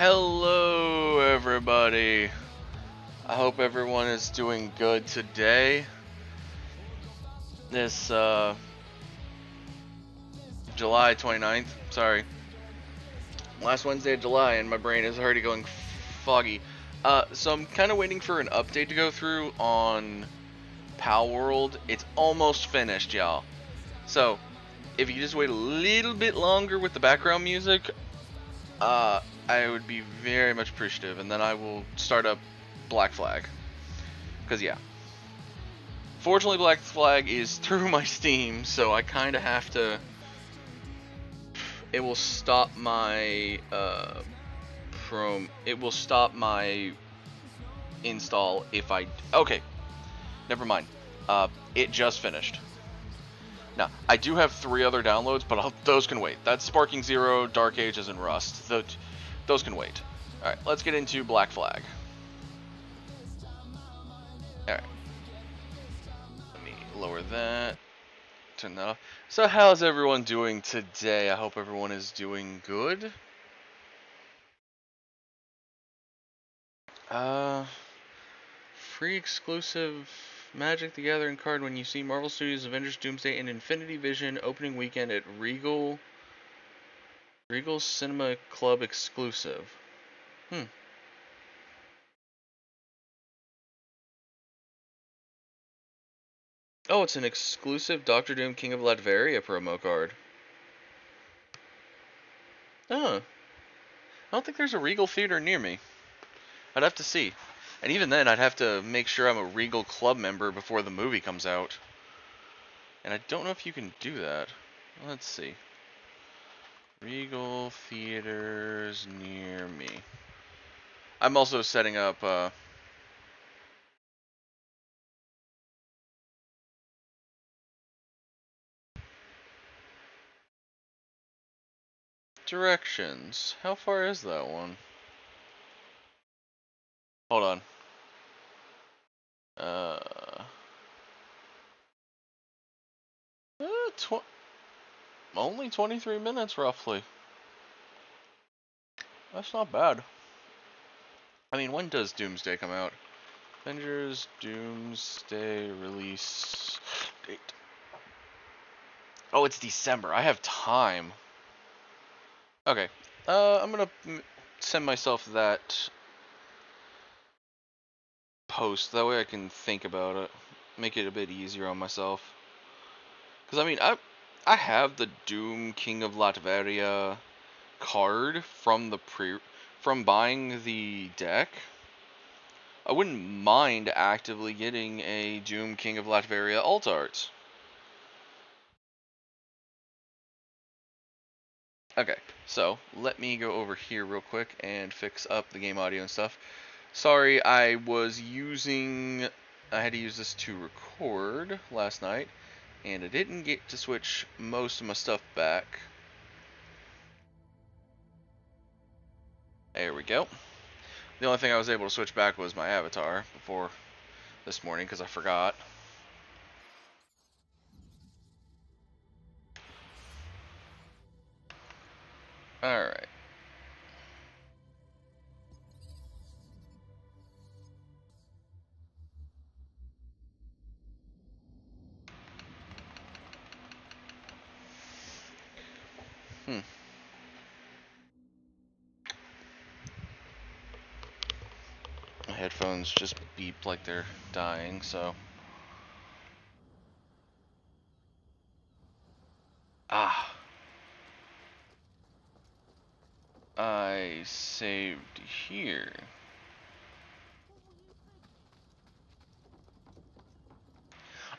Hello, everybody. I hope everyone is doing good today. This July 29th, sorry. Last Wednesday of July, and my brain is already going foggy. So I'm kind of waiting for an update to go through on Palworld. It's almost finished, y'all. So, if you just wait a little bit longer with the background music, I would be very much appreciative, and then I will start up Black Flag. Because, yeah. Fortunately, Black Flag is through my Steam, so I kind of have to. It will stop my It will stop my install if I. Okay, never mind. It just finished. Now, I do have 3 other downloads, but those can wait. That's Sparking Zero, Dark Ages, and Rust. Those can wait. Alright, let's get into Black Flag. Alright. Let me lower that. Turn that off. So how's everyone doing today? I hope everyone is doing good. Free exclusive Magic the Gathering card when you see Marvel Studios Avengers Doomsday and Infinity Vision opening weekend at Regal Cinema Club exclusive. Oh, it's an exclusive Doctor Doom King of Latveria promo card. Oh. I don't think there's a Regal Theater near me. I'd have to see. And even then, I'd have to make sure I'm a Regal Club member before the movie comes out. And I don't know if you can do that. Let's see. Regal Theaters near me. I'm also setting up, directions. How far is that one? Hold on. Only 23 minutes, roughly. That's not bad. I mean, when does Doomsday come out? Avengers Doomsday release date. Oh, it's December. I have time. Okay. I'm gonna send myself that post. That way I can think about it. Make it a bit easier on myself. Because, I mean, I have the Doom King of Latveria card from from buying the deck. I wouldn't mind actively getting a Doom King of Latveria alt art. Okay, so let me go over here real quick and fix up the game audio and stuff. Sorry, I had to use this to record last night, and I didn't get to switch most of my stuff back. There we go. The only thing I was able to switch back was my avatar before this morning because I forgot. Alright. My headphones just beep like they're dying, so. Ah. I saved here.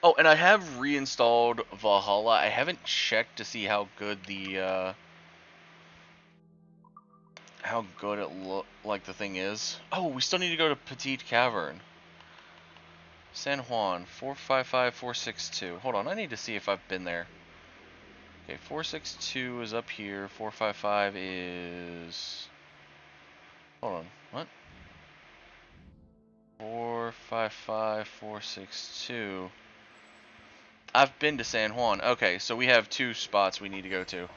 Oh, and I have reinstalled Valhalla. I haven't checked to see how good the how good the thing is. Oh, we still need to go to Petite Cavern. San Juan, 455462. Hold on, I need to see if I've been there. Okay, 462 is up here. 455 is. Hold on, what? 455462. I've been to San Juan. Okay, so we have 2 spots we need to go to.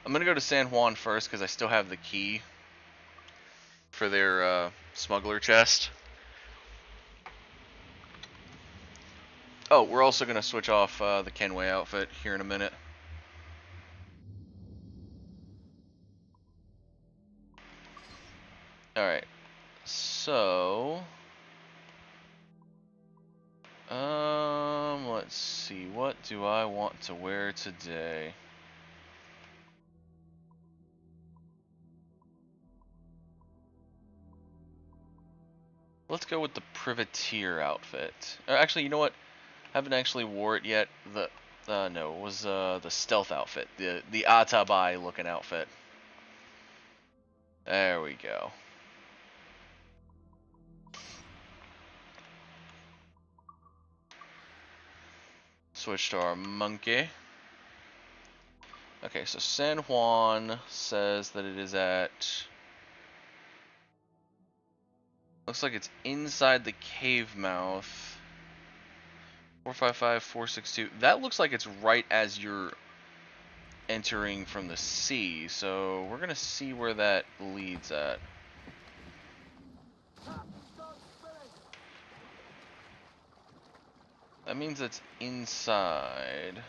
I'm gonna go to San Juan first because I still have the key for their smuggler chest. Oh, we're also gonna switch off the Kenway outfit here in a minute. Alright, so let's see, what do I want to wear today? Let's go with the Privateer outfit. Or actually, you know what? Haven't actually wore it yet. No, it was the stealth outfit, the Atabai looking outfit. There we go. Switch to our monkey. Okay, so San Juan says that it is at... Looks like it's inside the cave mouth. 455, 462. That looks like it's right as you're entering from the sea. So we're going to see where that leads at. That means it's inside.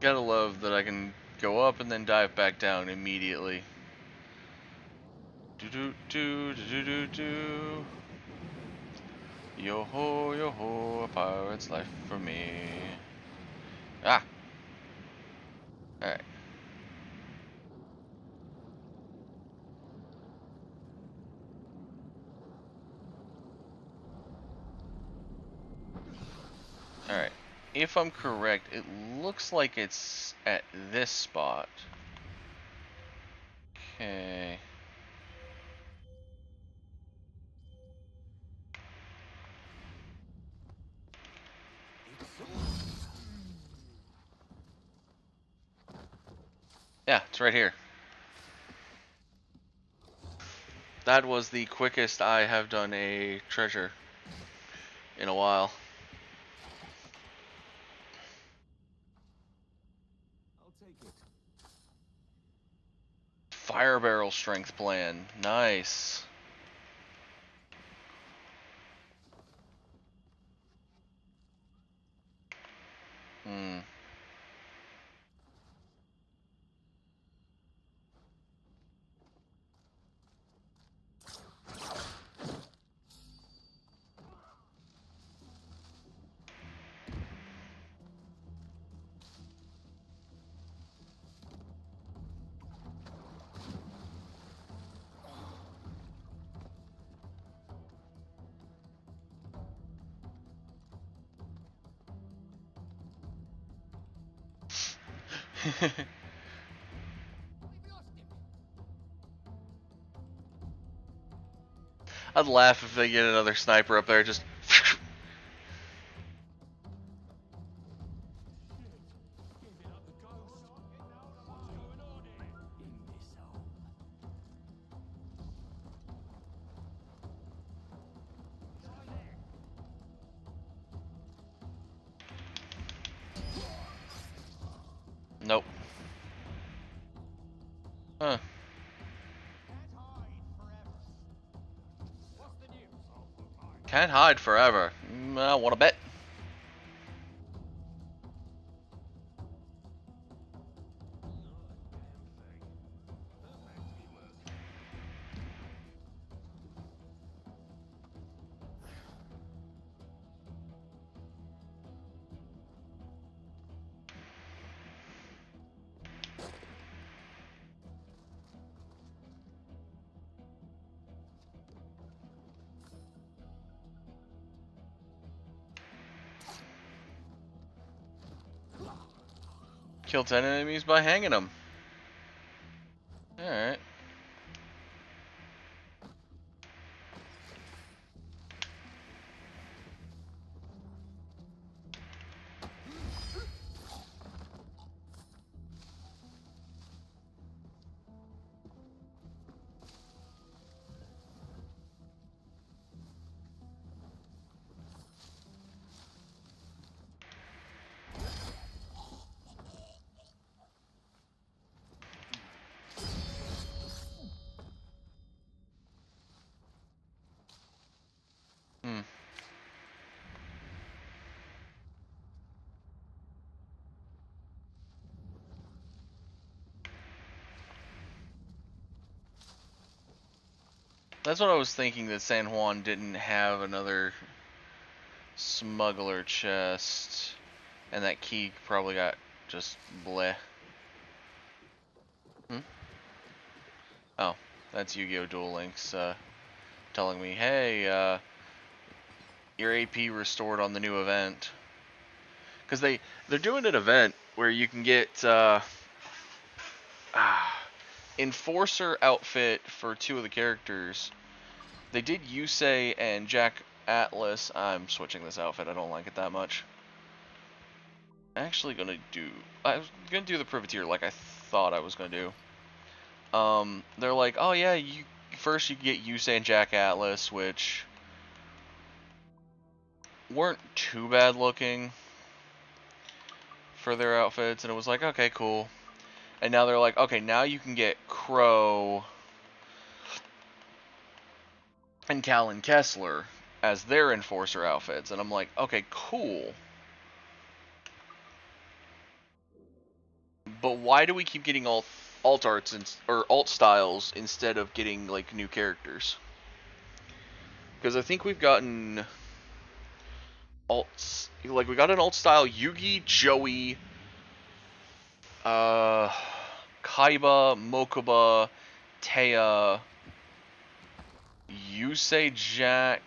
Gotta love that I can go up and then dive back down immediately. Do do do do do do. Yo ho, a pirate's life for me. Ah. All right. All right. If I'm correct, it looks like it's at this spot. Okay. Yeah, it's right here. That was the quickest I have done a treasure in a while. Fire barrel strength plan. Nice. Hmm. I'd laugh if they get another sniper up there just... Nope. Huh. Can't hide forever. I want to bet. Kill 10 enemies by hanging them. Alright. That's what I was thinking, that San Juan didn't have another smuggler chest, and that key probably got just bleh. Oh, that's Yu-Gi-Oh! Duel Links telling me, hey, your AP restored on the new event. Because they're doing an event where you can get Enforcer outfit for 2 of the characters. They did Yusei and Jack Atlas. I'm switching this outfit. I don't like it that much. Actually I was gonna do the Privateer like I thought I was gonna do. They're like, oh yeah, first you get Yusei and Jack Atlas, which weren't too bad looking for their outfits, and it was like, okay, cool. And now they're like, okay, now you can get Crow and Callan Kessler as their Enforcer outfits, and I'm like, okay, cool. But why do we keep getting alt arts or alt styles instead of getting like new characters? Because I think we've gotten alts, like we got an alt style Yugi, Joey, Kaiba, Mokuba, Taya, Yusei, Jack,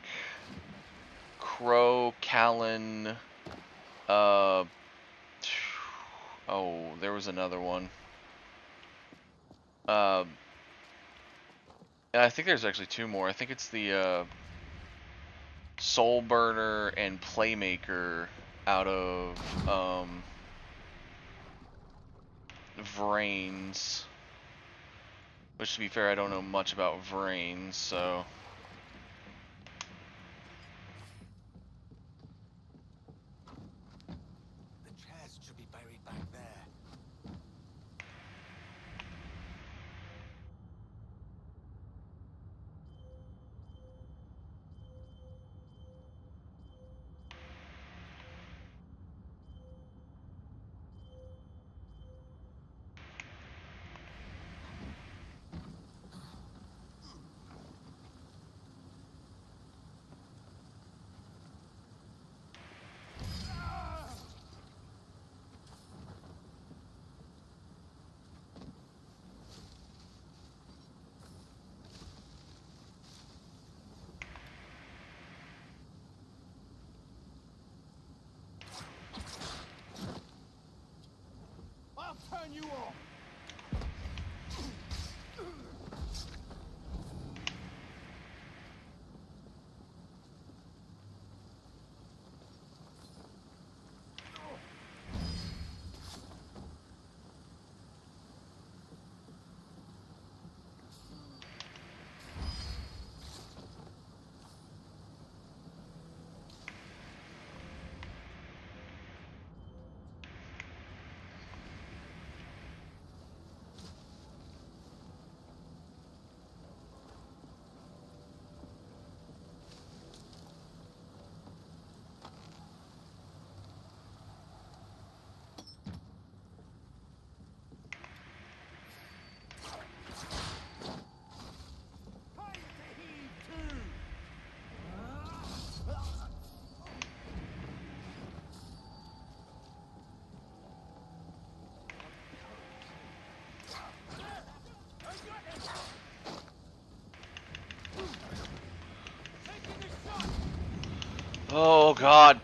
Crow, Callan, oh, there was another one. I think there's actually 2 more. I think it's the Soul Burner and Playmaker out of Vrains. Which, to be fair, I don't know much about Vrains, so... The chest should be buried back there. I'll turn you off. Oh, God.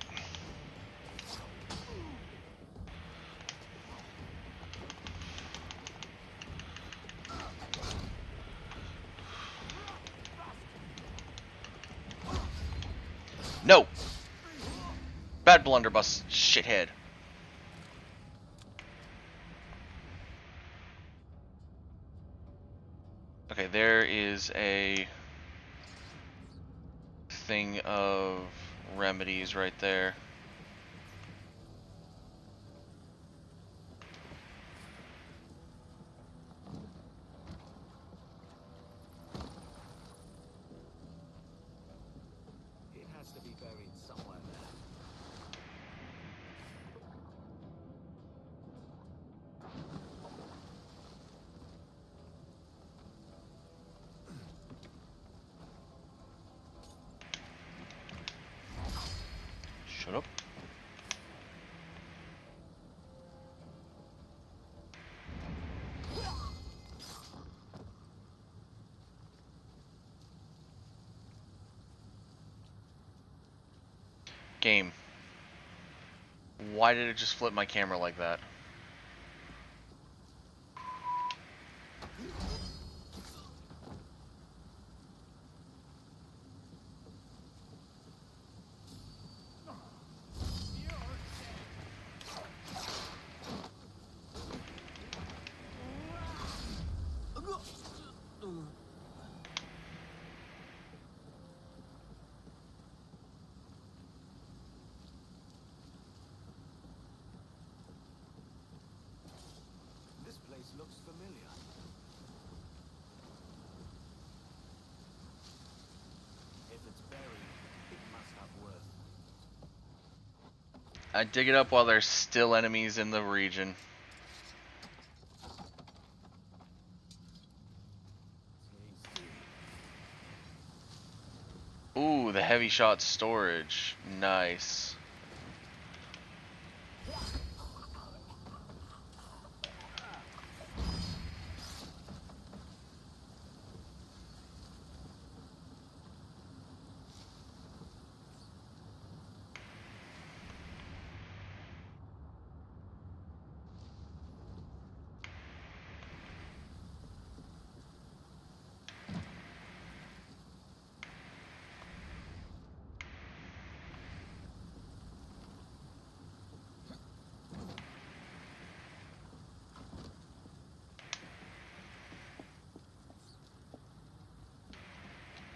No! Bad blunderbuss, shithead. Okay, there is a thing of remedies right there. It has to be buried somewhere there. Shut up. Game. Why did it just flip my camera like that? This place looks familiar. If it's buried, it must have worth. I dig it up while there's still enemies in the region. Ooh, the heavy shot storage. Nice.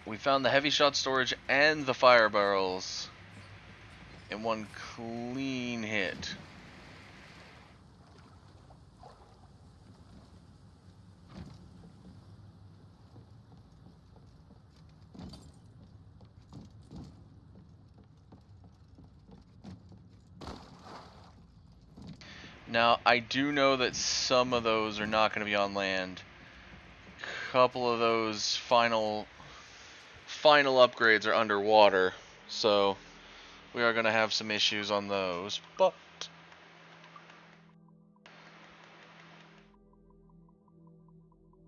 We found the heavy shot storage and the fire barrels in one clean hit. Now, I do know that some of those are not going to be on land. A couple of those final upgrades are underwater, so we are going to have some issues on those, but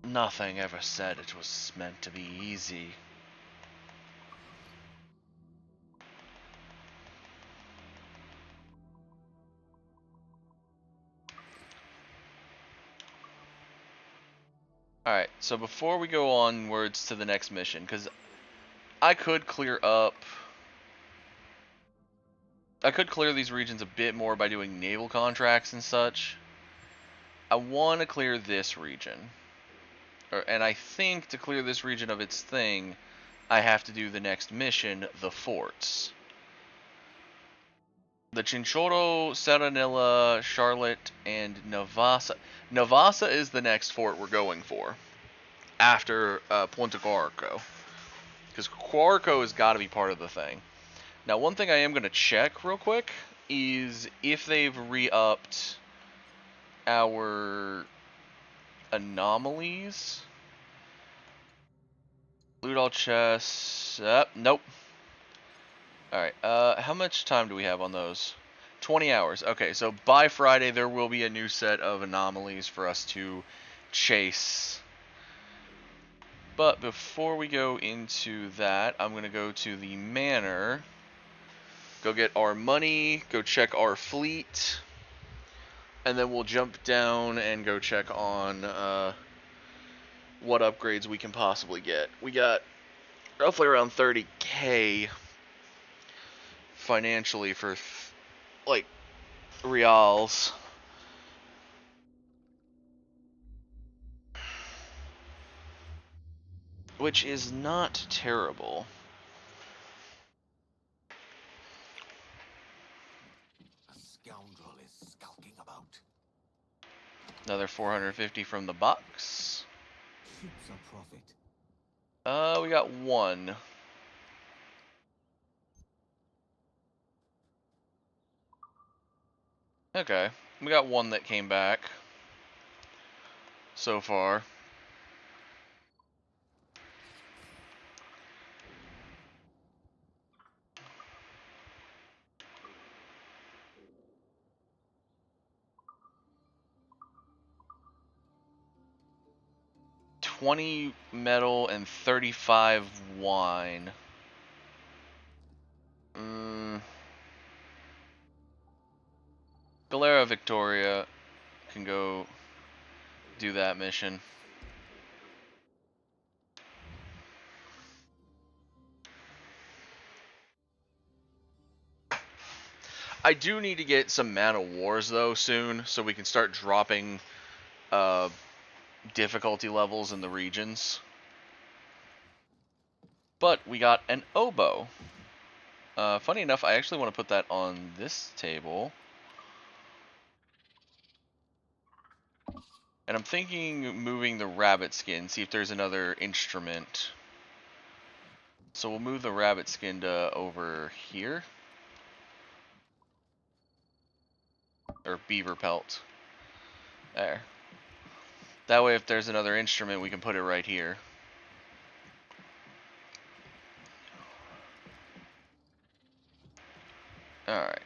nothing ever said it was meant to be easy. Alright, so before we go onwards to the next mission, because I could clear these regions a bit more by doing naval contracts and such. I want to clear this region. And I think to clear this region of its thing, I have to do the next mission, the forts. The Chinchorro, Serenilla, Charlotte, and Navassa. Navassa is the next fort we're going for after Punta Quarco, because Quarco has got to be part of the thing. Now, one thing I am going to check real quick is if they've re-upped our anomalies. Loot all chests. Nope. Alright, how much time do we have on those? 20 hours. Okay, so by Friday there will be a new set of anomalies for us to chase. But before we go into that, I'm going to go to the manor, go get our money, go check our fleet, and then we'll jump down and go check on what upgrades we can possibly get. We got roughly around 30k financially for like reals. Which is not terrible. A scoundrel is skulking about. Another 450 from the box. Ships a profit. We got one. Okay, we got one that came back so far. 20 metal and 35 wine. Galera Victoria can go do that mission. I do need to get some Man of Wars though soon, so we can start dropping difficulty levels in the regions. But we got an oboe. Funny enough, I actually want to put that on this table. And I'm thinking moving the rabbit skin, see if there's another instrument. So we'll move the rabbit skin to over here. Or beaver pelt. There. That way if there's another instrument, we can put it right here. Alright.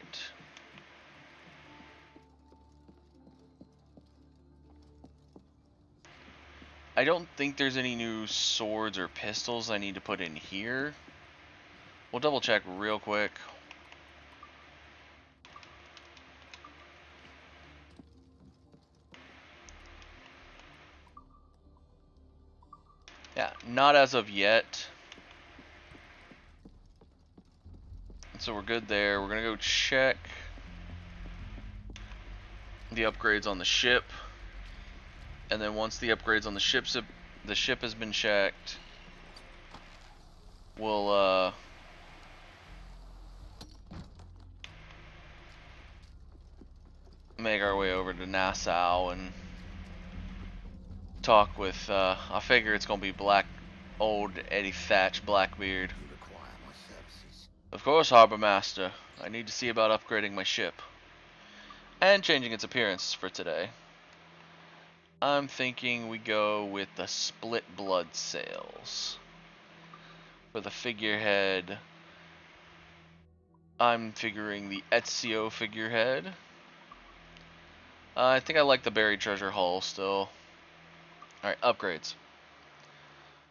I don't think there's any new swords or pistols I need to put in here. We'll double check real quick. Yeah, not as of yet. So we're good there. We're gonna go check the upgrades on the ship. And then once the upgrades on the ship has been checked, we'll make our way over to Nassau and talk with I figure it's gonna be old Eddie Thatch Blackbeard. You require my services. Of course, Harbor Master. I need to see about upgrading my ship and changing its appearance for today. I'm thinking we go with the split blood sails. For the figurehead, I'm figuring the Ezio figurehead. I think I like the buried treasure hull still. Alright, upgrades.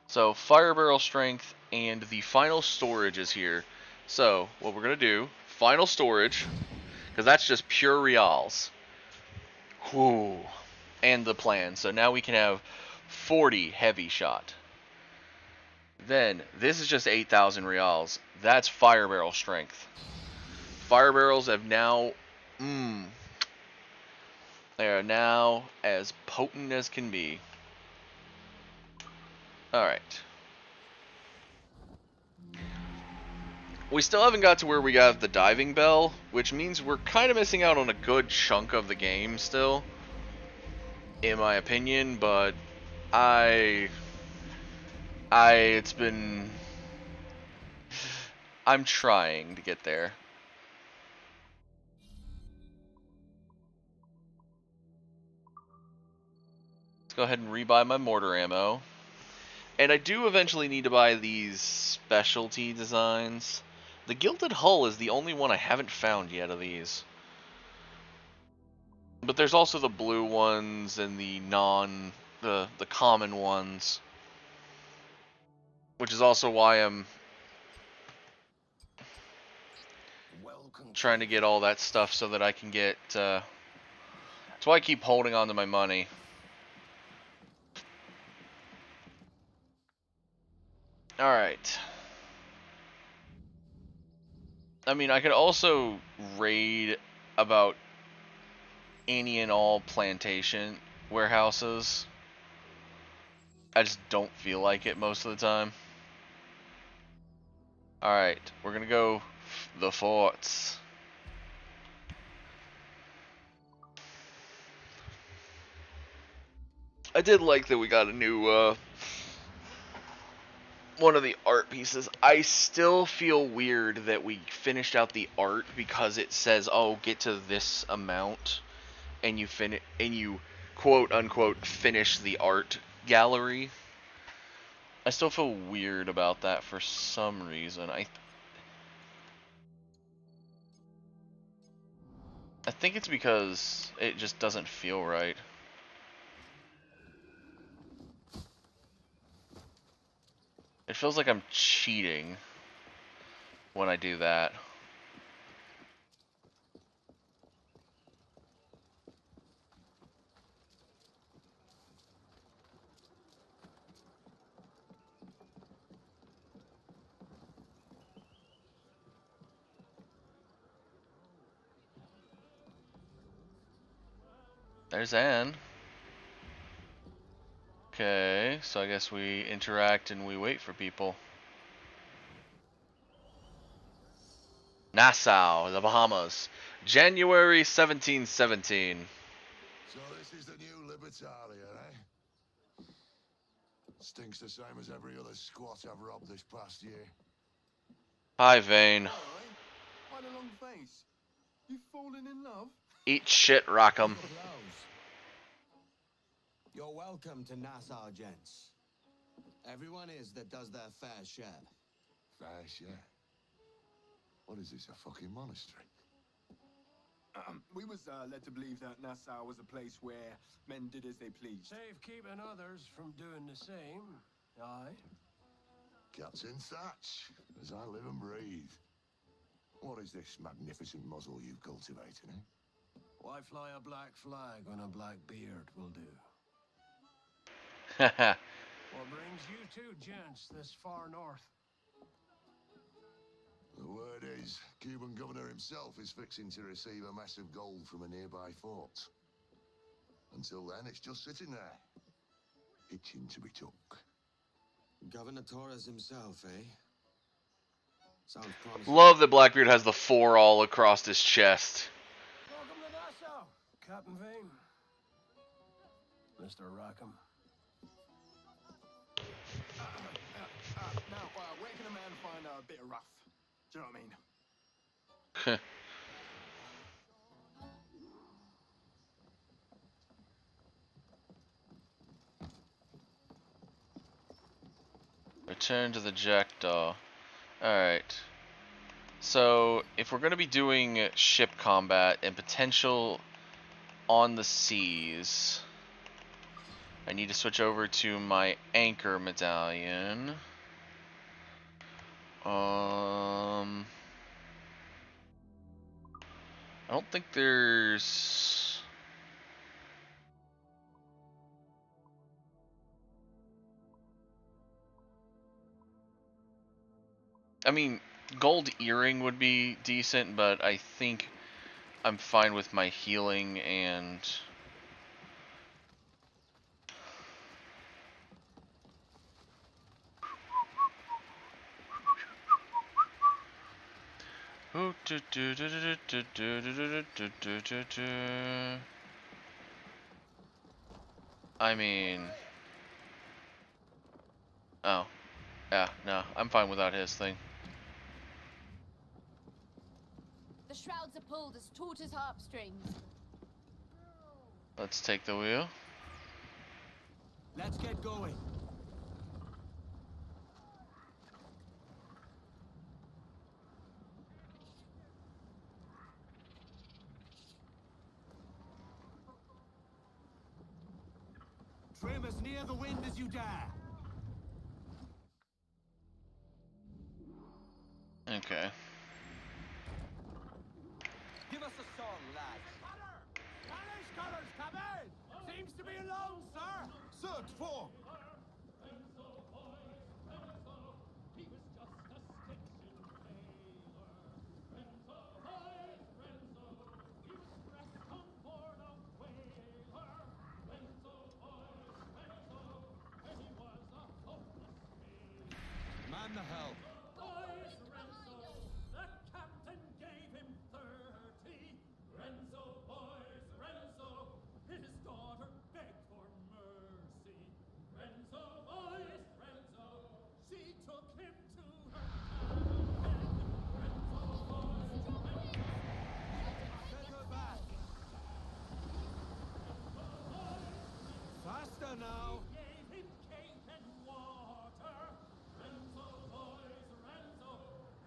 So, fire barrel strength and the final storage is here. So, what we're going to do, final storage, because that's just pure reals. Whew. And the plan. So now we can have 40 heavy shot. Then, this is just 8,000 reals. That's fire barrel strength. Fire barrels have now... they are now as potent as can be. Alright. We still haven't got to where we got the diving bell, which means we're kind of missing out on a good chunk of the game still, in my opinion, but I'm trying to get there. Let's go ahead and rebuy my mortar ammo. And I do eventually need to buy these specialty designs. The Gilded Hull is the only one I haven't found yet of these. But there's also the blue ones and the the common ones. Which is also why I'm trying to get all that stuff so that I can get... that's why I keep holding on to my money. Alright. I mean, I could also raid about any and all plantation warehouses. I just don't feel like it most of the time. Alright, we're gonna go the forts. I did like that we got a new one of the art pieces. I still feel weird that we finished out the art because it says, "Oh, get to this amount," and you quote unquote finish the art gallery. I still feel weird about that for some reason. I think it's because it just doesn't feel right. It feels like I'm cheating when I do that. There's Anne. Okay, so I guess we interact and we wait for people. Nassau, the Bahamas, January 1717. So this is the new Libertalia, eh? Stinks the same as every other squat I've robbed this past year. Hi, Vane. Alright. Why the long face? You fallen in love? Eat shit, Rockham. You're welcome to Nassau, gents. Everyone is that does their fair share. Fair share. What is this, a fucking monastery? We was led to believe that Nassau was a place where men did as they pleased. Save keeping others from doing the same. Aye. Captain Thatch, as I live and breathe. What is this magnificent muzzle you've cultivated, eh? Why fly a black flag when a black beard will do? Haha. What brings you two gents this far north? The word is, Cuban governor himself is fixing to receive a massive gold from a nearby fort. Until then, it's just sitting there, itching to be took. Governor Torres himself, eh? Sounds promising. Love that Blackbeard has the 4 all across his chest. Welcome to Nassau, Captain Vane. Mr. Rackham. Now, where can a man find a bit of rough? Do you know what I mean? Return to the Jackdaw. Alright. So, if we're going to be doing ship combat and potential on the seas, I need to switch over to my anchor medallion. I don't think there's... I mean, gold earring would be decent, but I think I'm fine with my healing and... I mean... Oh. Yeah, no, I'm fine without his thing. The shrouds are pulled as taut as harp strings. Let's take the wheel. Let's get going. Trim as near the wind as you dare. Okay. Give us a song, lads. Spanish colors, come in! Seems to be alone, sir! Search for! Man the helm. The captain gave him 30. Renzo, boys, Renzo. His daughter begged for mercy. Renzo, boys, Renzo. She took him to her cabin. Renzo, boys, Renzo. Set her back. Faster now. Gave him cake and water. Renzo, boys, Renzo.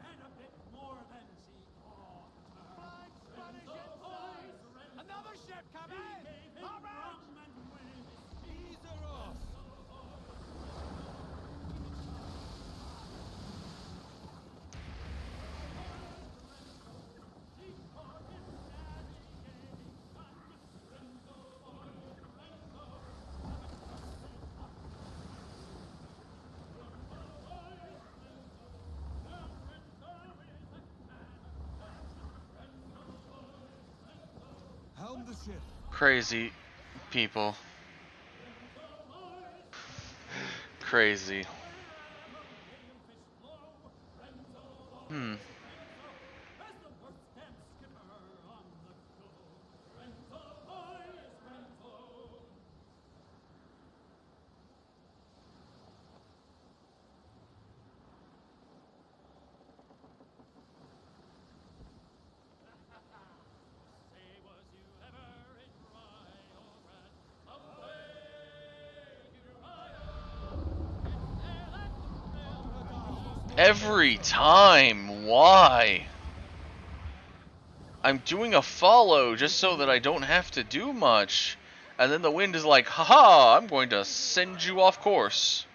And a bit more than she ought her. Flying Spanish Renzo, boys, ensign! Renzo. Another ship He coming! gave him Hop out! rum and whiskey. Ease her off. On the ship. Crazy people. Crazy. Hmm. Every time, why? I'm doing a follow just so that I don't have to do much. And then the wind is like, haha, I'm going to send you off course.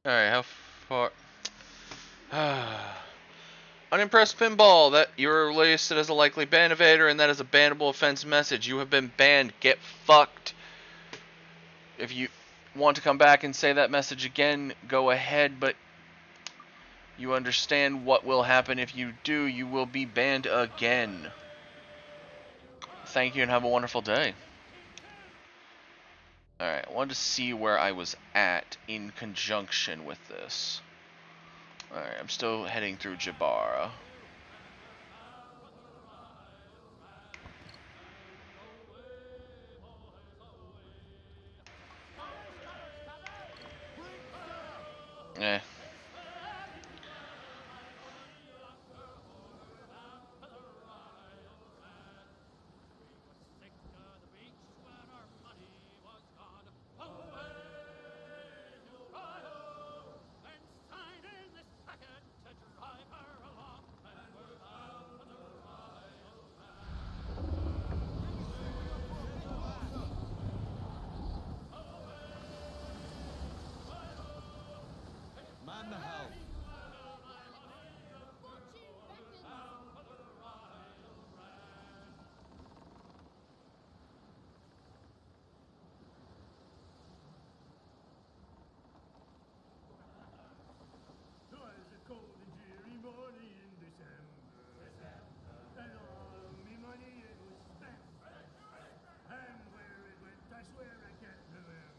Alright, how far? Unimpressed Pinball, that you are listed as a likely ban evader, and that is a bannable offense message. You have been banned. Get fucked. If you want to come back and say that message again, go ahead, but you understand what will happen if you do. You will be banned again. Thank you and have a wonderful day. Alright, I wanted to see where I was at in conjunction with this. Alright, I'm still heading through Jabara. Eh. Man the helm. Twas a cold and dreary morning in December, and all me money it was spent. And where it went, I swear I can't remember.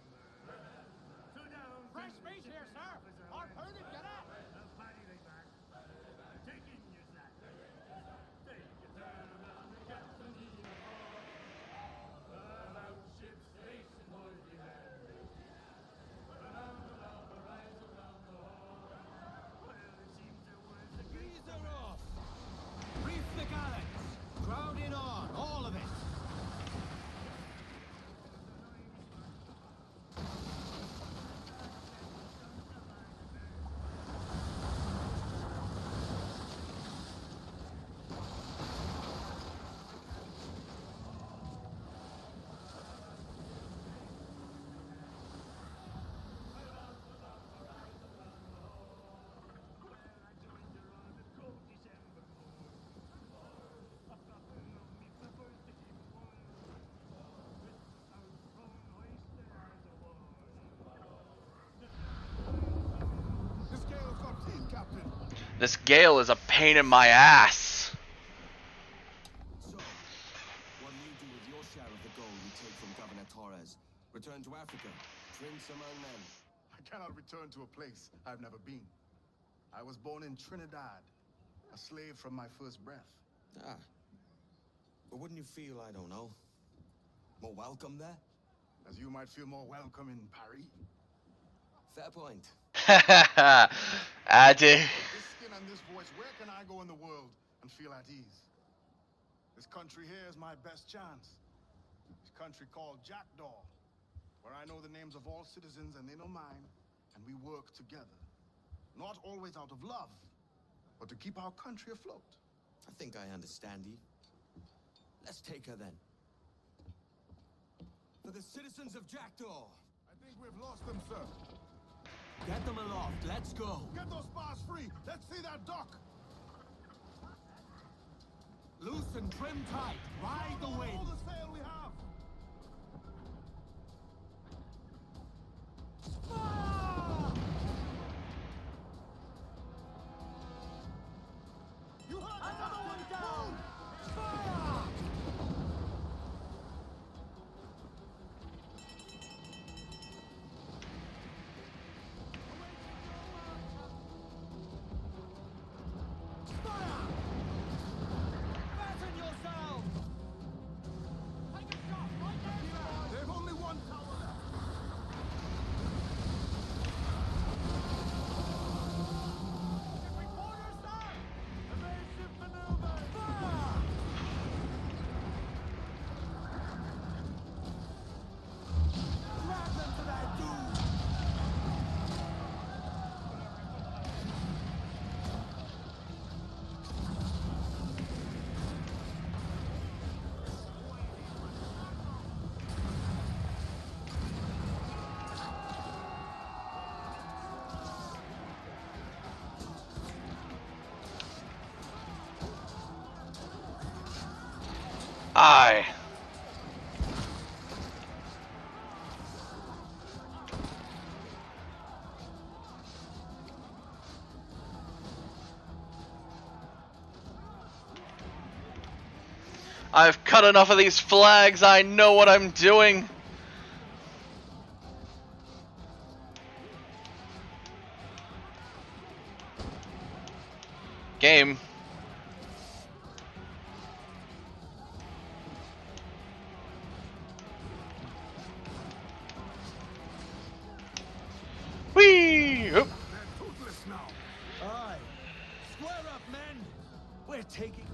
So down Fresh meat here, sir. Harpoon it, get up. a party like that. Taking your sack. Take your turn around the captain about ship's face and boys be mad. Around the rise around the hall. Well, it seems there was a great These are off. Reef the gallants. Crowd in on, all of it. This gale's up to you, Captain. This gale is a pain in my ass. So, what do you do with your share of the gold you take from Governor Torres? Return to Africa, drinks among men. I cannot return to a place I've never been. I was born in Trinidad, a slave from my first breath. Ah. But wouldn't you feel, I don't know, more welcome there? As you might feel more welcome in Paris. Fair point. I do. With this skin and this voice, where can I go in the world and feel at ease? This country here is my best chance. This country called Jackdaw, where I know the names of all citizens and they know mine, and we work together. Not always out of love, but to keep our country afloat. I think I understand you. Let's take her then. For the citizens of Jackdaw. I think we've lost them, sir. Get them aloft. Let's go. Get those spars free. Let's see that dock. Loose and trim tight. Ride the wind. All the sail we have. You heard another one down. Fire! Fasten yourselves! Take a shot right there! They've only one tower left. Reporters, sir! Evasive maneuver! Fire! Drag them to their doom. Aye. I've cut enough of these flags, I know what I'm doing. Game. Whee! Oop. They're toothless now. Aye. Square up, men. We're taking...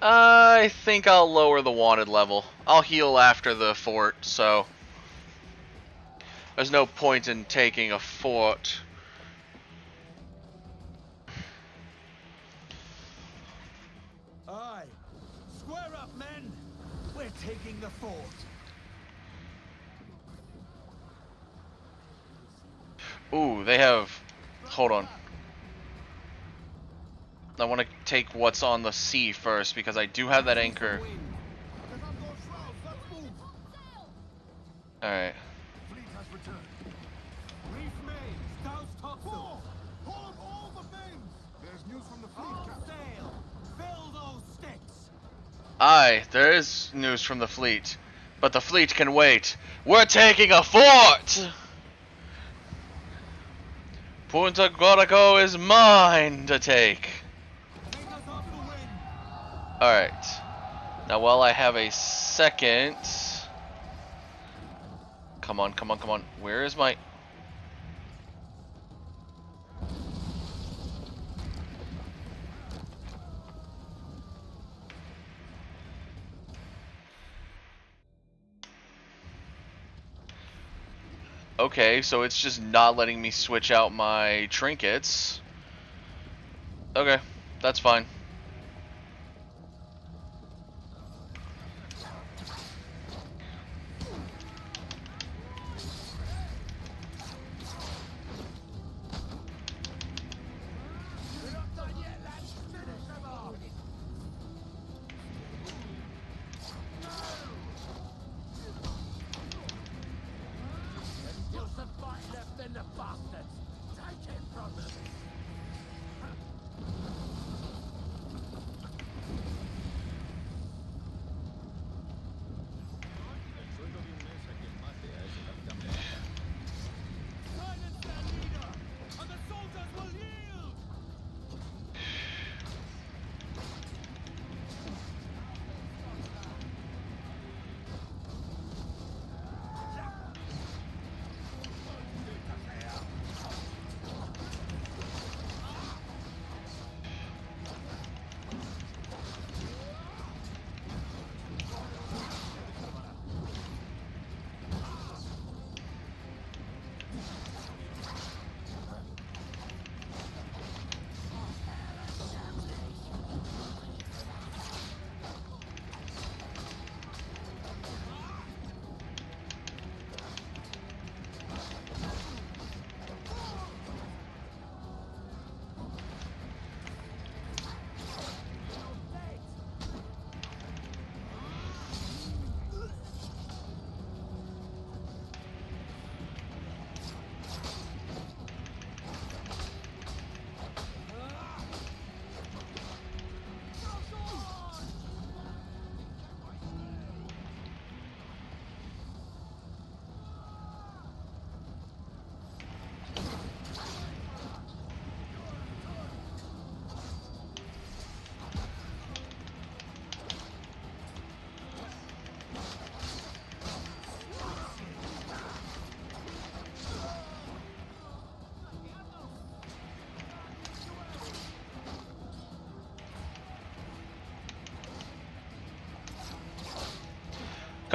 I think I'll lower the wanted level. I'll heal after the fort, so there's no point in taking a fort. Aye. Square up, men. We're taking the fort. Ooh, they have... Hold on. I want to take what's on the sea first, because I do have that anchor. Get up those shrouds. Let's move. Alright. Fleet has returned. Reef main. Douse topsail. Pull up all the things. There's news from the fleet, All Captain. sail. Fill those sticks. Aye, there is news from the fleet. But the fleet can wait. We're taking a fort! Punta Gorgo is mine to take. Take us off the wind. Alright. Now while I have a second... Come on, come on, come on. Where is my... Okay, so it's just not letting me switch out my trinkets. Okay, that's fine. We're not done yet, lads! Finish them off! There's still some fight left in the bastards! Take it from them!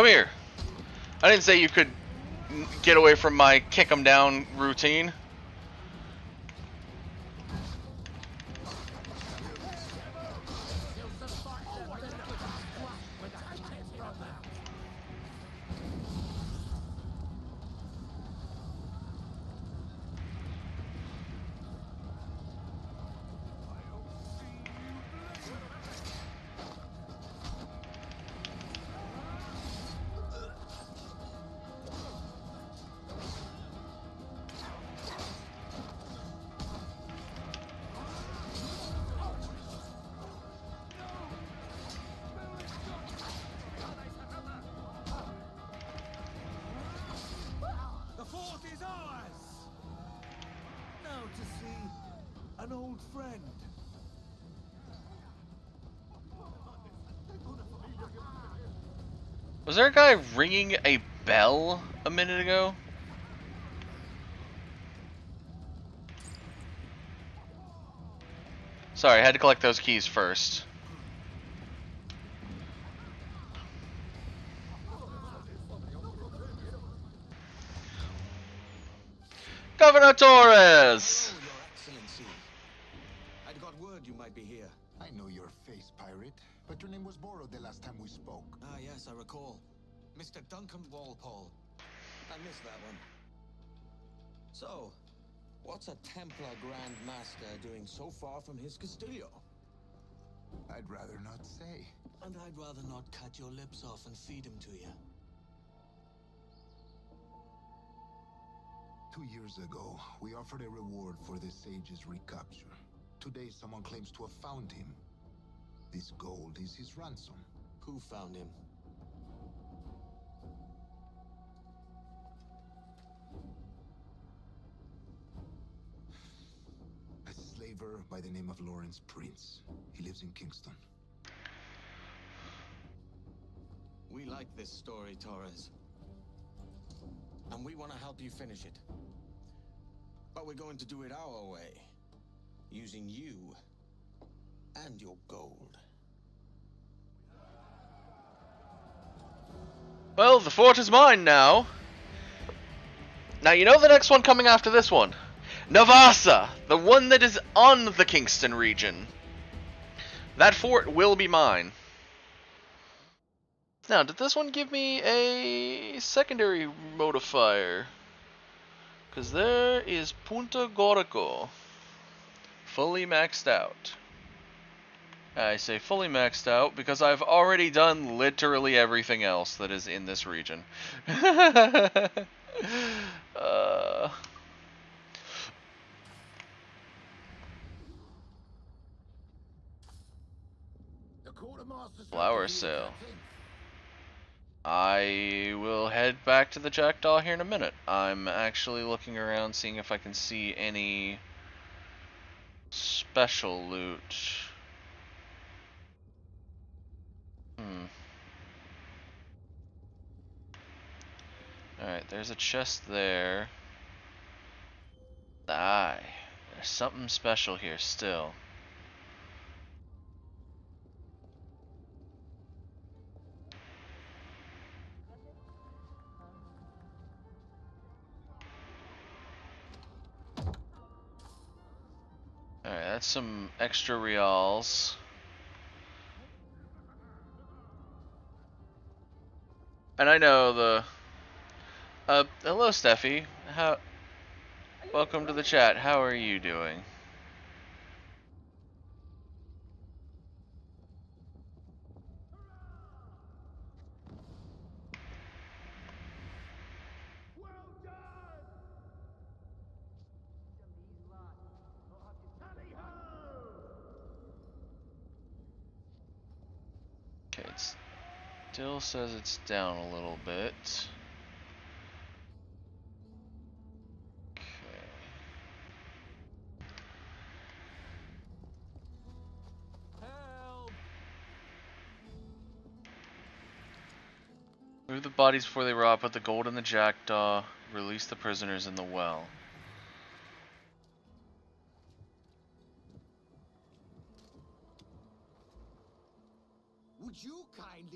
Come here. I didn't say you could get away from my kick 'em down routine. The fort is ours! Now to see an old friend. Was there a guy ringing a bell a minute ago? Sorry, I had to collect those keys first. Governor Torres! Oh, Your Excellency. I'd got word you might be here. I know your face, pirate, but your name was borrowed the last time we spoke. Ah, yes, I recall. Mr. Duncan Walpole. I missed that one. So, what's a Templar Grand Master doing so far from his Castillo? I'd rather not say. And I'd rather not cut your lips off and feed him to you. 2 years ago, we offered a reward for the sage's recapture. Today, someone claims to have found him. This gold is his ransom. Who found him? A slaver by the name of Lawrence Prince. He lives in Kingston. We like this story, Torres. And we want to help you finish it. But we're going to do it our way. Using you and your gold. Well, the fort is mine now. Now you know the next one coming after this one. Navassa, the one that is on the Kingston region. That fort will be mine. Now, did this one give me a secondary modifier? Because there is Punta Gorgo. Fully maxed out. I say fully maxed out because I've already done literally everything else that is in this region. Flower sale. I will head back to the Jackdaw here in a minute. I'm actually looking around seeing if I can see any special loot. Alright, there's a chest there. Aye, there's something special here still. Alright, that's some extra reals. And I know the... hello Steffi. Welcome to the chat. How are you doing? Okay, it still says it's down a little bit. Move the bodies before they rot, put the gold in the jackdaw, release the prisoners in the well. Would you kindly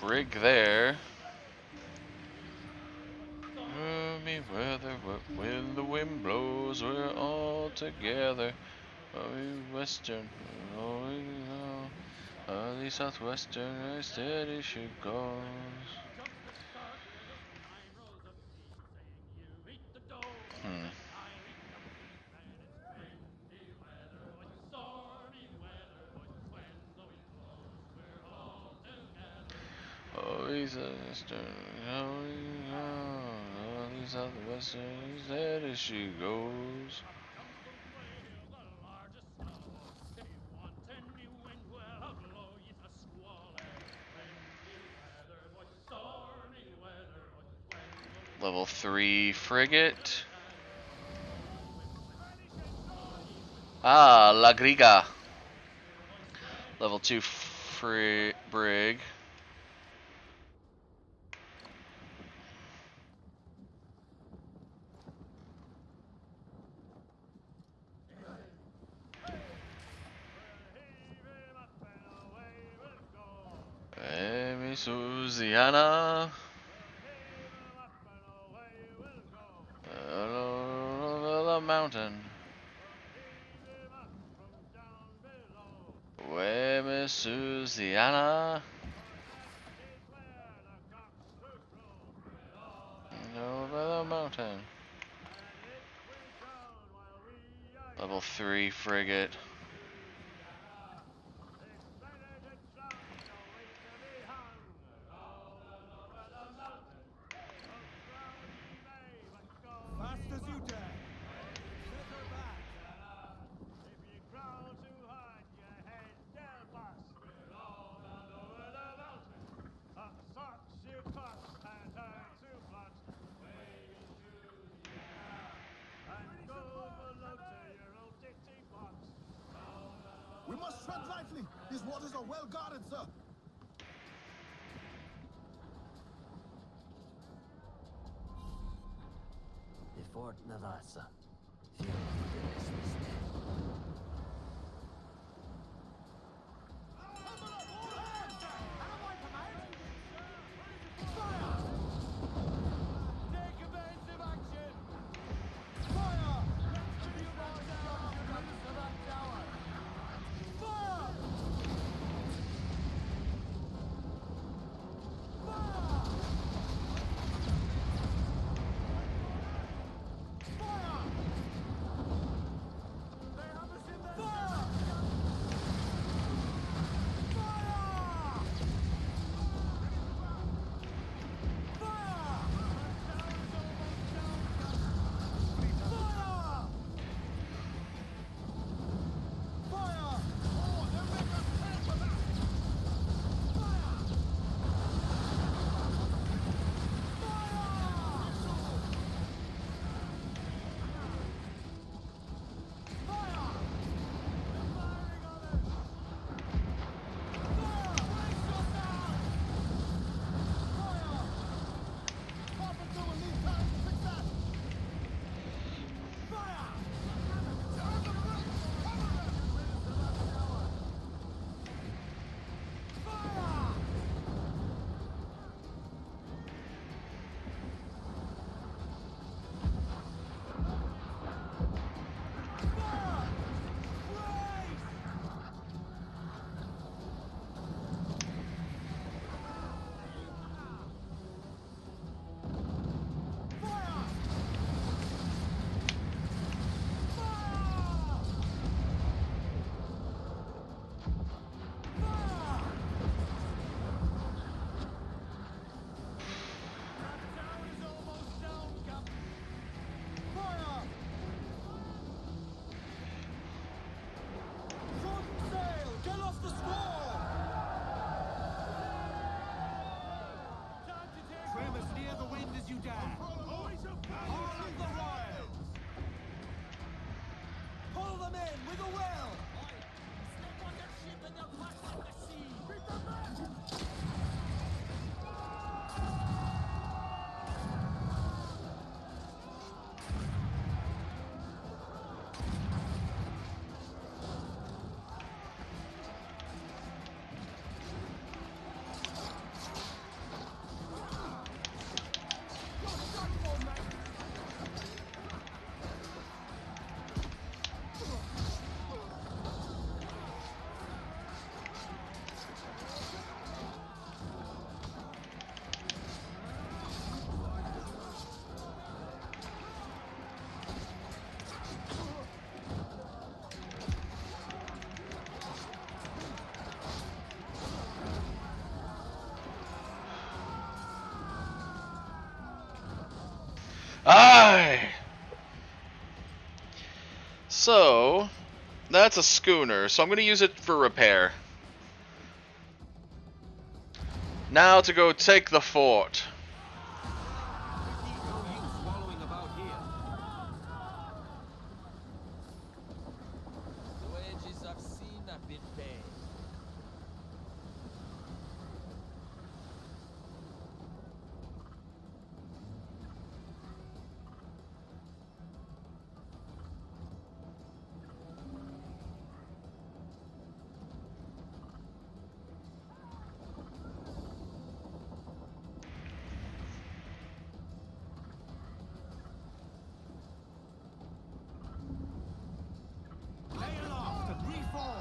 brig there. Gloomy weather, but when the wind blows, we're all together. Western, the southwestern, steady she goes. Oh, he's a western, the southwestern, steady she goes. Level 3 frigate. Ah, La Griga. Level 2 brig. Amy Susiana. Over the mountain. Way Miss Susiana. Over the mountain. Level 3 frigate. Fast as you dare. Set her back. If you crawl too hard, your head they'll bust. Roll down over the mountain. Socks you cut and turn to blood. And go below to your old ditty box. We must tread lightly. These waters are well guarded, sir. The Fort Navassa. Few of the restless dead. Take evasive action. Fire! Keep your boys down. You're going to that tower. Fire! Fire! So, that's a schooner, so I'm going to use it for repair. Now to go take the fort. No use wallowing about here. The wages I've seen have been paid. Lay aloft and reform!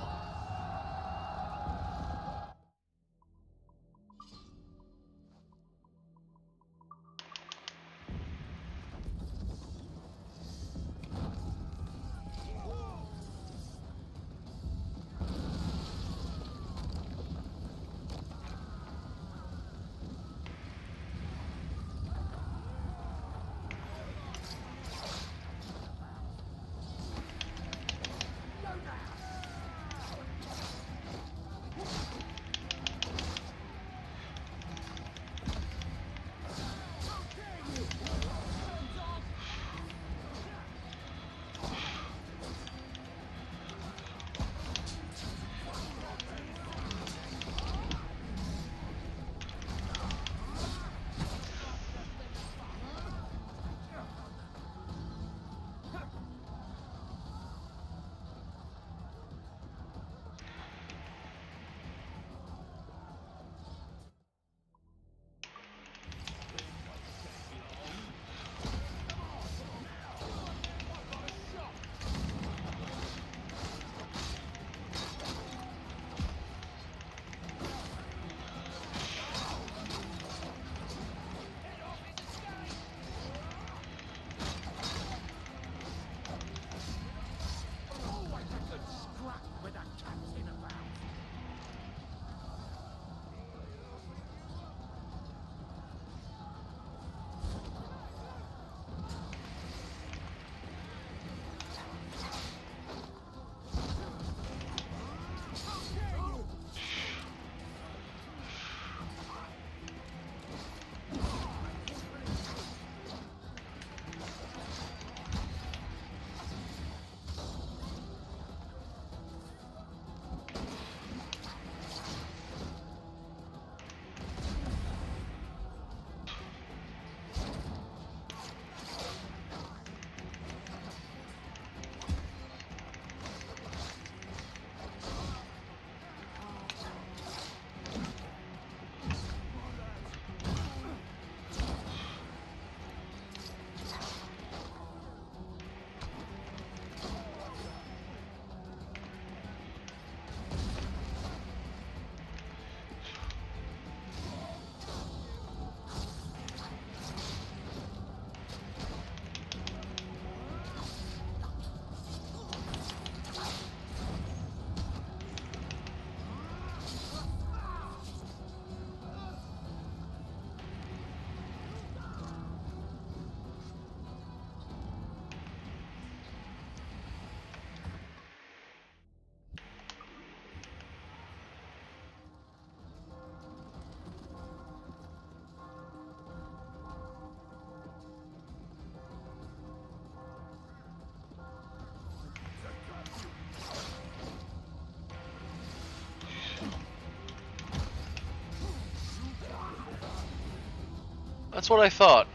That's what I thought.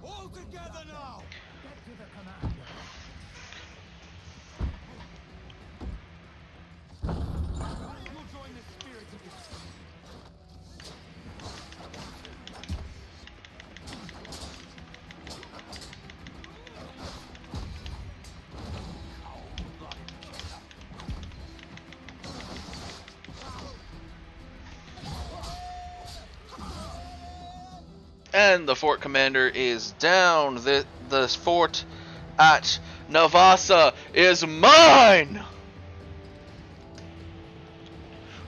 All together now! Get to the commander. You'll join the spirit of this. And the fort commander is down. The fort at Navassa is mine!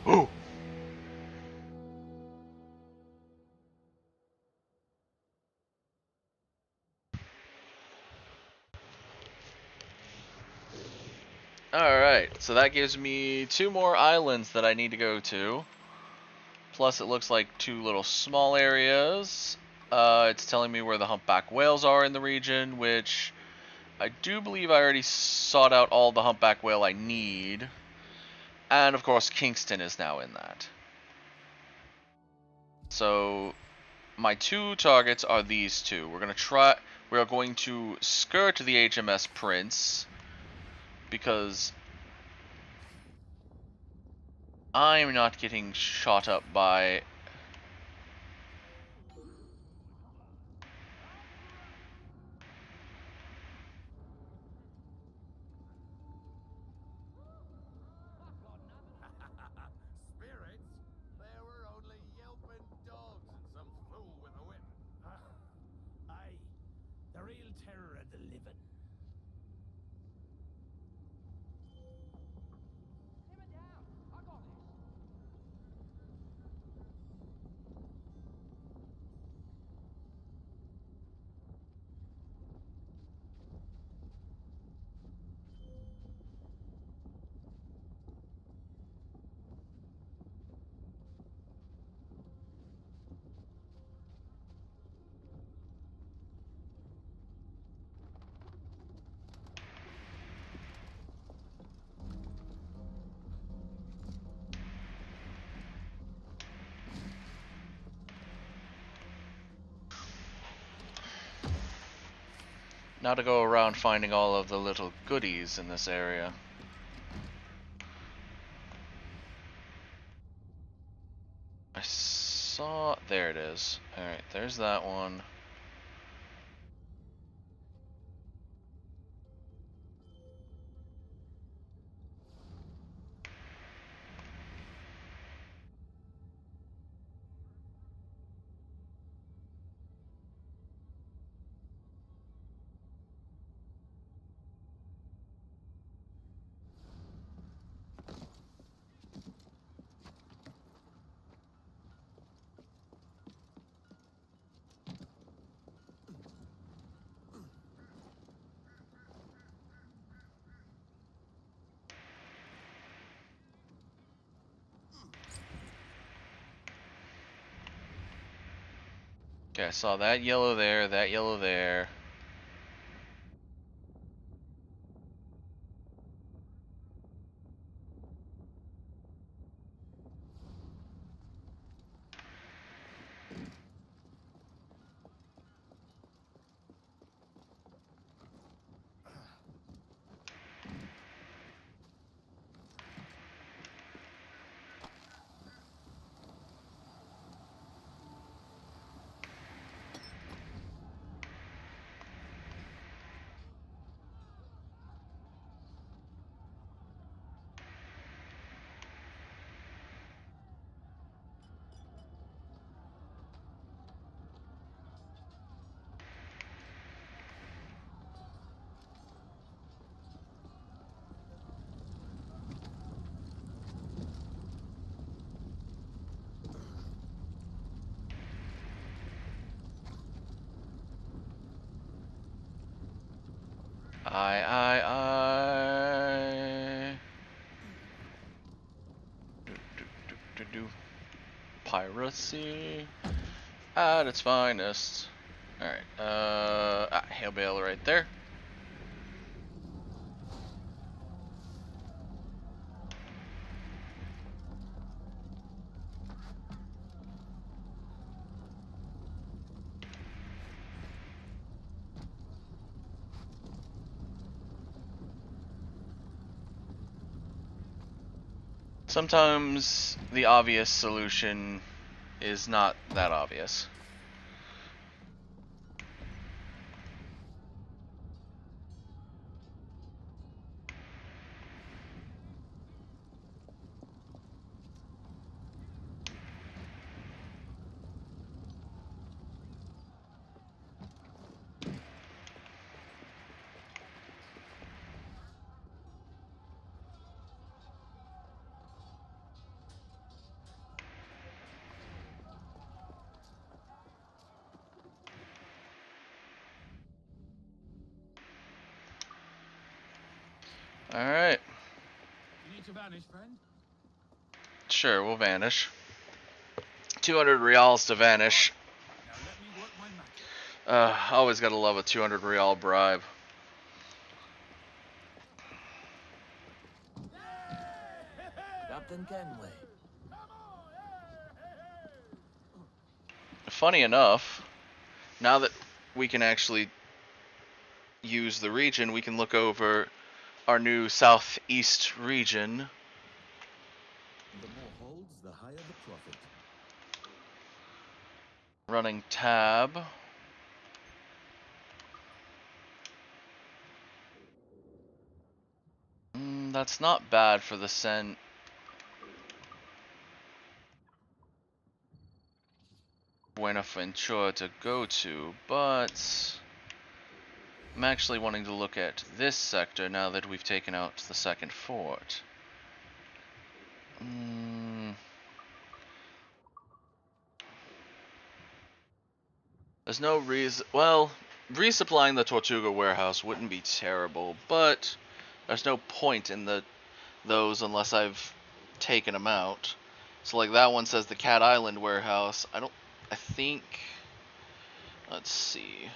Ooh. so that gives me 2 more islands that I need to go to. Plus, it looks like 2 little small areas. It's telling me where the humpback whales are in the region, which I do believe I already sought out all the humpback whale I need. And of course, Kingston is now in that. So my 2 targets are these 2. We are going to skirt the HMS Prince because I'm not getting shot up by Spirits? There were only yelping dogs and some fool with a whip. Aye, the real terror of the living. Simmer down. I got this. now to go around finding all of the little goodies in this area. I saw... there it is. Alright, there's that one. Okay, I saw that yellow there, that yellow there. I. Do. Piracy at its finest. Alright, hail bale right there. Sometimes the obvious solution is not that obvious. Alright. to vanish, friend? Sure, we'll vanish. 200 reals to vanish. Now let me work my magic. Always gotta love a 200 real bribe. Captain Kenway. Funny enough, now that we can actually use the region, we can look over our new southeast region. The more holds, the higher the profit. Running tab. That's not bad for the Buenaventura to go to, but I'm actually wanting to look at this sector now that we've taken out the second fort. There's no reason. Well, resupplying the Tortuga warehouse wouldn't be terrible, but there's no point in those unless I've taken them out. So like that one says the Cat Island warehouse. I think. Let's see.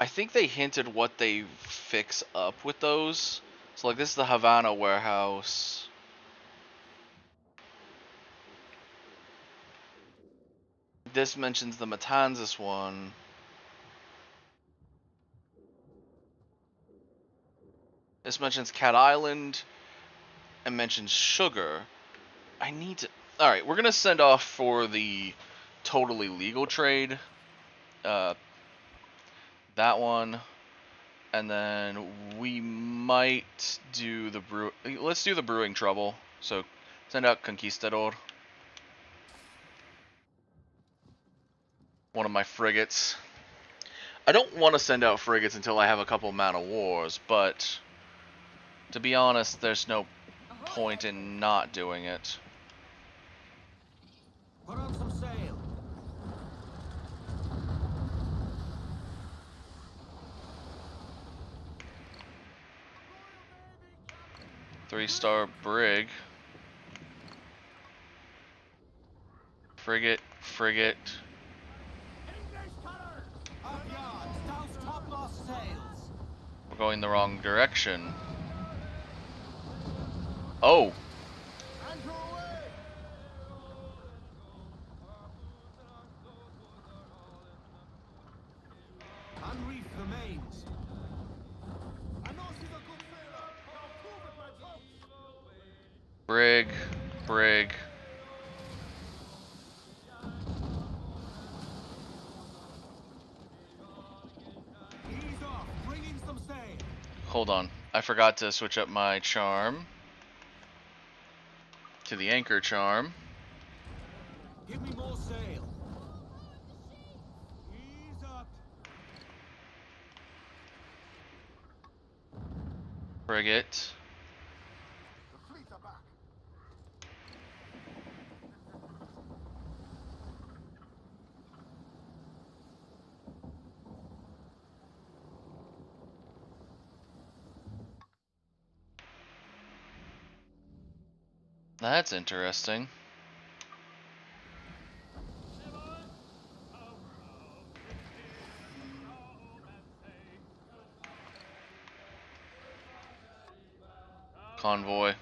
I think they hinted what they fix up with those. So like this is the Havana warehouse. This mentions the Matanzas one. This mentions Cat Island and mentions sugar. I need to... Alright, we're going to send off for the totally legal trade. That one. And then we might do the let's do the brewing trouble. So send out Conquistador. One of my frigates. I don't want to send out frigates until I have a couple man of wars, but to be honest, there's no point in not doing it. Put on some sail. Three-star brig. Frigate. We're going the wrong direction. Oh! Unreef the mains. Brig. Ease off. Bring in some sail. Hold on. I forgot to switch up my charm to the anchor charm. Give me more sail. Ease up. Frigate. The fleet are back. That's interesting. Convoy.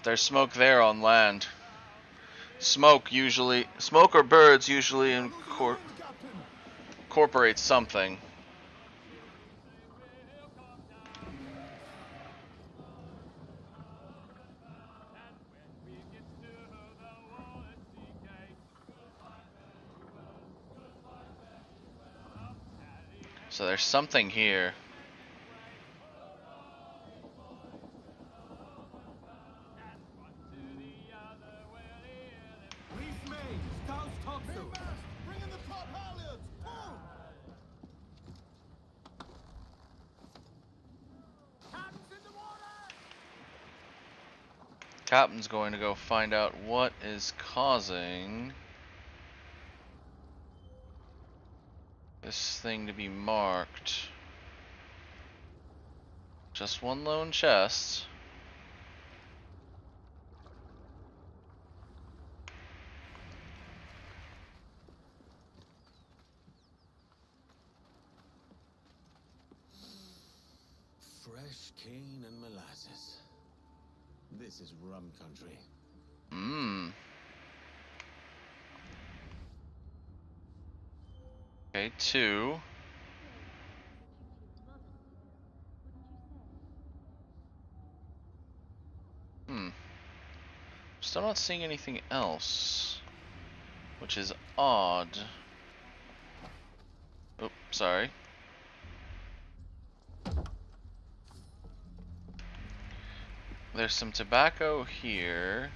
There's smoke there on land. Smoke or birds usually incorporate something. So there's something here. Reef mains. Douse topsail. Bring in the top halyards. Pull. Captain's in the water. Captain's going to go find out what is causing this thing to be marked. Just one lone chest. Fresh cane and molasses. This is rum country. Mmm. Okay, 2. Still not seeing anything else, which is odd. Oh, sorry. There's some tobacco here.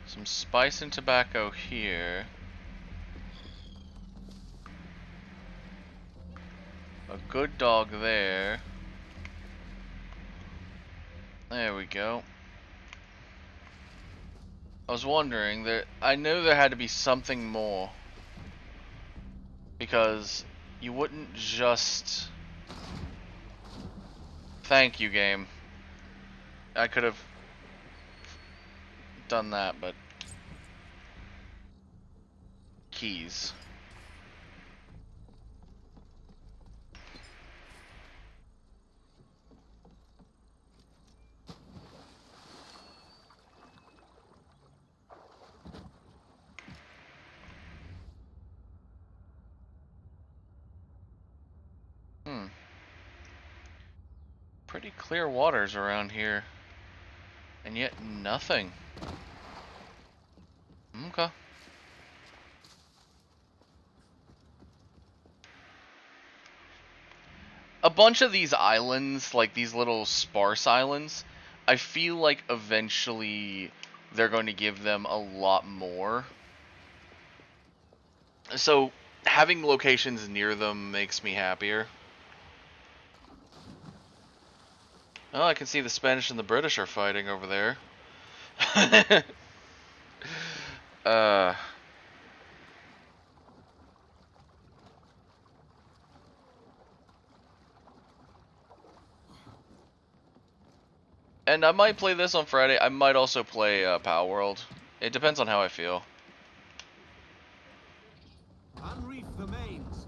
Some spice and tobacco here. A good dog there. There we go. I was wondering, I knew there had to be something more. Because you wouldn't just... Thank you, game. I could have done that, but... Keys. Pretty clear waters around here. And yet nothing. Okay. A bunch of these islands, like these little sparse islands, I feel like eventually they're going to give them a lot more. So having locations near them makes me happier. Oh, I can see the Spanish and the British are fighting over there. And I might play this on Friday. I might also play Power World. It depends on how I feel. Unreef the mains.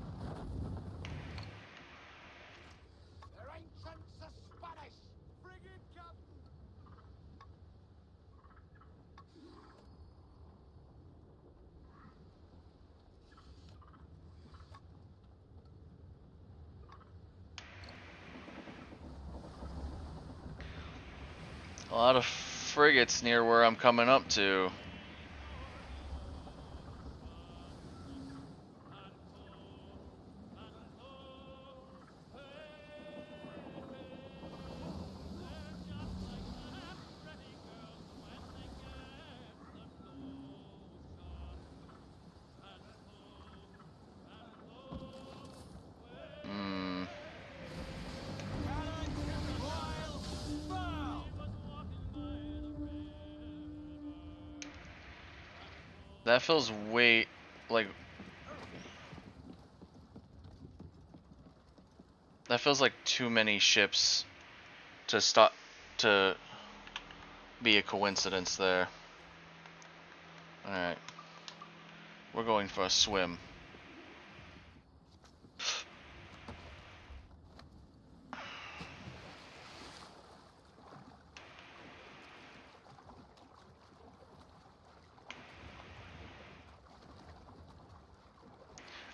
Their ancients are Spanish. Frigate captain. A lot of frigates near where I'm coming up to. That feels way, like... That feels like too many ships to stop, to be a coincidence there. Alright. We're going for a swim.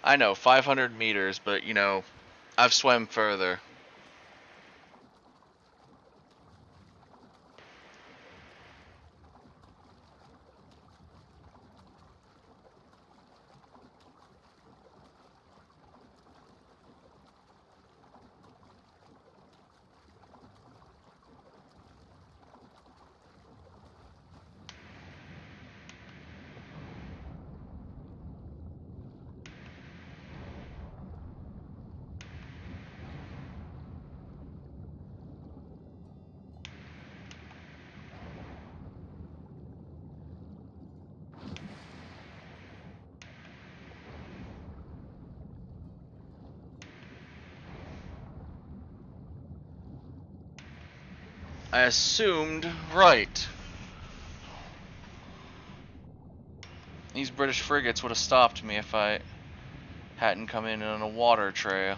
I know, 500 meters, but you know, I've swam further. I assumed right. These British frigates would have stopped me if I hadn't come in on a water trail.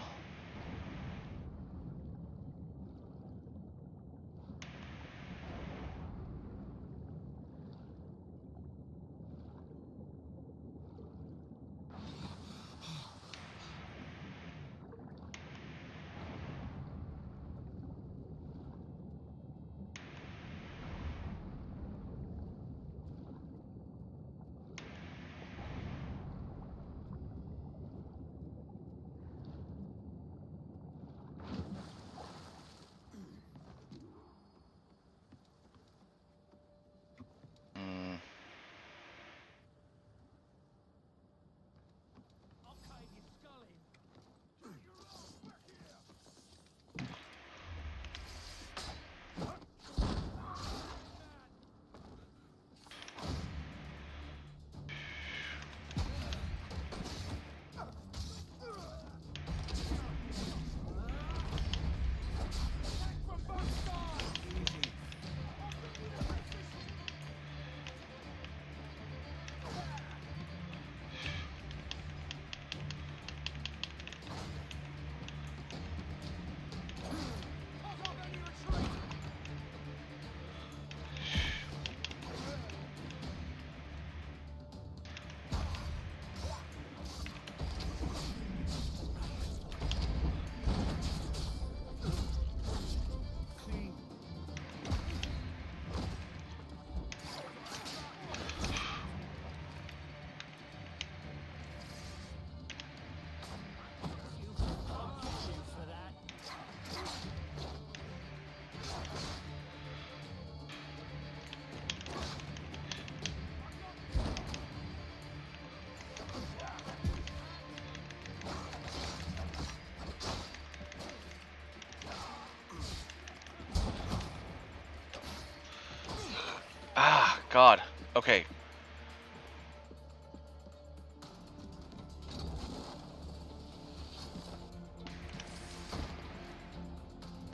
Ah, God. Okay.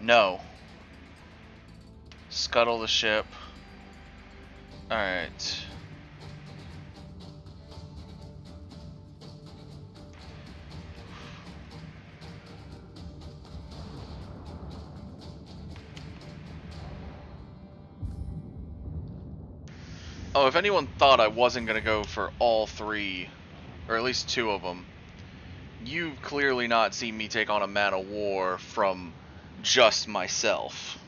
No. Scuttle the ship. Alright. Oh, if anyone thought I wasn't going to go for all three, or at least two of them, you've clearly not seen me take on a man of war from just myself.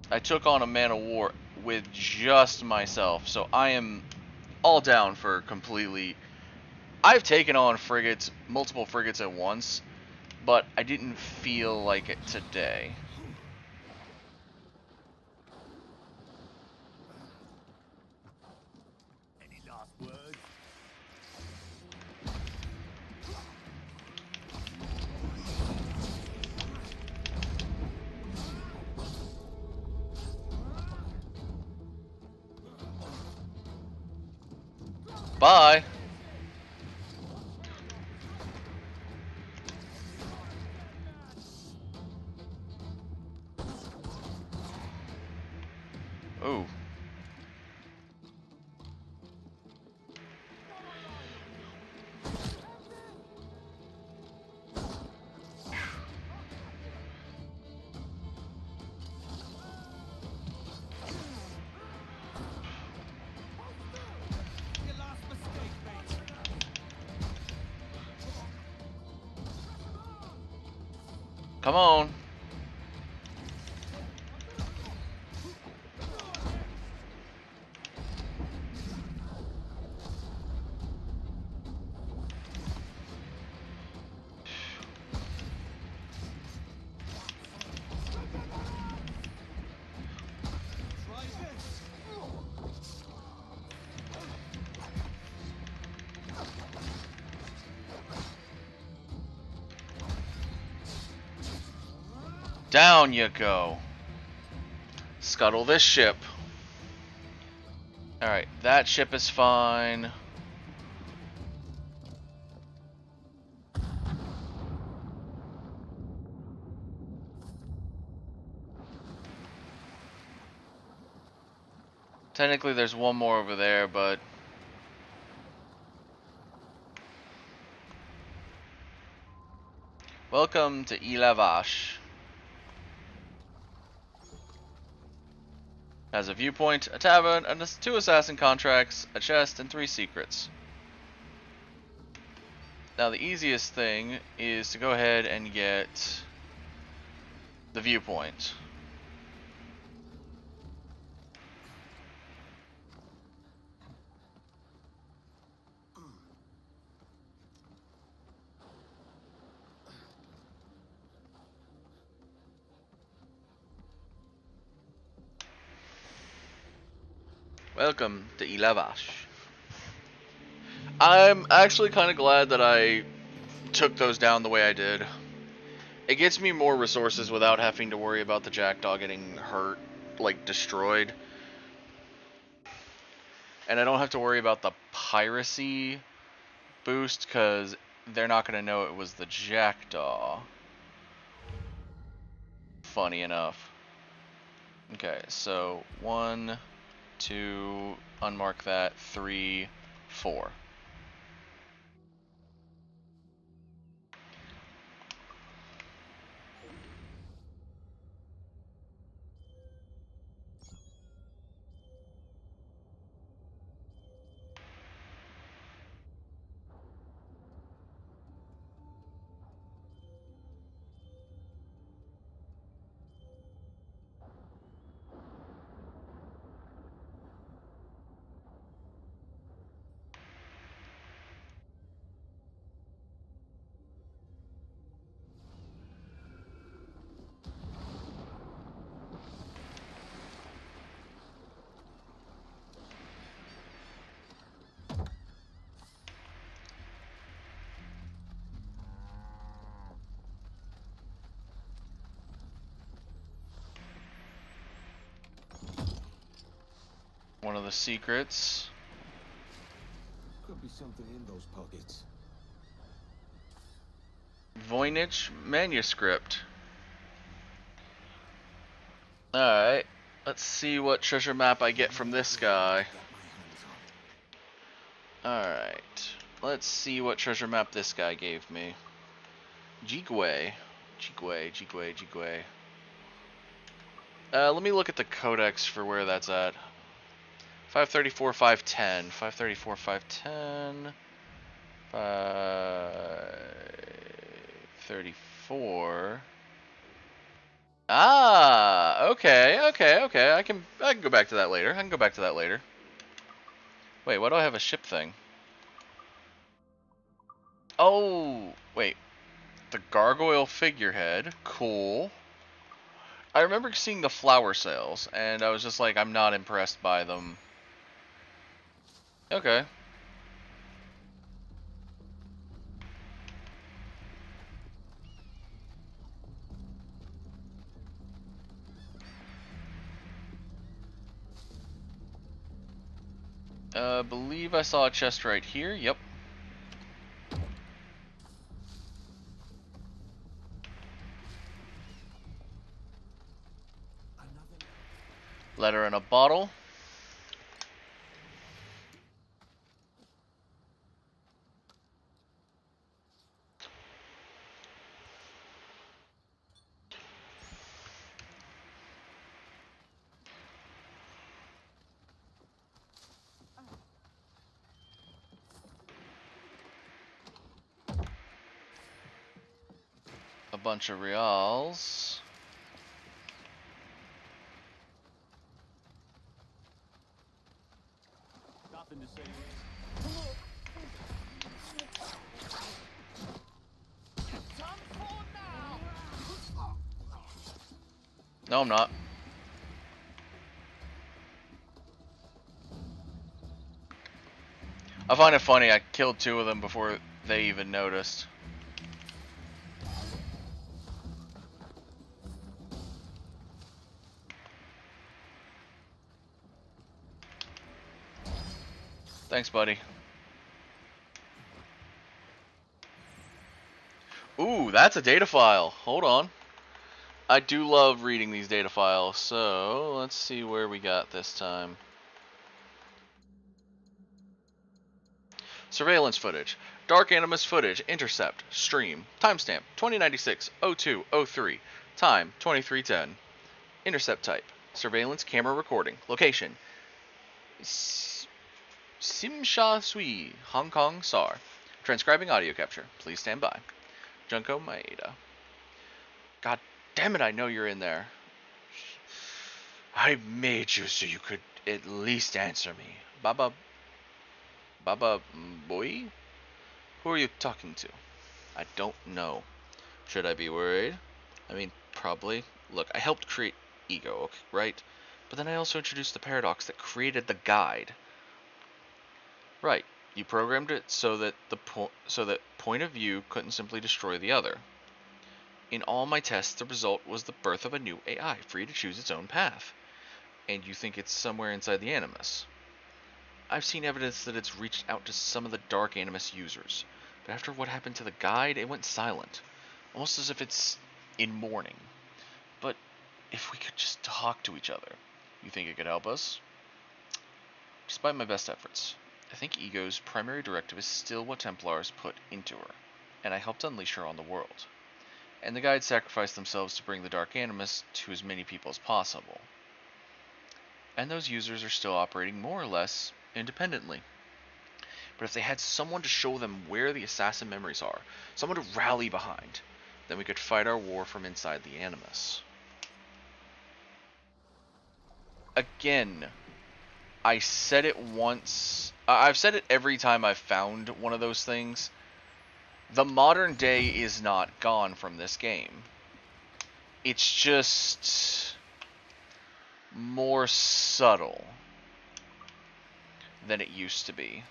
I took on a man of war with just myself, so I am all down for completely... I've taken on frigates, multiple frigates at once, but I didn't feel like it today. Any last words? Bye! Ooh. Come on. Down you go. Scuttle this ship. Alright, that ship is fine. Technically there's one more over there, but welcome to Ilavash. Has a viewpoint, a tavern, and 2 assassin contracts, a chest, and 3 secrets. Now the easiest thing is to go ahead and get the viewpoint. Welcome to Ilavash. I'm actually kind of glad that I took those down the way I did. It gets me more resources without having to worry about the jackdaw getting hurt, like destroyed. And I don't have to worry about the piracy boost because they're not going to know it was the jackdaw. Funny enough. Okay, so 1, 2, unmark that, 3, 4. One of the secrets. Could be something in those pockets. Voynich manuscript. Alright, let's see what treasure map I get from this guy. Alright, let's see what treasure map this guy gave me. Jigwe. Let me look at the codex for where that's at. 534, 510. 534, 510. 534. Ah, okay. I can go back to that later. Wait, why do I have a ship thing? Oh, wait. The gargoyle figurehead. Cool. I remember seeing the flower sails, and I was just like, I'm not impressed by them. Okay. Believe I saw a chest right here. Yep. Letter in a bottle. A bunch of reals. Nothing to say. No, I'm not. I find it funny, I killed 2 of them before they even noticed. Thanks, buddy. Ooh, that's a data file. Hold on. I do love reading these data files, so let's see where we got this time. Surveillance footage. Dark Animus footage. Intercept. Stream. Timestamp 2096-02-03. Time 2310. Intercept type. Surveillance camera recording. Location. Simsha Sui, Hong Kong, SAR. Transcribing audio capture. Please stand by. Junko Maeda. God damn it, I know you're in there. I made you so you could at least answer me. Baba boy? Who are you talking to? I don't know. Should I be worried? I mean, probably. Look, I helped create Ego, okay, right? But then I also introduced the paradox that created the guide. Right. You programmed it so that point of view couldn't simply destroy the other. In all my tests, the result was the birth of a new AI, free to choose its own path. And you think it's somewhere inside the Animus. I've seen evidence that it's reached out to some of the Dark Animus users, but after what happened to the guide, it went silent, almost as if it's in mourning. But if we could just talk to each other, you think it could help us? Despite my best efforts, I think Ego's primary directive is still what Templars put into her, and I helped unleash her on the world. And the guides sacrificed themselves to bring the Dark Animus to as many people as possible. And those users are still operating more or less independently. But if they had someone to show them where the assassin memories are, someone to rally behind, then we could fight our war from inside the Animus. Again, I said it once. I've said it every time I've found one of those things. The modern day is not gone from this game. It's just more subtle than it used to be.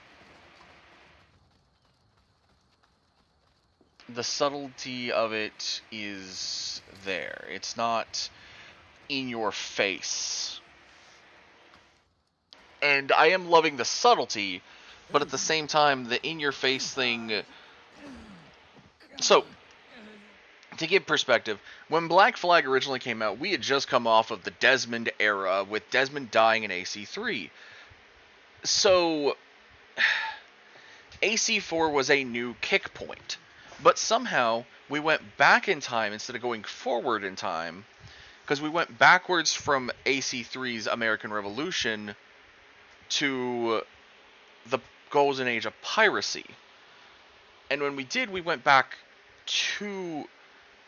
The subtlety of it is there. It's not in your face. And I am loving the subtlety, but at the same time, the in-your-face thing... So, to give perspective, when Black Flag originally came out, we had just come off of the Desmond era, with Desmond dying in AC3. So, AC4 was a new kick point. But somehow, we went back in time instead of going forward in time, because we went backwards from AC3's American Revolution to the golden age of piracy. And when we did, we went back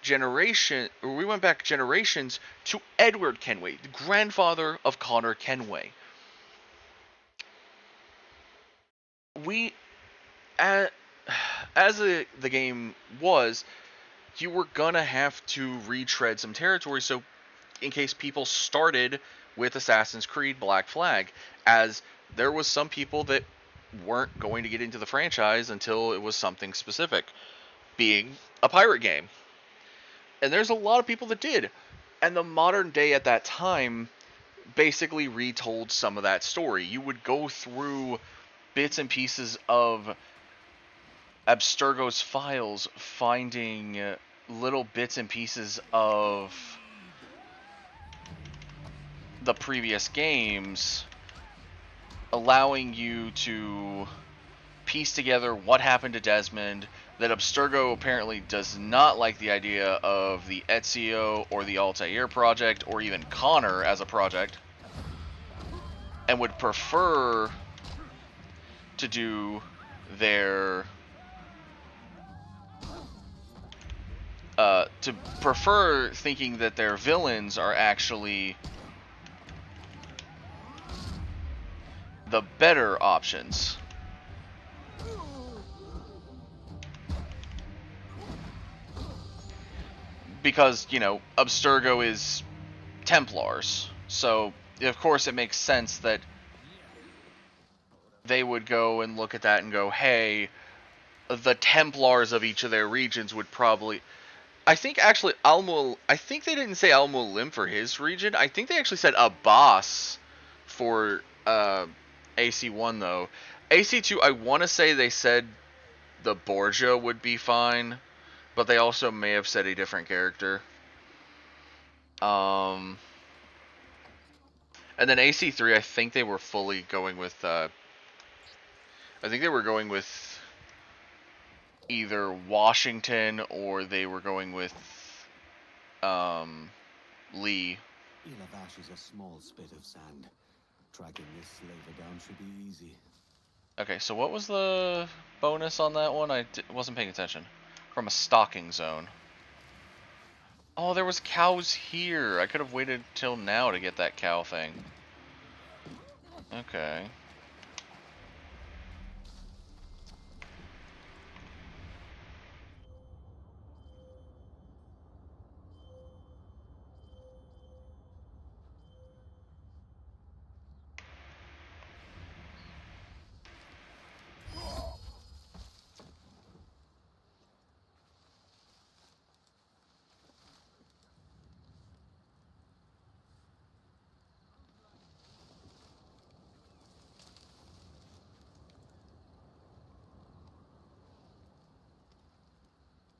generations to Edward Kenway, the grandfather of Connor Kenway. As the game was, you were gonna have to retread some territory, so in case people started with Assassin's Creed Black Flag, as there was some people that weren't going to get into the franchise until it was something specific, being a pirate game. And there's a lot of people that did. And the modern day at that time basically retold some of that story. You would go through bits and pieces of Abstergo's files, finding little bits and pieces of the previous games, allowing you to piece together what happened to Desmond, that Abstergo apparently does not like the idea of the Ezio or the Altair project, or even Connor as a project, and would prefer to do their... to prefer thinking that their villains are actually the better options. Because, you know, Abstergo is Templars. So, of course, it makes sense that they would go and look at that and go, hey, the Templars of each of their regions would probably... I think, actually, I think they didn't say Al-Mualim for his region. I think they actually said Abbas for AC1, though. AC2, I want to say they said the Borgia would be fine, but they also may have said a different character. And then AC3, I think they were fully going with... I think they were going with either Washington or they were going with Lee. Ilavash is a small spit of sand. Tracking this slaver down should be easy. Okay, so what was the bonus on that one? I wasn't paying attention. From a stalking zone. Oh, there was cows here. I could have waited till now to get that cow thing. Okay.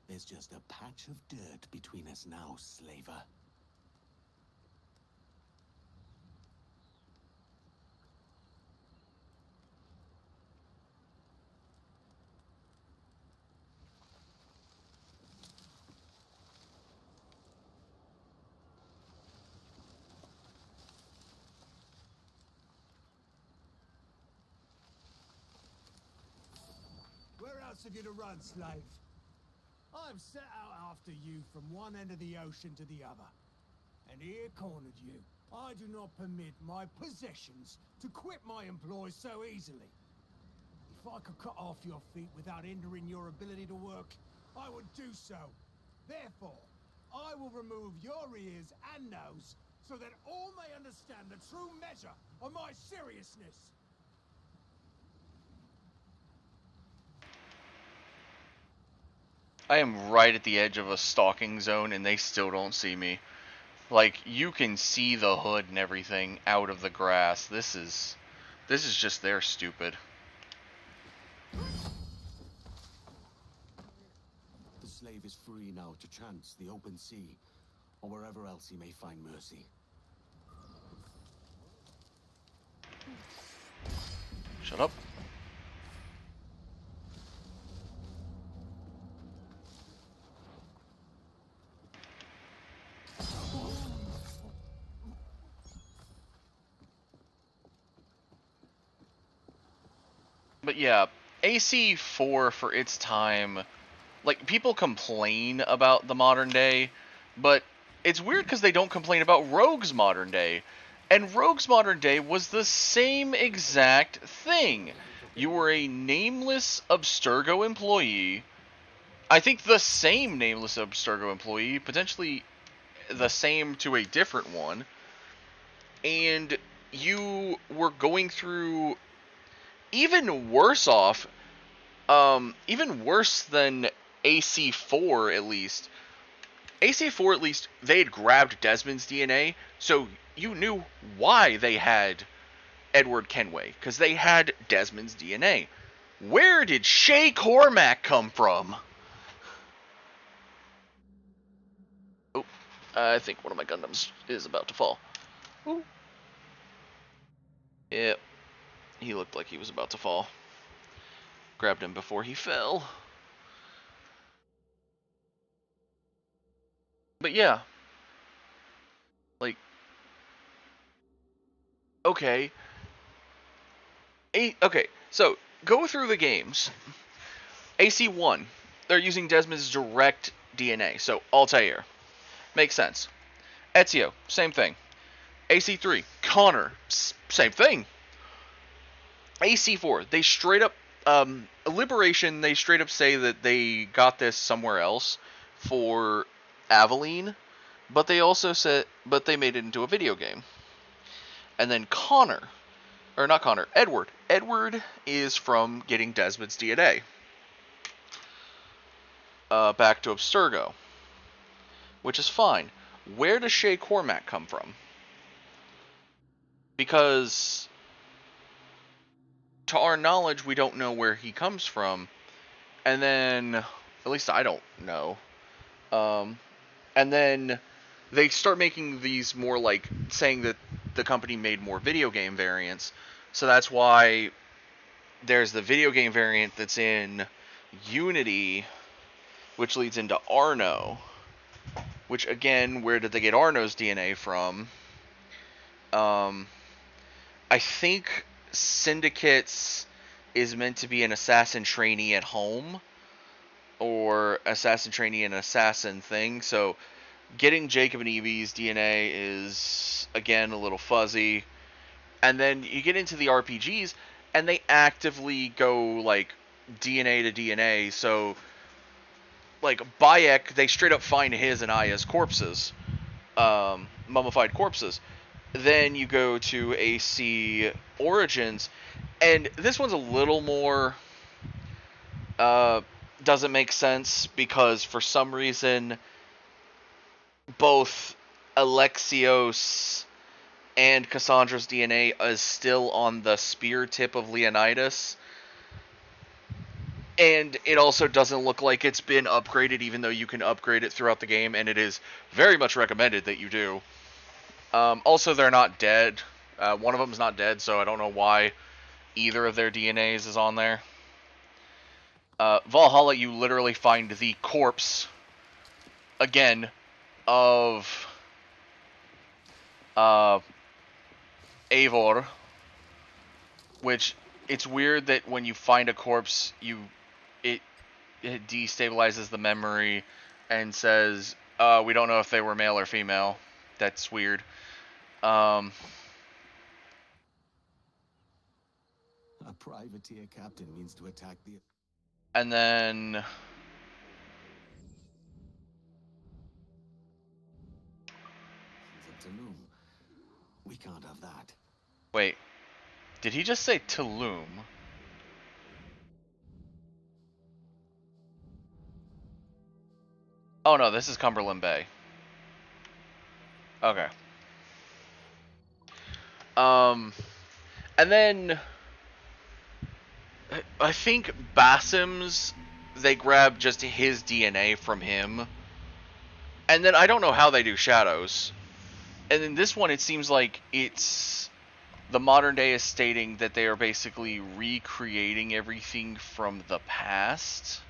There's just a patch of dirt between us now, slaver. Where else have you to run, slave? I've set out after you from one end of the ocean to the other. And here cornered you. I do not permit my possessions to quit my employ so easily. If I could cut off your feet without hindering your ability to work, I would do so. Therefore, I will remove your ears and nose so that all may understand the true measure of my seriousness. I am right at the edge of a stalking zone and they still don't see me. Like, you can see the hood and everything out of the grass. This is just they're stupid. The slave is free now to chance the open sea, or wherever else he may find mercy. Shut up. But yeah, AC4 for its time, like, people complain about the modern day, but it's weird because they don't complain about Rogue's modern day. And Rogue's modern day was the same exact thing. You were a nameless Abstergo employee. I think the same nameless Abstergo employee, potentially the same to a different one. And you were going through even worse off, even worse than AC4 at least. AC4 at least, they had grabbed Desmond's DNA, so you knew why they had Edward Kenway, because they had Desmond's DNA. Where did Shay Cormac come from? Oh, I think one of my Gundams is about to fall. Ooh. Yep. He looked like he was about to fall. Grabbed him before he fell. But yeah. Like, okay. Okay, so go through the games. AC1, they're using Desmond's direct DNA, so Altair. Makes sense. Ezio, same thing. AC3, Connor, same thing. AC4, they straight up, Liberation, they straight up say that they got this somewhere else for Aveline, but they also said, but they made it into a video game. And then Connor, or not Connor, Edward. Edward is from getting Desmond's DNA. Back to Abstergo. Which is fine. Where does Shay Cormac come from? Because, to our knowledge, we don't know where he comes from. And then, at least I don't know. And then they start making these more like saying that the company made more video game variants. So that's why there's the video game variant that's in Unity, which leads into Arno. Which, again, where did they get Arno's DNA from? I think Syndicates is meant to be an assassin trainee at home, or assassin trainee and assassin thing, so getting Jacob and Evie's DNA is, again, a little fuzzy. And then you get into the RPGs, and they actively go, like, DNA to DNA, so, like, Bayek, they straight up find his and Aya's corpses, mummified corpses. Then you go to AC Origins, and this one's a little more, doesn't make sense, because for some reason, both Alexios and Cassandra's DNA is still on the spear tip of Leonidas. And it also doesn't look like it's been upgraded, even though you can upgrade it throughout the game, and it is very much recommended that you do. Also, they're not dead. One of them is not dead, so I don't know why either of their DNAs is on there. Valhalla, you literally find the corpse, again, of Eivor, which, it's weird that when you find a corpse, it destabilizes the memory and says, we don't know if they were male or female. That's weird. A privateer captain means to attack the... And then... Tulum. We can't have that. Wait. Did he just say Tulum? Oh no, this is Cumberland Bay. Okay. And then I think Basim's, they grab just his DNA from him. And then I don't know how they do Shadows. And in this one, it seems like it's... The modern day is stating that they are basically recreating everything from the past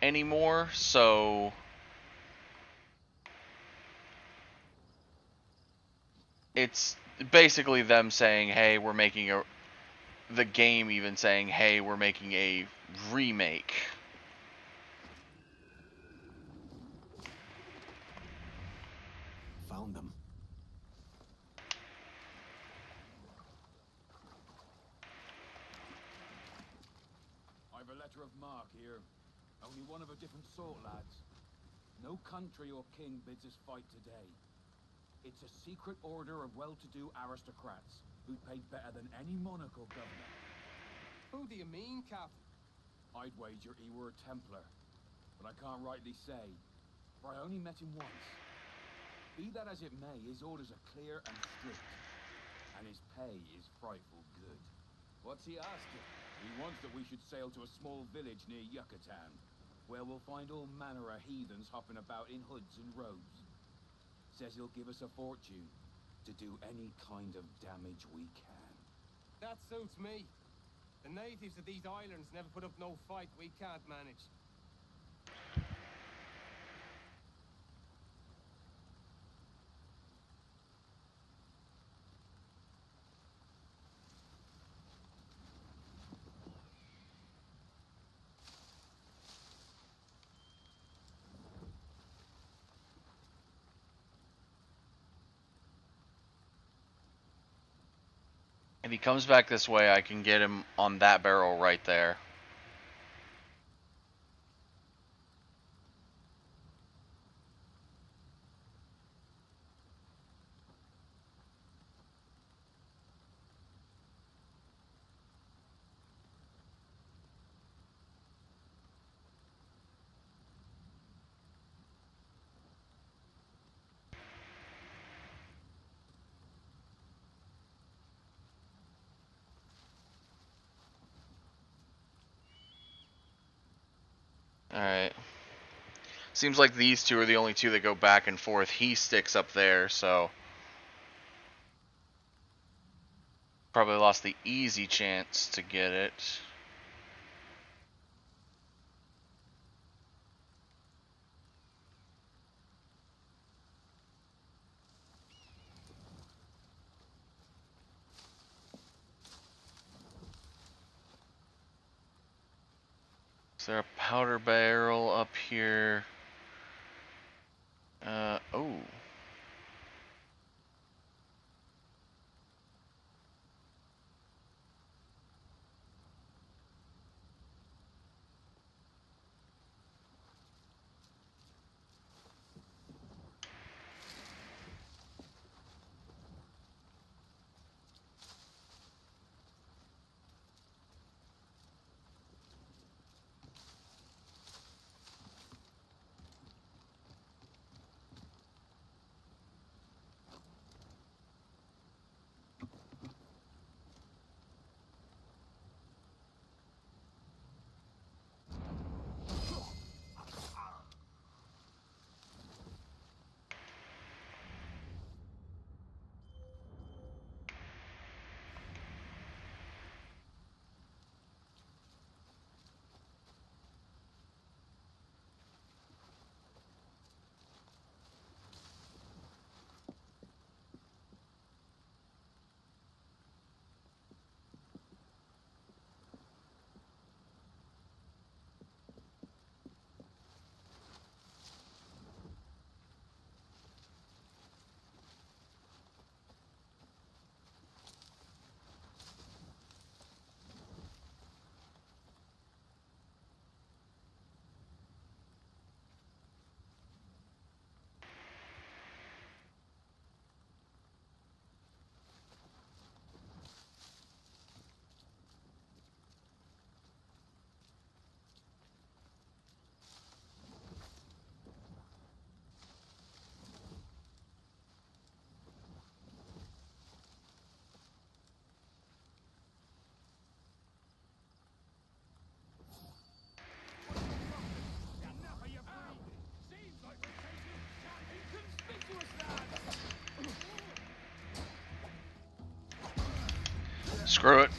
anymore, so... It's basically them saying, hey, we're making a... The game even saying, hey, we're making a remake. Found them. I've a letter of marque here. Only one of a different sort, lads. No country or king bids us fight today. It's a secret order of well-to-do aristocrats who paid better than any monarch or governor. Who do you mean, Captain? I'd wager he were a Templar, but I can't rightly say, for I only met him once. Be that as it may, his orders are clear and strict, and his pay is frightful good. What's he asking? He wants that we should sail to a small village near Yucatan, where we'll find all manner of heathens hopping about in hoods and robes. Says he'll give us a fortune to do any kind of damage we can. That suits me. The natives of these islands never put up no fight we can't manage. If he comes back this way, I can get him on that barrel right there. Alright. Seems like these two are the only two that go back and forth. He sticks up there, so... Probably lost the easy chance to get it. Is there a powder barrel up here? Oh. Screw it.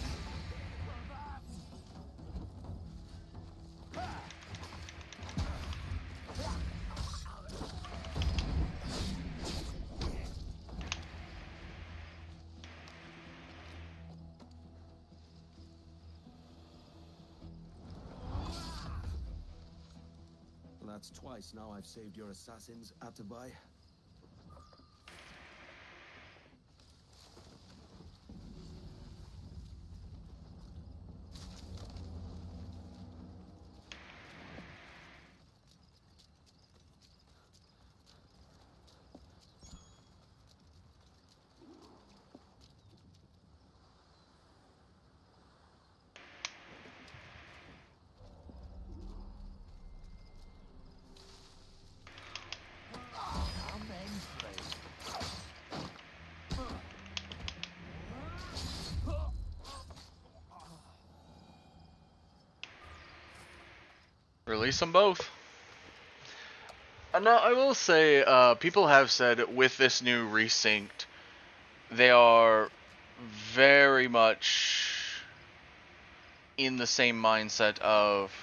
That's twice now I've saved your assassins, Atabai. Release them both. Now, I will say, people have said with this new Resynced, they are very much in the same mindset of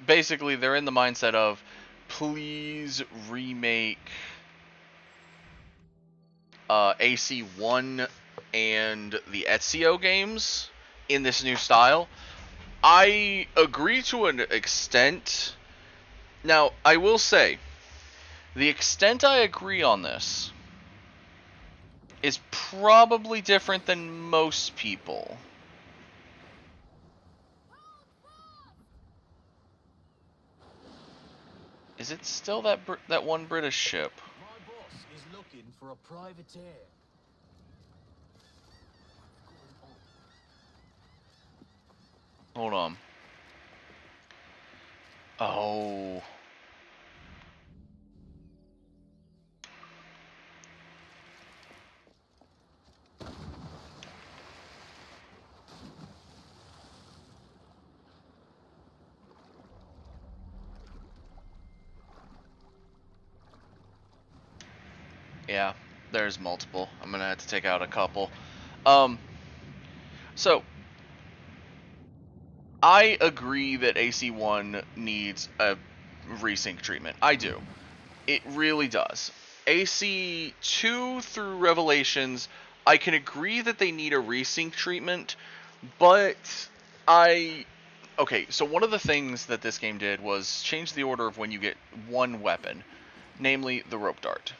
basically they're in the mindset of please remake AC1 and the Ezio games in this new style. I agree to an extent. Now, I will say, the extent I agree on this is probably different than most people. Is it still that one British ship? My boss is looking for a privateer. Hold on. Oh. Yeah, there's multiple. I'm gonna have to take out a couple. So I agree that AC1 needs a resync treatment. I do. It really does. AC2 through Revelations, I can agree that they need a resync treatment, but okay, so one of the things that this game did was change the order of when you get one weapon, namely the rope dart.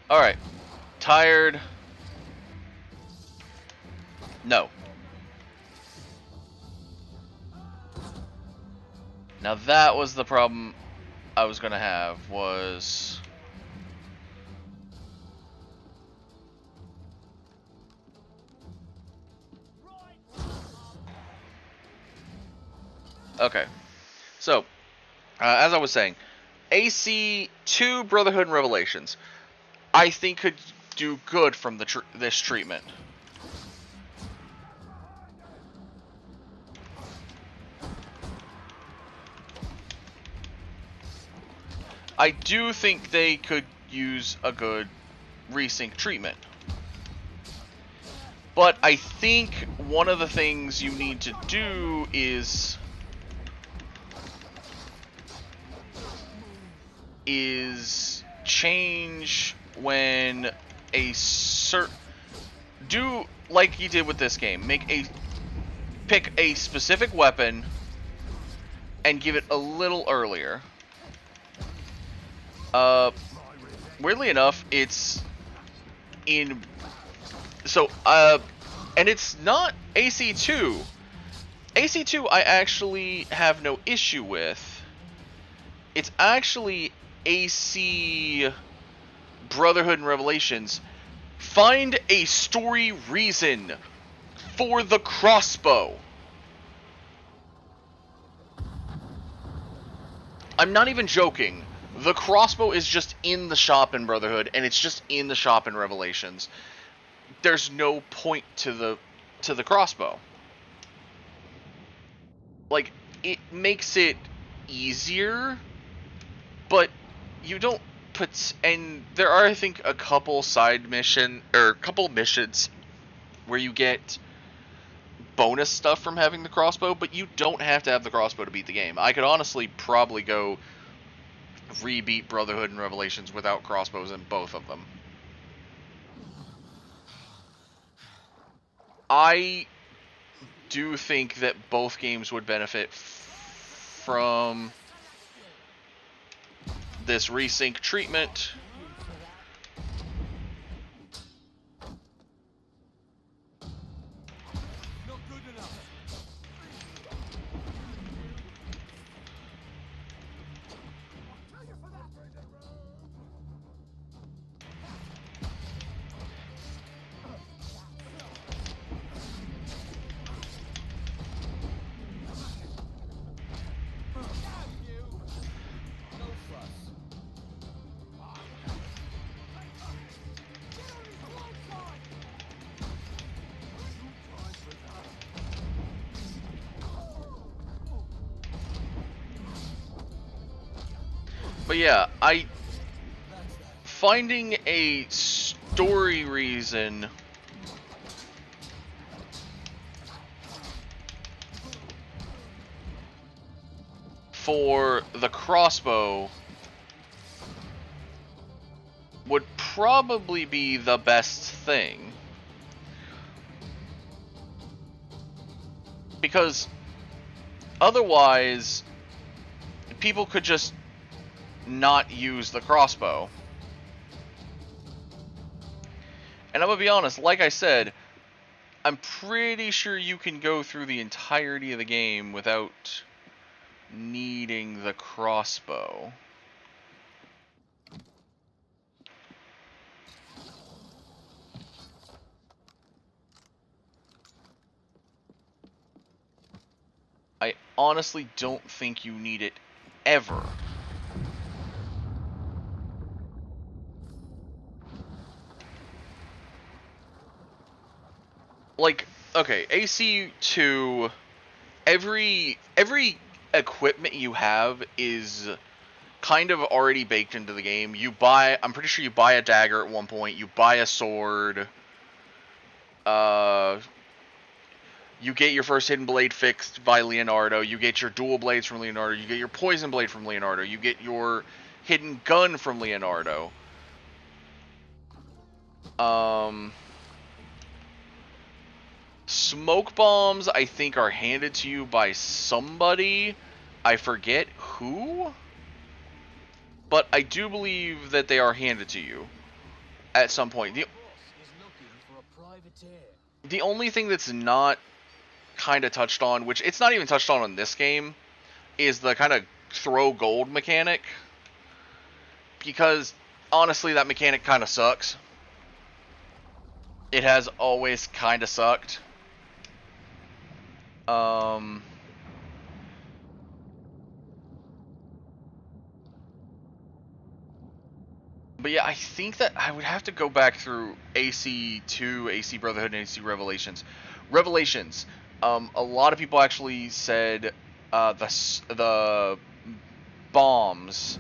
Alright. Tired. No. Now that was the problem I was gonna have, was... Okay. So, as I was saying, AC2 Brotherhood and Revelations, I think could do good from this treatment. I do think they could use a good resync treatment. But I think one of the things you need to do is change when do like you did with this game. Pick a specific weapon and give it a little earlier. Weirdly enough, it's in... So, and it's not AC2. AC2 I actually have no issue with. It's actually AC Brotherhood and Revelations. Find a story reason for the crossbow. I'm not even joking. The crossbow is just in the shop in Brotherhood, and it's just in the shop in Revelations. There's no point to the crossbow. Like, it makes it easier, but you don't put... And there are, I think, a couple missions where you get bonus stuff from having the crossbow, but you don't have to have the crossbow to beat the game. I could honestly probably go rebeat Brotherhood and Revelations without crossbows in both of them. I do think that both games would benefit from this resync treatment. But yeah, finding a story reason for the crossbow would probably be the best thing. Because otherwise, people could just not use the crossbow. And I'm gonna be honest, like I said, I'm pretty sure you can go through the entirety of the game without needing the crossbow. I honestly don't think you need it ever. Like, okay, AC2, every equipment you have is kind of already baked into the game. You buy, I'm pretty sure you buy a dagger at one point, you buy a sword, you get your first hidden blade fixed by Leonardo, you get your dual blades from Leonardo, you get your poison blade from Leonardo, you get your hidden gun from Leonardo. Smoke bombs, I think, are handed to you by somebody. I forget who. But I do believe that they are handed to you at some point. The only thing that's not kind of touched on, which it's not even touched on in this game, is the kind of throw gold mechanic. Because, honestly, that mechanic kind of sucks. It has always kind of sucked. But yeah, I think that I would have to go back through AC2, AC Brotherhood, and AC Revelations. Revelations, a lot of people actually said the bombs,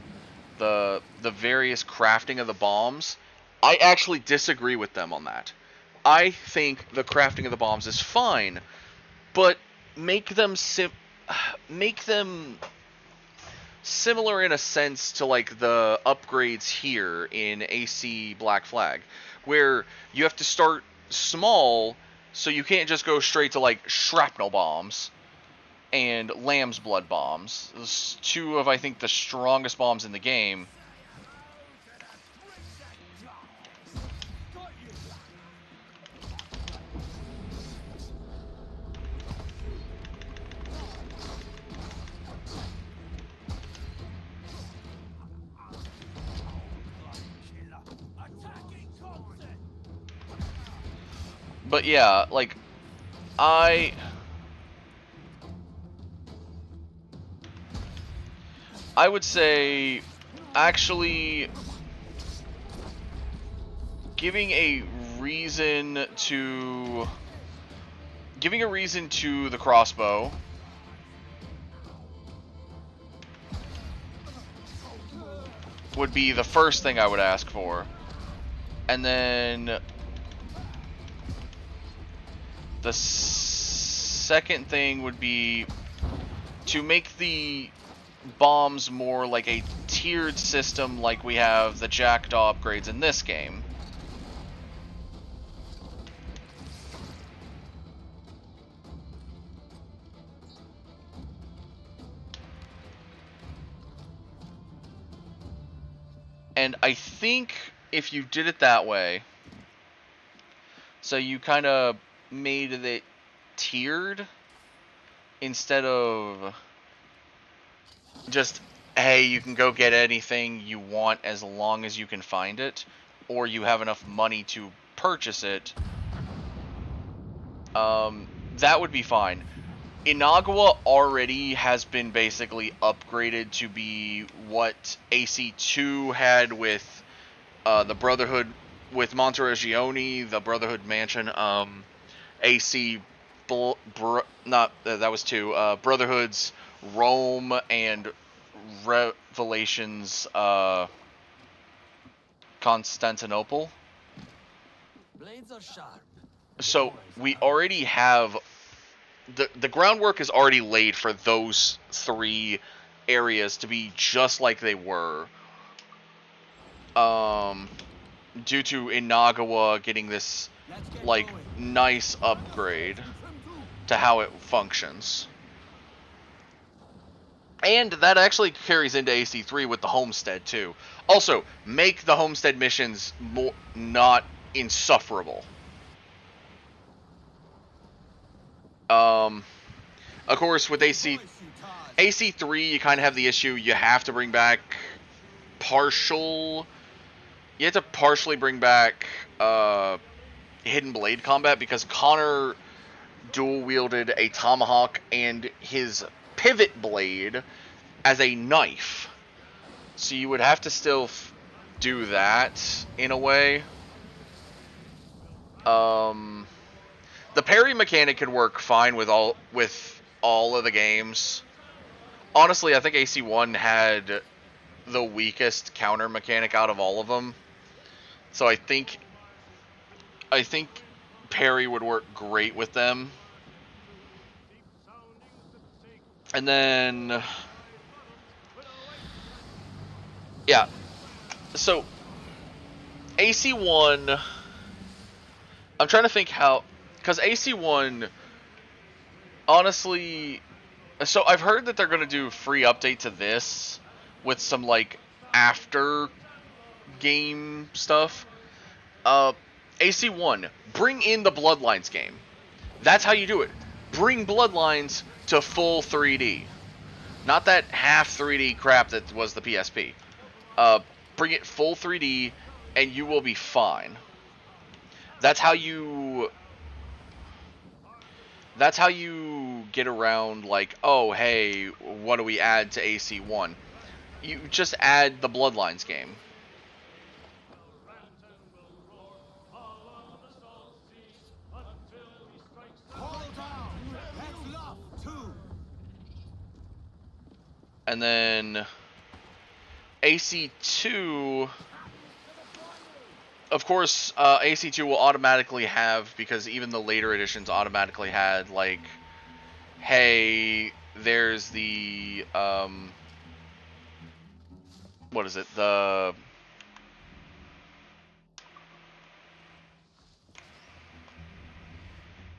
the various crafting of the bombs, I actually disagree with them on that. I think the crafting of the bombs is fine, but make them similar in a sense to like the upgrades here in AC Black Flag, where you have to start small, so you can't just go straight to like shrapnel bombs and lamb's blood bombs. Those two of, I think, the strongest bombs in the game. But yeah, like, I would say, actually, giving a reason to the crossbow would be the first thing I would ask for. And then the second thing would be to make the bombs more like a tiered system, like we have the Jackdaw upgrades in this game. And I think if you did it that way, so you kind of made it tiered instead of just, hey, you can go get anything you want as long as you can find it, or you have enough money to purchase it, that would be fine. Inagua already has been basically upgraded to be what AC2 had with the Brotherhood, with Monteregione, the Brotherhood Mansion, AC, that was 2, Brotherhood's Rome and Revelations, Constantinople. Blades are sharp. So we already have the groundwork is already laid for those 3 areas to be just like they were. Due to Inagua getting this like nice upgrade to how it functions. And that actually carries into AC3 with the Homestead too. Also, make the Homestead missions not insufferable. Of course, with AC3, you kind of have the issue. You have to bring back you have to partially bring back hidden blade combat, because Connor dual wielded a tomahawk and his pivot blade as a knife, so you would have to still do that in a way. The parry mechanic could work fine with all of the games. Honestly, I think AC1 had the weakest counter mechanic out of all of them. So I think parry would work great with them. And then yeah. So AC1, I'm trying to think how, because AC1, honestly, so I've heard that they're going to do free update to this with some, like, after game stuff. AC1, bring in the Bloodlines game. That's how you do it. Bring Bloodlines to full 3D. Not that half 3D crap that was the PSP. Bring it full 3D, and you will be fine. That's how you get around, like, oh, hey, what do we add to AC1? You just add the Bloodlines game. And then AC2, of course, AC2 will automatically have, because even the later editions automatically had, like, hey, there's the, what is it, the,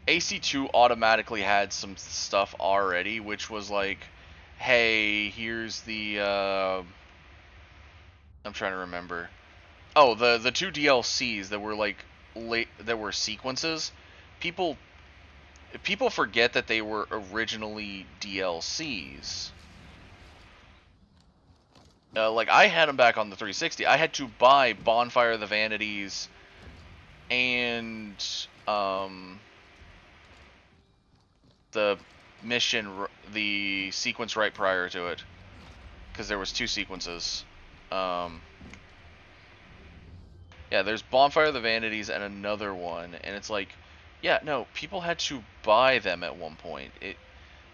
AC2 automatically had some stuff already, which was like, hey, here's the, I'm trying to remember. Oh, the two DLCs that were like that were sequences. People forget that they were originally DLCs. Like, I had them back on the 360. I had to buy Bonfire of the Vanities and the mission, the sequence right prior to it, because there was two sequences. Yeah, there's Bonfire of the Vanities and another one, and it's like, yeah, no, people had to buy them at one point.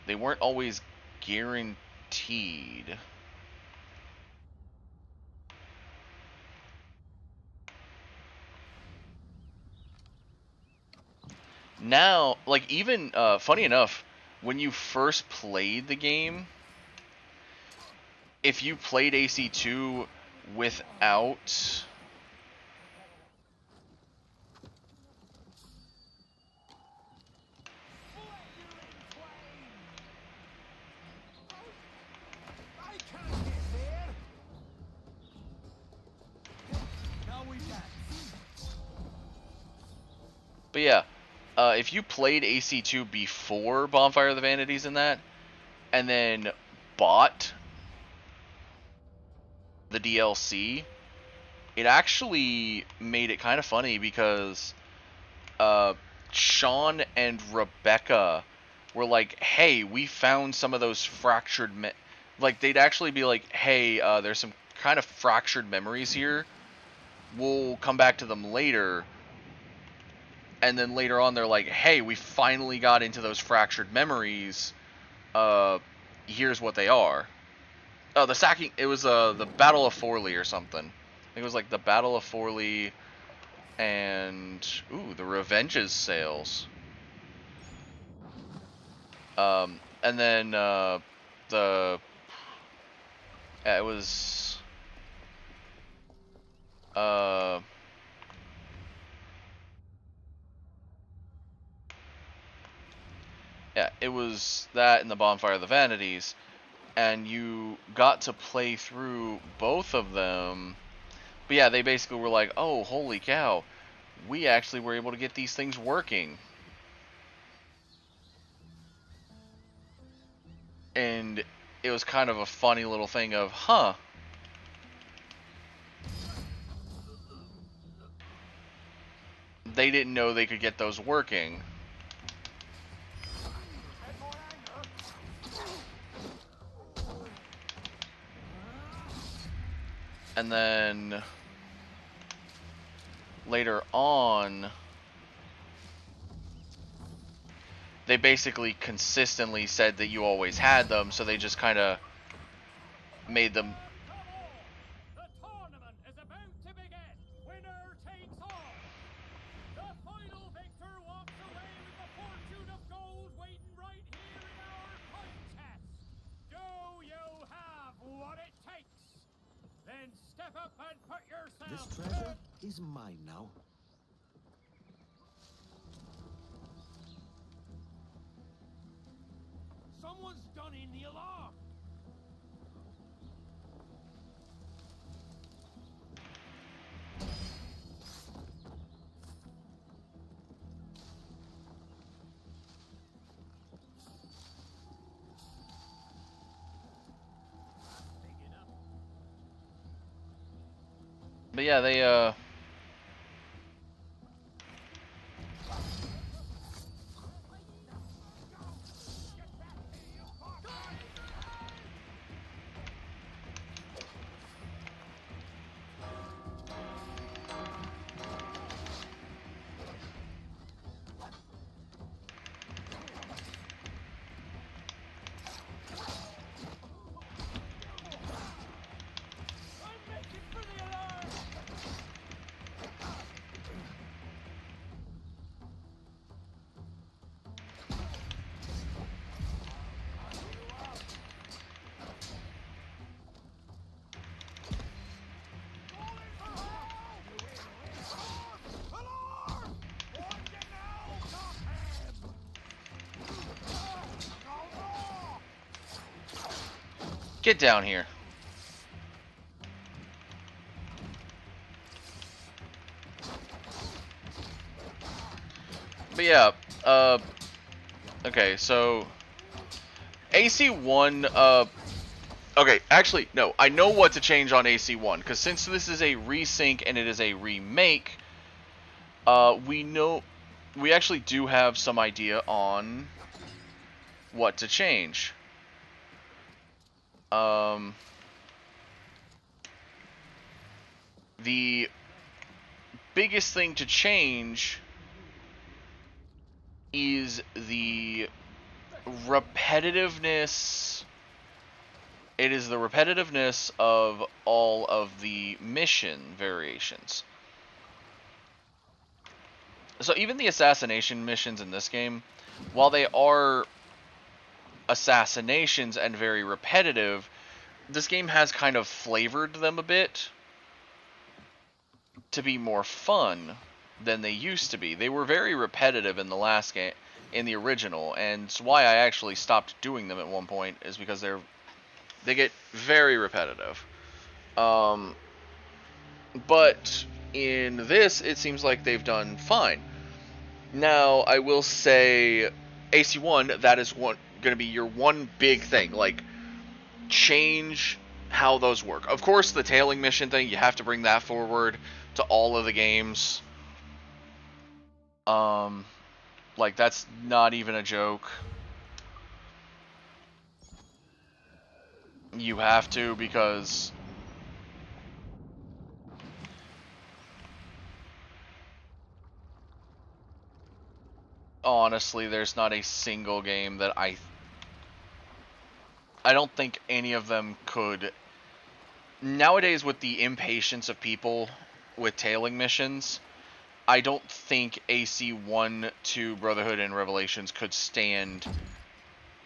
They weren't always guaranteed. Now, like, even, funny enough, when you first played the game, if you played AC2 without... But yeah, if you played AC2 before Bonfire of the Vanities and that, and then bought the DLC, it actually made it kind of funny, because Sean and Rebecca were like, hey, we found some of those fractured... like, they'd actually be like, hey, there's some kind of fractured memories here. We'll come back to them later. And then later on, they're like, hey, we finally got into those fractured memories. Here's what they are. Oh, it was the Battle of Forley or something. I think it was like the Battle of Forley and, ooh, the Revenge's sales. And then, it was, yeah, it was that and the Bonfire of the Vanities, and you got to play through both of them. But yeah, they basically were like, oh, holy cow, we actually were able to get these things working. And it was kind of a funny little thing of, huh. They didn't know they could get those working. And then later on, they basically consistently said that you always had them, so they just kind of made them. The tournament is about to begin. Winner takes all. The final victor walks away with the fortune of gold waiting right here in our coin chest. Do you have what it takes? Then step up and put yourself. This treasure is mine now. Someone's done in the alarm. But yeah, they get down here. But yeah, okay, so AC1, okay, actually, no, I know what to change on AC1, because since this is a resync and it is a remake, we actually do have some idea on what to change. The biggest thing to change is the repetitiveness. It is the repetitiveness of all of the mission variations. So even the assassination missions in this game, while they are assassinations and very repetitive, this game has kind of flavored them a bit to be more fun than they used to be. They were very repetitive in the last game, in the original, and it's why I actually stopped doing them at one point, is because they get very repetitive. But in this, it seems like they've done fine. Now, I will say, AC1, that is going to be your one big thing. Like, change how those work. Of course, the tailing mission thing, you have to bring that forward to all of the games. Like, that's not even a joke. You have to, because honestly, there's not a single game that I don't think any of them could. Nowadays, with the impatience of people with tailing missions, I don't think AC1 to Brotherhood and Revelations could stand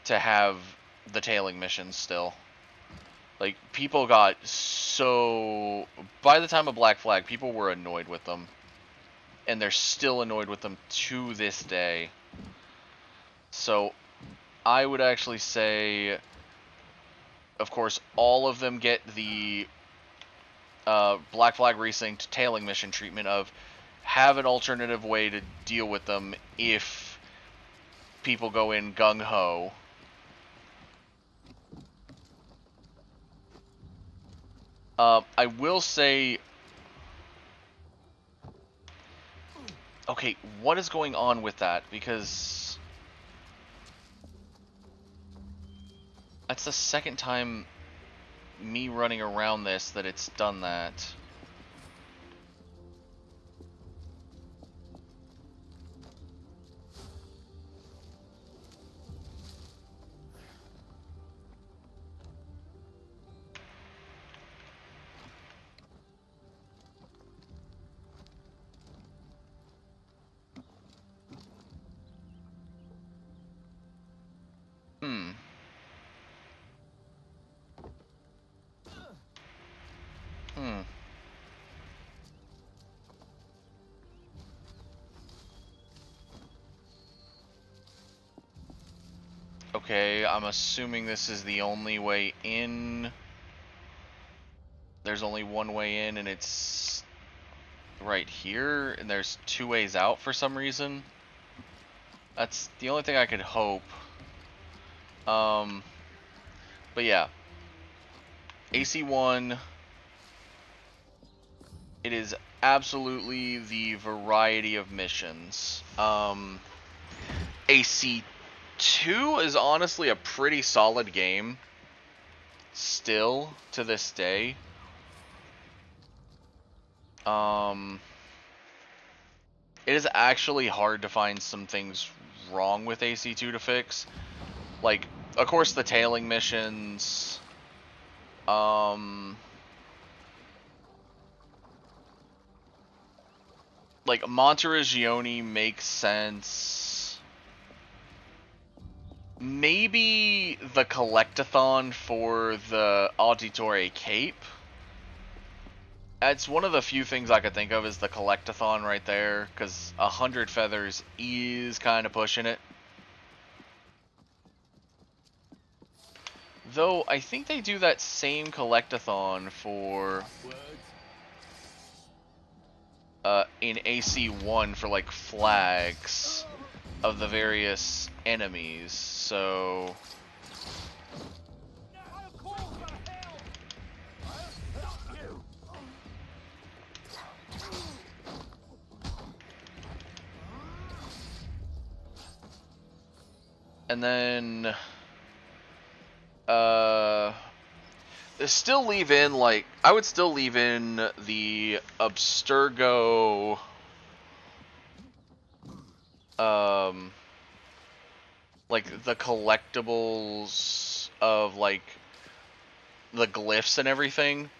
to have the tailing missions still. Like, people got so... By the time of Black Flag, people were annoyed with them. And they're still annoyed with them to this day. So, I would actually say... Of course, all of them get the Black Flag Resynced tailing mission treatment of have an alternative way to deal with them if people go in gung-ho. I will say... Okay, what is going on with that? Because... that's the second time me running around this that it's done that. Okay, I'm assuming this is the only way in. There's only one way in, and it's right here, and there's 2 ways out for some reason. That's the only thing I could hope. But yeah. AC1, it is absolutely the variety of missions. AC2 is honestly a pretty solid game still to this day. It is actually hard to find some things wrong with AC2 to fix. Like, of course, the tailing missions. Like, Monteriggioni makes sense. Maybe the collectathon for the Auditore Cape. It's one of the few things I could think of is the collectathon right there, because 100 feathers is kind of pushing it. Though, I think they do that same collectathon for... in AC1 for, like, flags of the various enemies, so... And then... still leave in, like, I would still leave in the Abstergo, like, the collectibles of, like, the glyphs and everything,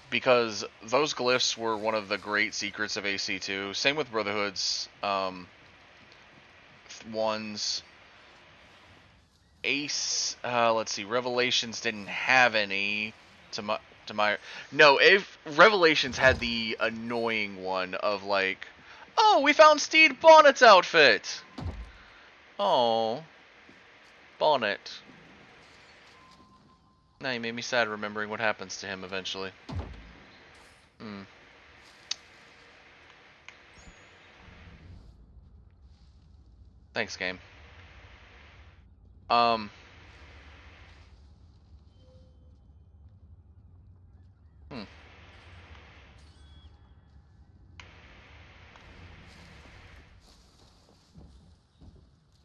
because those glyphs were one of the great secrets of AC2. Same with Brotherhood's, ones. Ace, let's see, Revelations didn't have any, to my, no, if Revelations had the annoying one of, like, oh, we found Stede Bonnet's outfit! Oh, Bonnet. Now you made me sad remembering what happens to him eventually. Thanks, game.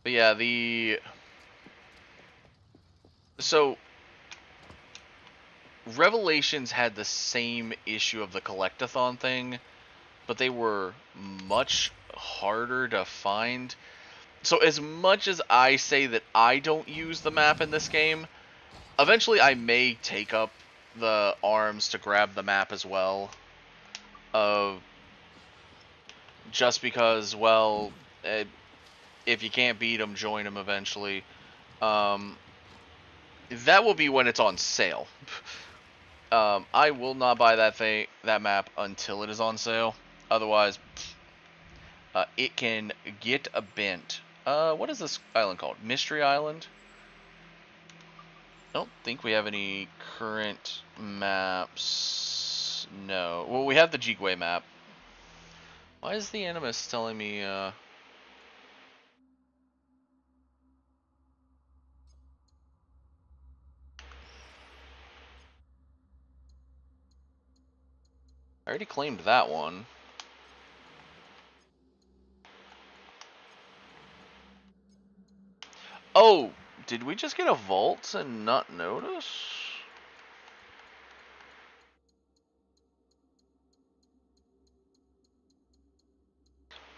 But yeah, so Revelations had the same issue of the collectathon thing, but they were much harder to find. So as much as I say that I don't use the map in this game, eventually I may take up the arms to grab the map as well. Just because, well, if you can't beat them, join them eventually. That will be when it's on sale. I will not buy that map until it is on sale. Otherwise, it can get a bent. What is this island called? Mystery Island? I don't think we have any current maps. No. Well, we have the Jigwe map. Why is the Animus telling me, I already claimed that one. Oh, did we just get a vault and not notice?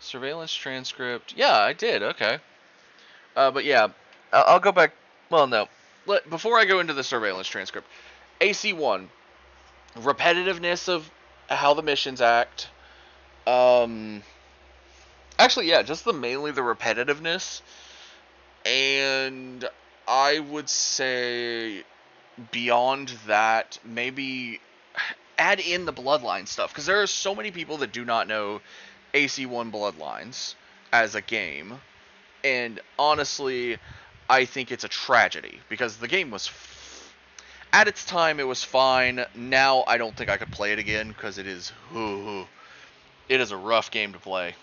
Surveillance transcript. Yeah, I did. Okay. But yeah, I'll go back. Well, no. Before I go into the surveillance transcript, AC1, repetitiveness of how the missions act. Actually, yeah, just mainly the repetitiveness, and I would say beyond that, maybe add in the bloodline stuff, because there are so many people that do not know AC1 Bloodlines as a game, and honestly, I think it's a tragedy, because the game was at its time it was fine. Now I don't think I could play it again, because it is a rough game to play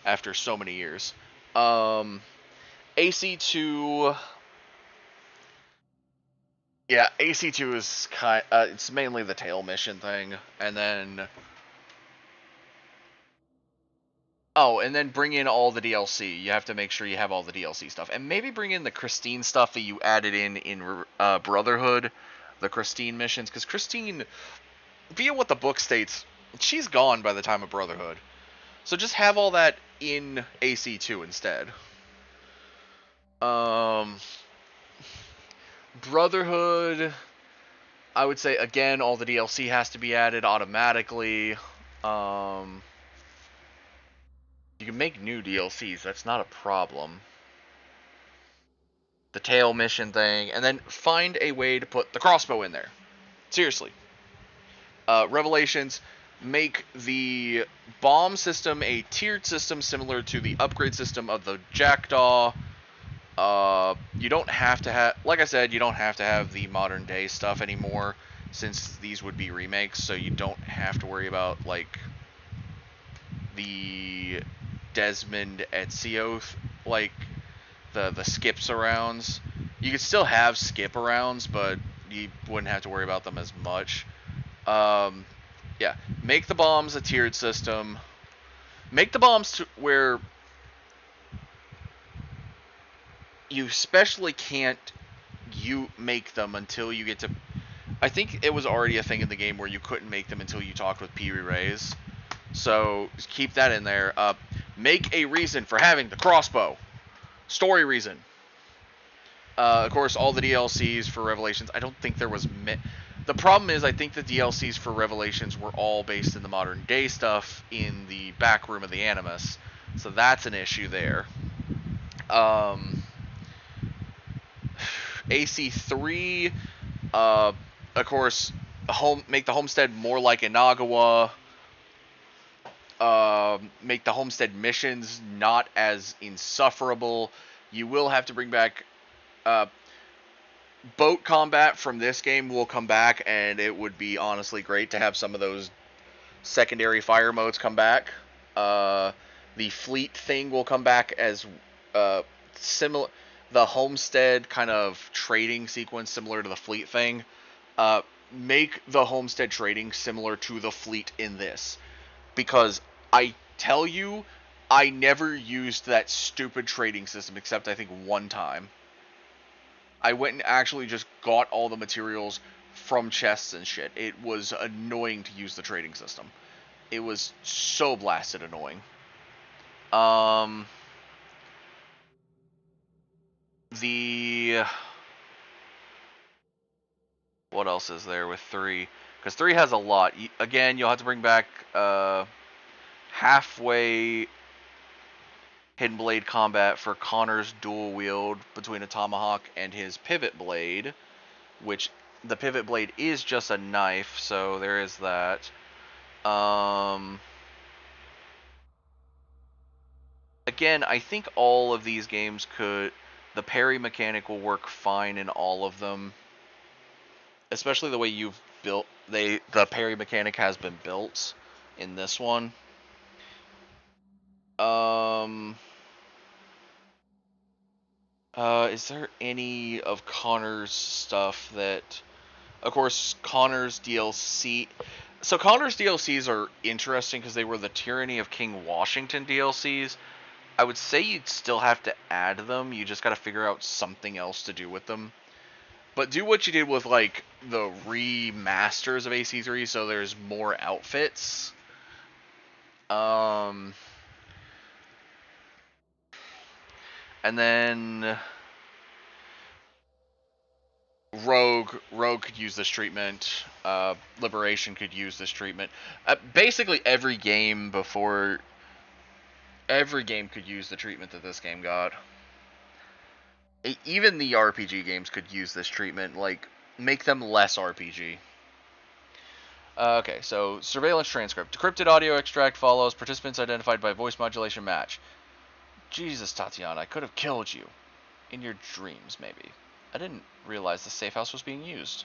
after so many years. AC2, yeah, AC2 is it's mainly the tail mission thing, and then and then bring in all the DLC. You have to make sure you have all the DLC stuff, and maybe bring in the Christine stuff that you added in Brotherhood, the Christine missions, because Christine, via what the book states, she's gone by the time of Brotherhood. So just have all that in AC2 instead. Brotherhood, I would say, again, all the DLC has to be added automatically. You can make new DLCs, that's not a problem. The tail mission thing, and then find a way to put the crossbow in there. Seriously. Revelations, make the bomb system a tiered system similar to the upgrade system of the Jackdaw. You don't have to have, like I said, you don't have to have the modern day stuff anymore, since these would be remakes, so you don't have to worry about, like, the Desmond Ezio, like, the skips arounds. You could still have skip arounds, but you wouldn't have to worry about them as much. Yeah, make the bombs a tiered system. Make the bombs to where you especially can't make them until you get to... I think it was already a thing in the game where you couldn't make them until you talked with Pee Wee Reyes. So keep that in there. Make a reason for having the crossbow. Story reason. Of course, all the DLCs for Revelations. I don't think there was... The problem is, I think the DLCs for Revelations were all based in the modern day stuff in the back room of the Animus. So that's an issue there. AC3, of course, make the homestead more like Inagawa. Make the homestead missions not as insufferable. You will have to bring back boat combat from this game will come back, and it would be honestly great to have some of those secondary fire modes come back. The fleet thing will come back as similar. The homestead kind of trading sequence similar to the fleet thing. Make the homestead trading similar to the fleet in this, because I tell you, I never used that stupid trading system except I think one time. I went and actually just got all the materials from chests and shit. It was annoying to use the trading system. It was so blasted annoying. What else is there with 3? Because 3 has a lot. Again, you'll have to bring back halfway Hidden Blade combat for Connor's dual wield between a tomahawk and his pivot blade, which the pivot blade is just a knife, so there is that. Again, I think all of these games the parry mechanic will work fine in all of them, especially the way you've built the parry mechanic has been built in this one. Is there any of Connor's stuff that... Of course, Connor's DLC... So Connor's DLCs are interesting because they were the Tyranny of King Washington DLCs. I would say you'd still have to add them. You just got to figure out something else to do with them. But do what you did with, like, the remasters of AC3, so there's more outfits. And then... Rogue could use this treatment. Liberation could use this treatment. Basically, every game could use the treatment that this game got. Even the RPG games could use this treatment. Like, make them less RPG. Okay, so surveillance transcript. Decrypted audio extract follows. Participants identified by voice modulation match. Jesus, Tatiana, I could have killed you. In your dreams, maybe. I didn't realize the safe house was being used.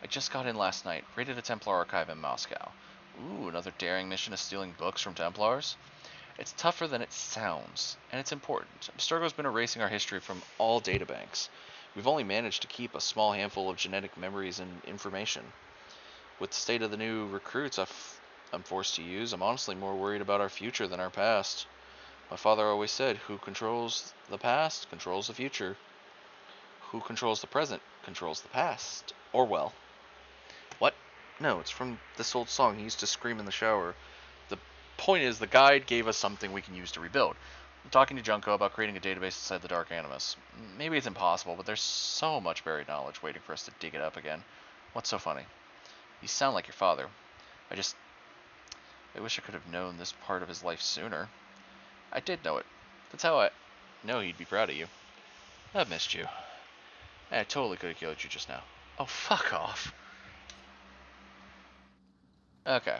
I just got in last night, raided a Templar archive in Moscow. Ooh, another daring mission of stealing books from Templars? It's tougher than it sounds, and it's important. Abstergo's been erasing our history from all databanks. We've only managed to keep a small handful of genetic memories and information. With the state of the new recruits I'm forced to use, I'm honestly more worried about our future than our past. My father always said, who controls the past, controls the future. Who controls the present, controls the past. Orwell. What? No, it's from this old song he used to scream in the shower. The point is, the guide gave us something we can use to rebuild. I'm talking to Junko about creating a database inside the Dark Animus. Maybe it's impossible, but there's so much buried knowledge waiting for us to dig it up again. What's so funny? You sound like your father. I wish I could have known this part of his life sooner. I did know it. That's how I know he'd be proud of you. I've missed you. I totally could have killed you just now. Oh, fuck off. Okay.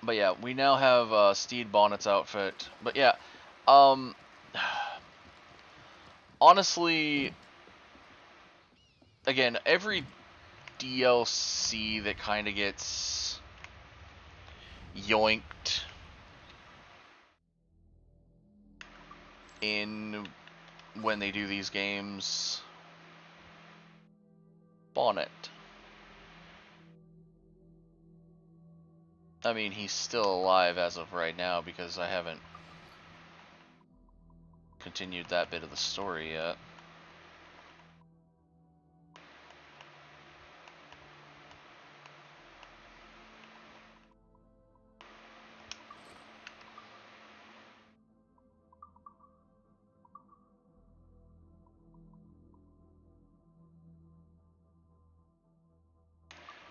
But yeah, we now have Steed Bonnet's outfit. But yeah, honestly, again, every DLC that kind of gets yoinked in when they do these games. Bonnet. I mean, he's still alive as of right now because I haven't continued that bit of the story yet.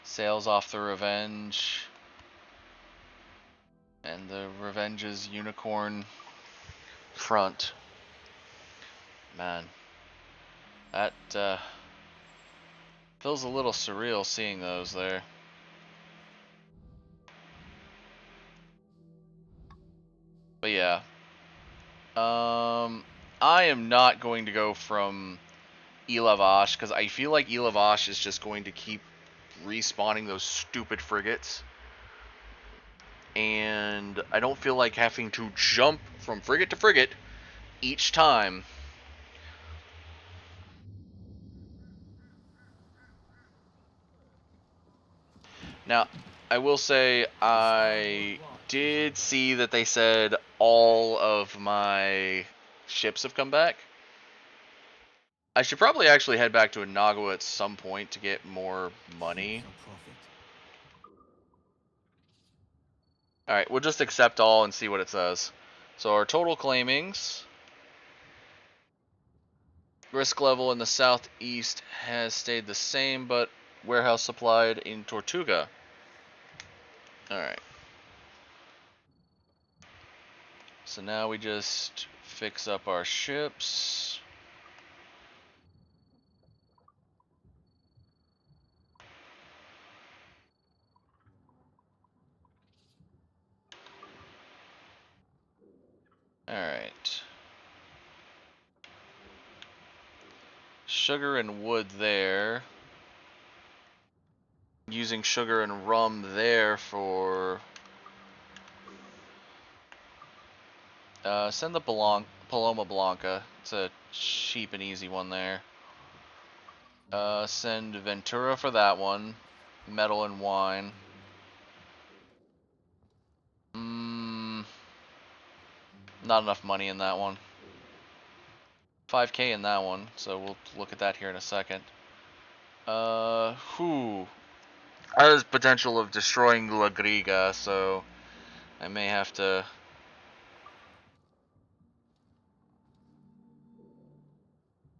Sails off the Revenge. And the Revenge's unicorn front. Man. That feels a little surreal seeing those there. But yeah. I am not going to go from Ilavash because I feel like Ilavash is just going to keep respawning those stupid frigates. And I don't feel like having to jump from frigate to frigate each time. Now, I will say I did see that they said all of my ships have come back. I should probably actually head back to Inagua at some point to get more money. Alright, we'll just accept all and see what it says. So our total claimings. Risk level in the southeast has stayed the same, but warehouse supplied in Tortuga. Alright. So now we just fix up our ships. Alright. Sugar and wood there. using sugar and rum there for... send the Paloma Blanca. It's a cheap and easy one there. Send Ventura for that one. Metal and wine. Not enough money in that one. 5K in that one, so we'll look at that here in a second. Has potential of destroying La Griga, so I may have to...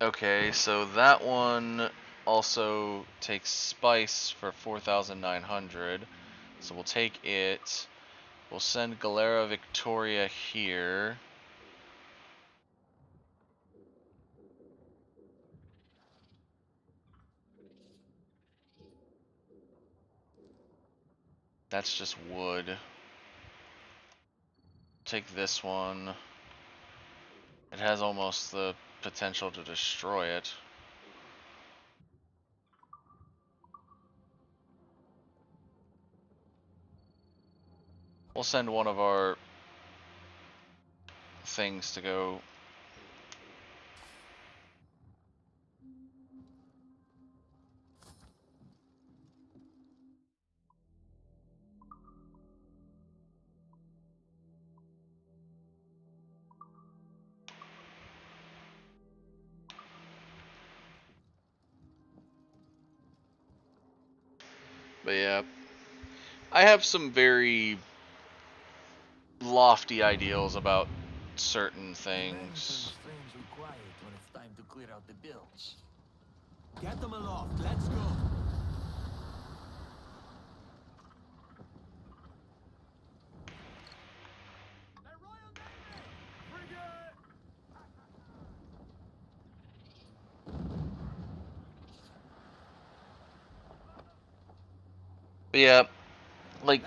Okay, so that one also takes spice for 4,900. So we'll take it. We'll send Galera Victoria here. That's just wood. Take this one. It has almost the potential to destroy it. We'll send one of our things to go. But yeah, I have some very lofty ideals about certain things. Strangely quiet when it's time to clear out the bilge. Get them aloft. Let's go. But yeah, like...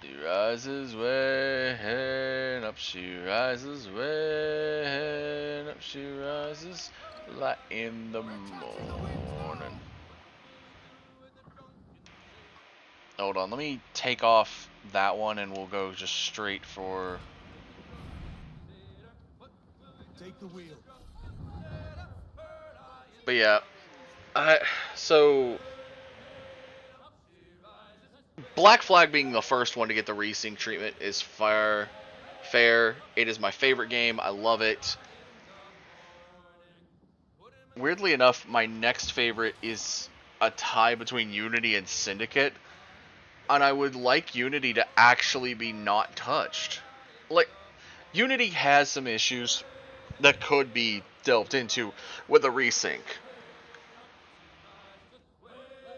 She rises way, and up she rises way, and up she rises light in the morning. Hold on, let me take off that one and we'll go just straight for... Take the wheel. But yeah, so Black Flag being the first one to get the resync treatment is fair. It is my favorite game. I love it. Weirdly enough, my next favorite is a tie between Unity and Syndicate, and I would like Unity to actually be not touched. Like, Unity has some issues that could be delved into with a resync.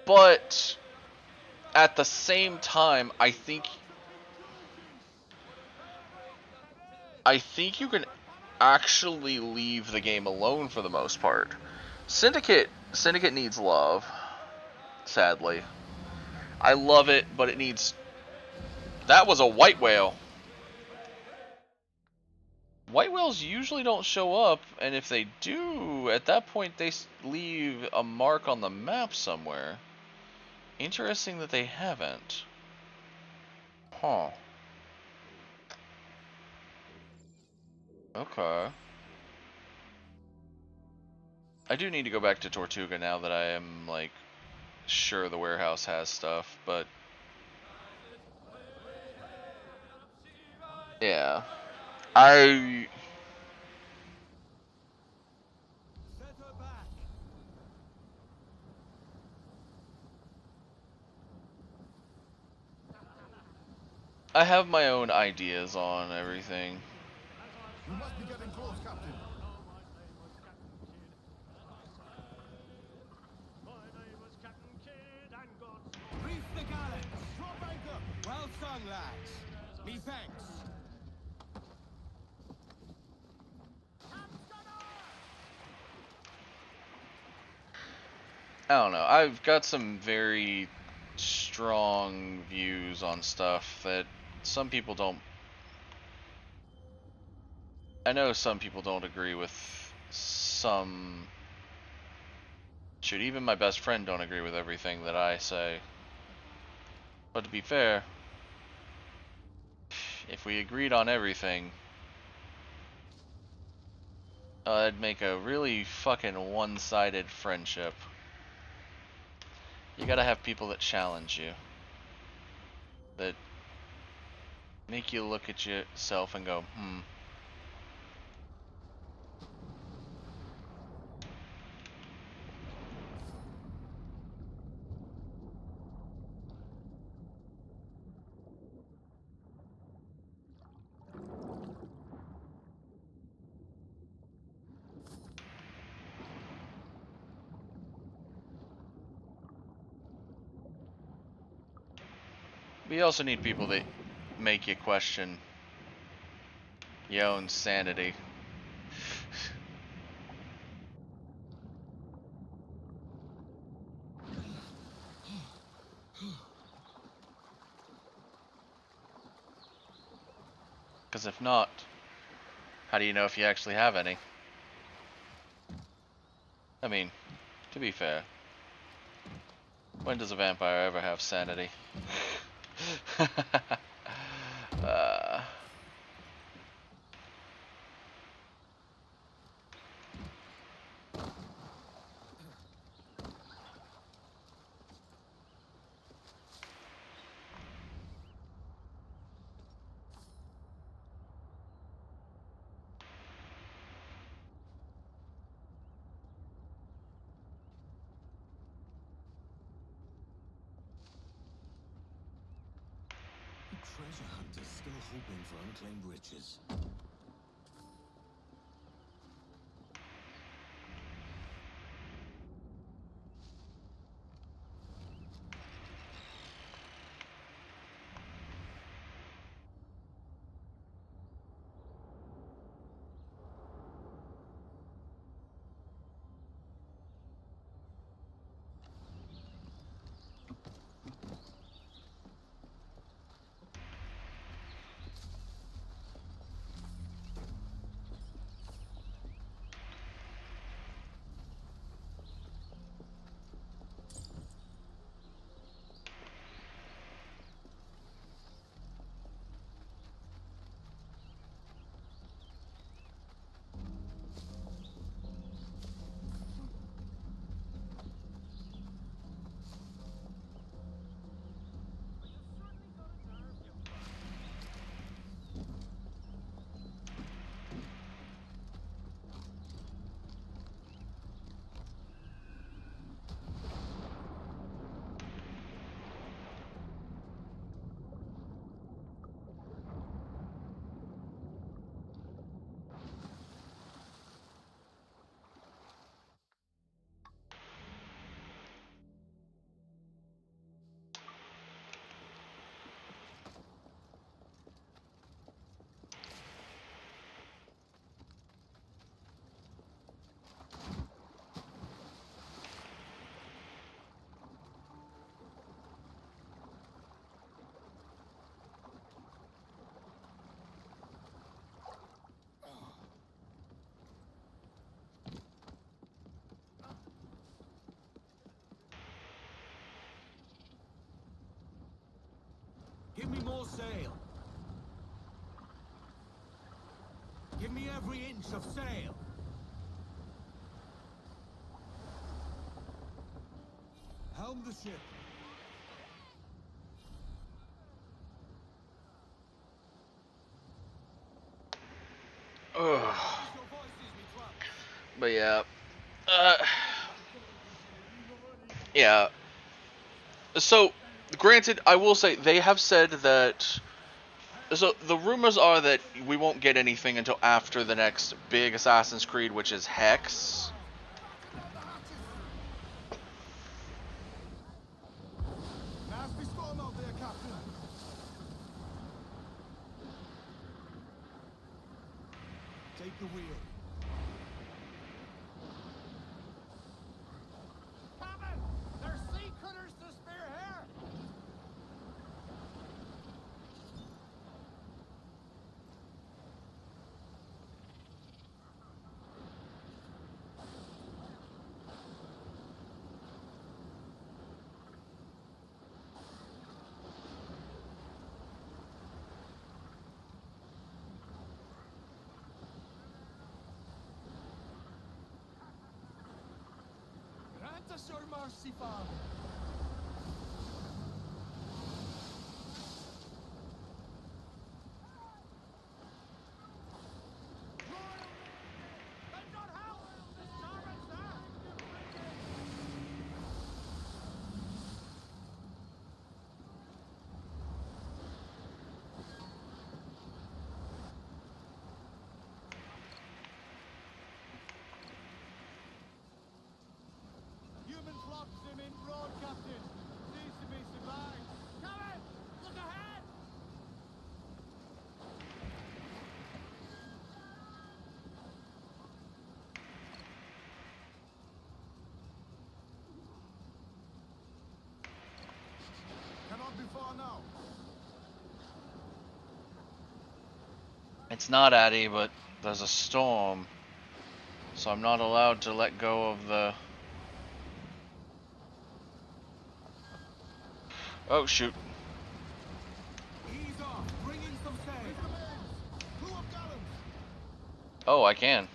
But at the same time, I think you can actually leave the game alone for the most part. Syndicate needs love, sadly. I love it, but it needs... That was a white whale. White whales usually don't show up, and if they do, at that point they leave a mark on the map somewhere. Interesting that they haven't. Huh. Okay. I do need to go back to Tortuga now that I am, like, sure the warehouse has stuff, but... Yeah. I have my own ideas on everything. We must be getting close, Captain. Reef the gallant. Drop anchor. Well sung, lads. Me thanks. I don't know. I've got some very strong views on stuff that some people don't... I know some people don't agree with some Shoot, even my best friend don't agree with everything that I say. But to be fair, if we agreed on everything, it'd make a really fucking one-sided friendship. You gotta have people that challenge you. That make you look at yourself and go, We also need people that make you question your own sanity. Because if not, how do you know if you actually have any? I mean, to be fair, when does a vampire ever have sanity? Treasure hunters still hoping for unclaimed riches. Give me more sail. Give me every inch of sail. Helm the ship. Ugh. But yeah. Yeah. So, granted, I will say, they have said that... So, the rumors are that we won't get anything until after the next big Assassin's Creed, which is Hex. Nasty storm out there, Captain. Take the wheel. Captain! There's sea critters to spear here! Parsifal. Human flocks him in road, Captain. Seems to be survived. Coming! Look ahead! Cannot be far now. It's not Addy, but there's a storm, so I'm not allowed to let go of the... Oh shoot. Ease off. Bring in some sail. Crew of gallants. Oh, I can.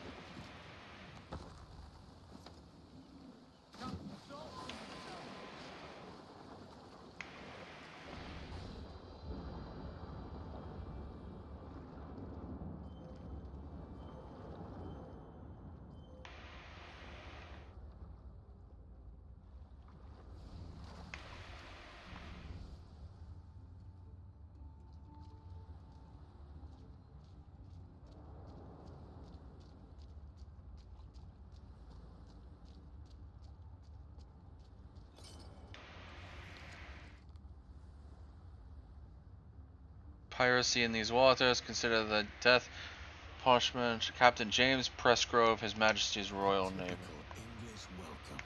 Piracy in these waters. Consider the death punishment. Captain James Presgrove, His Majesty's Royal Navy. English welcome.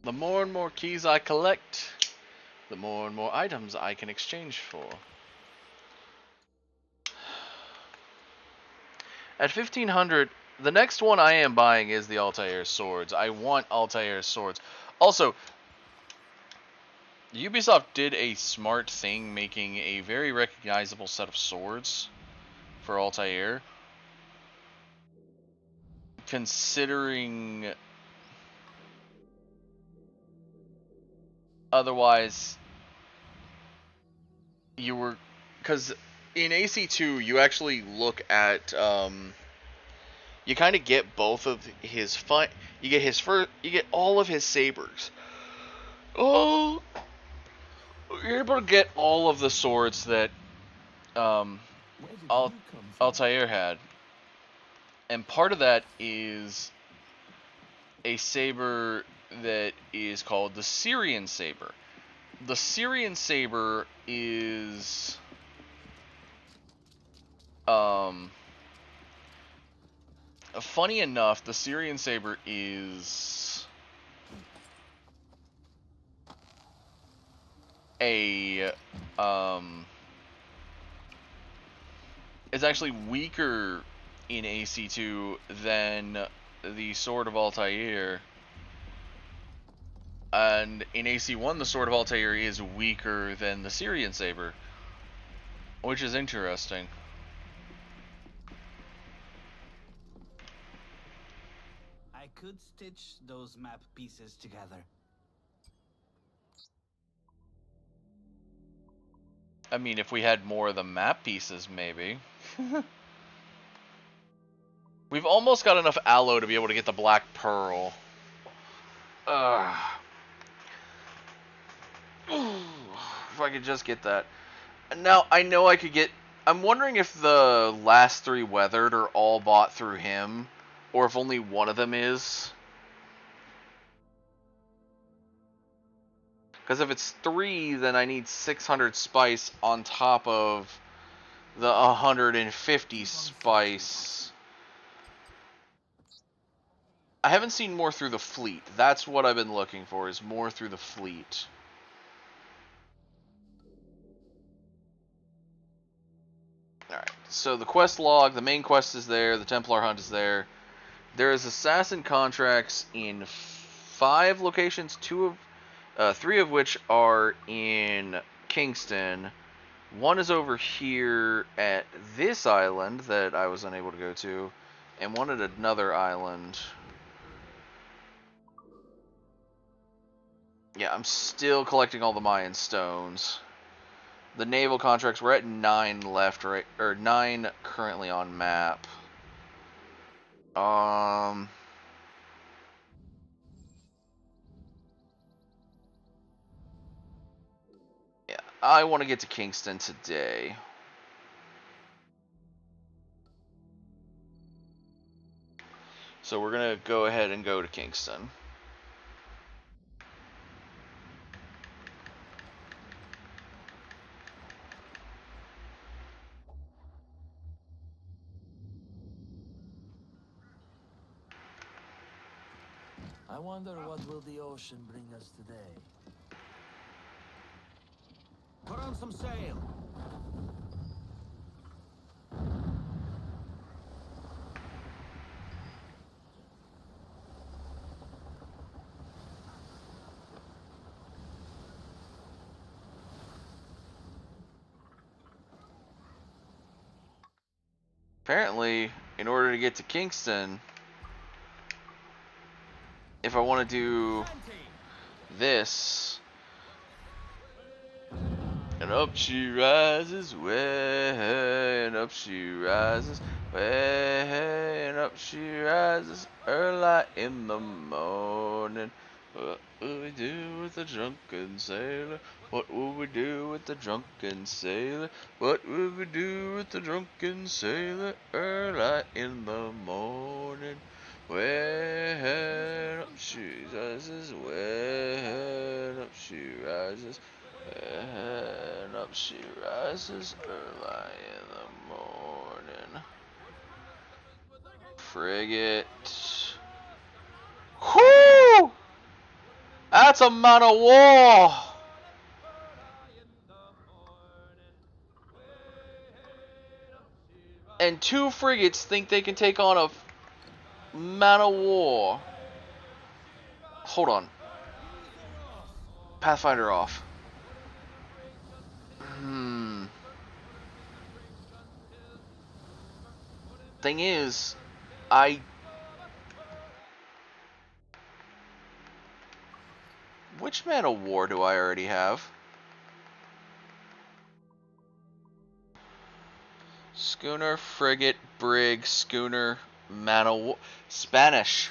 The more and more keys I collect, the more and more items I can exchange for. At 1500 The next one I am buying is the Altair swords. I want Altair swords. Also, Ubisoft did a smart thing making a very recognizable set of swords for Altair. Considering otherwise you were, because in AC2 you actually look at you kind of get both of his you get all of his sabers. Oh, you're able to get all of the swords that Altair had, and part of that is a saber that is called the Syrian saber. The Syrian saber is funny enough, the Syrian saber is it's actually weaker in AC2 than the Sword of Altair. And in AC1, the Sword of Altair is weaker than the Syrian saber, which is interesting. I could stitch those map pieces together. I mean, if we had more of the map pieces, maybe. We've almost got enough allo to be able to get the Black Pearl. If I could just get that. Now, I know I could get... I'm wondering if the last 3 weathered are all bought through him, or if only one of them is. Because if it's 3, then I need 600 spice on top of the 150 spice. I haven't seen more through the fleet. That's what I've been looking for, is more through the fleet. Alright, so the quest log, the main quest is there, the Templar hunt is there. There is assassin contracts in 5 locations, 3 of which are in Kingston. 1 is over here at this island that I was unable to go to, and 1 at another island. Yeah, I'm still collecting all the Mayan stones. The naval contracts, we're at 9 left, right, or 9 currently on map. Yeah, I want to get to Kingston today. So we're gonna go ahead and go to Kingston. I wonder what will the ocean bring us today. Put on some sail. Apparently, in order to get to Kingston, if I want to do this, and up she rises, way, and up she rises, way, and up she rises, early in the morning. What will we do with the drunken sailor? What will we do with the drunken sailor? What will we do with the drunken sailor? Early in the morning. When up she rises, when up she rises, when up she rises, early in the morning. Frigate. Whoo! That's a man of war! And 2 frigates think they can take on Man of War. Hold on. Pathfinder off. Thing is, which Man of War do I already have? Schooner, frigate, brig, schooner, Man of War. Spanish.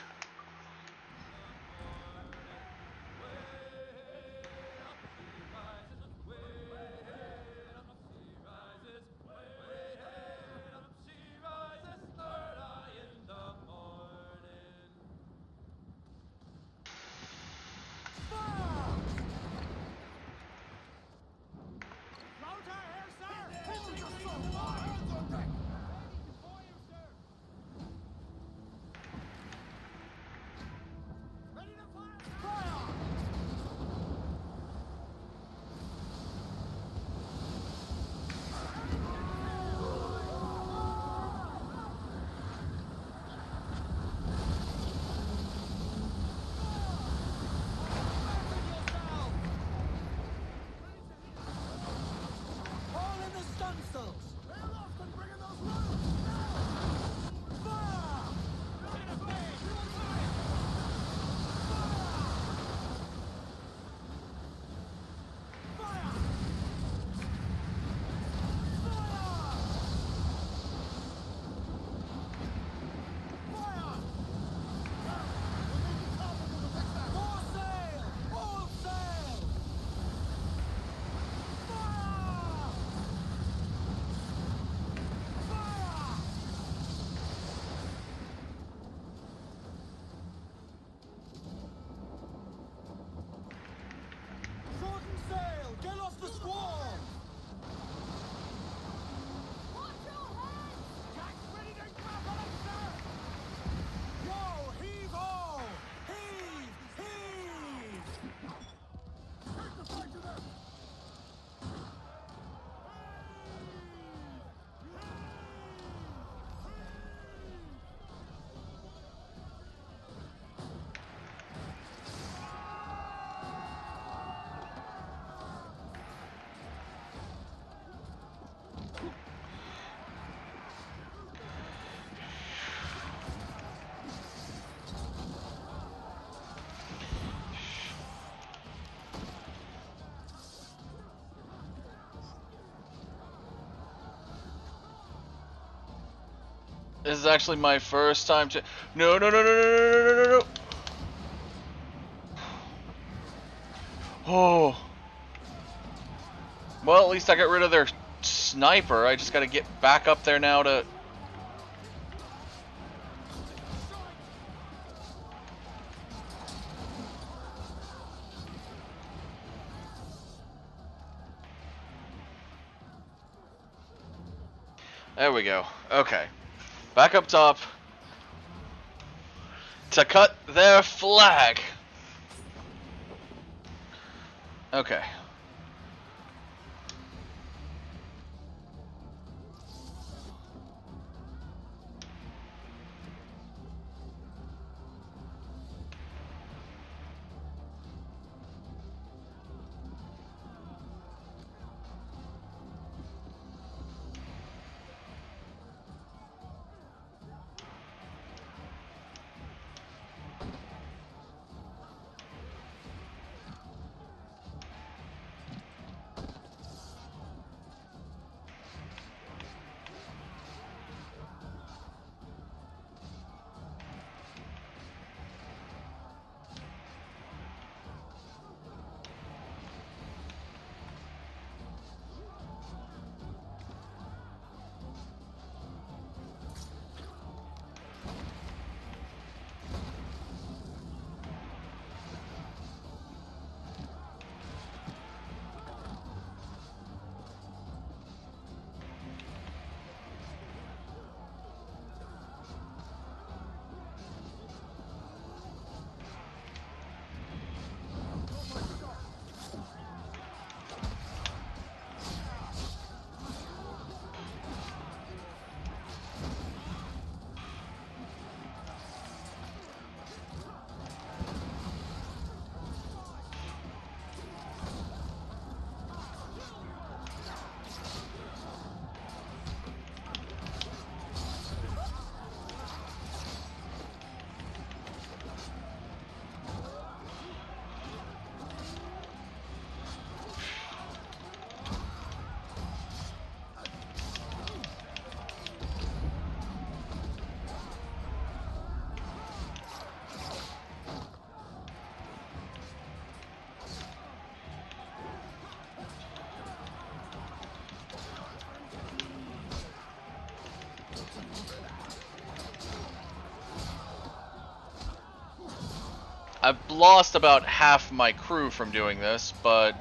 This is actually my first time to. No, no, no, no, no, no, no, no, no. Oh. Well, at least I got rid of their sniper. I just gotta get back up there now to. There we go. Okay. Back up top to cut their flag. Okay. I've lost about half my crew from doing this, but...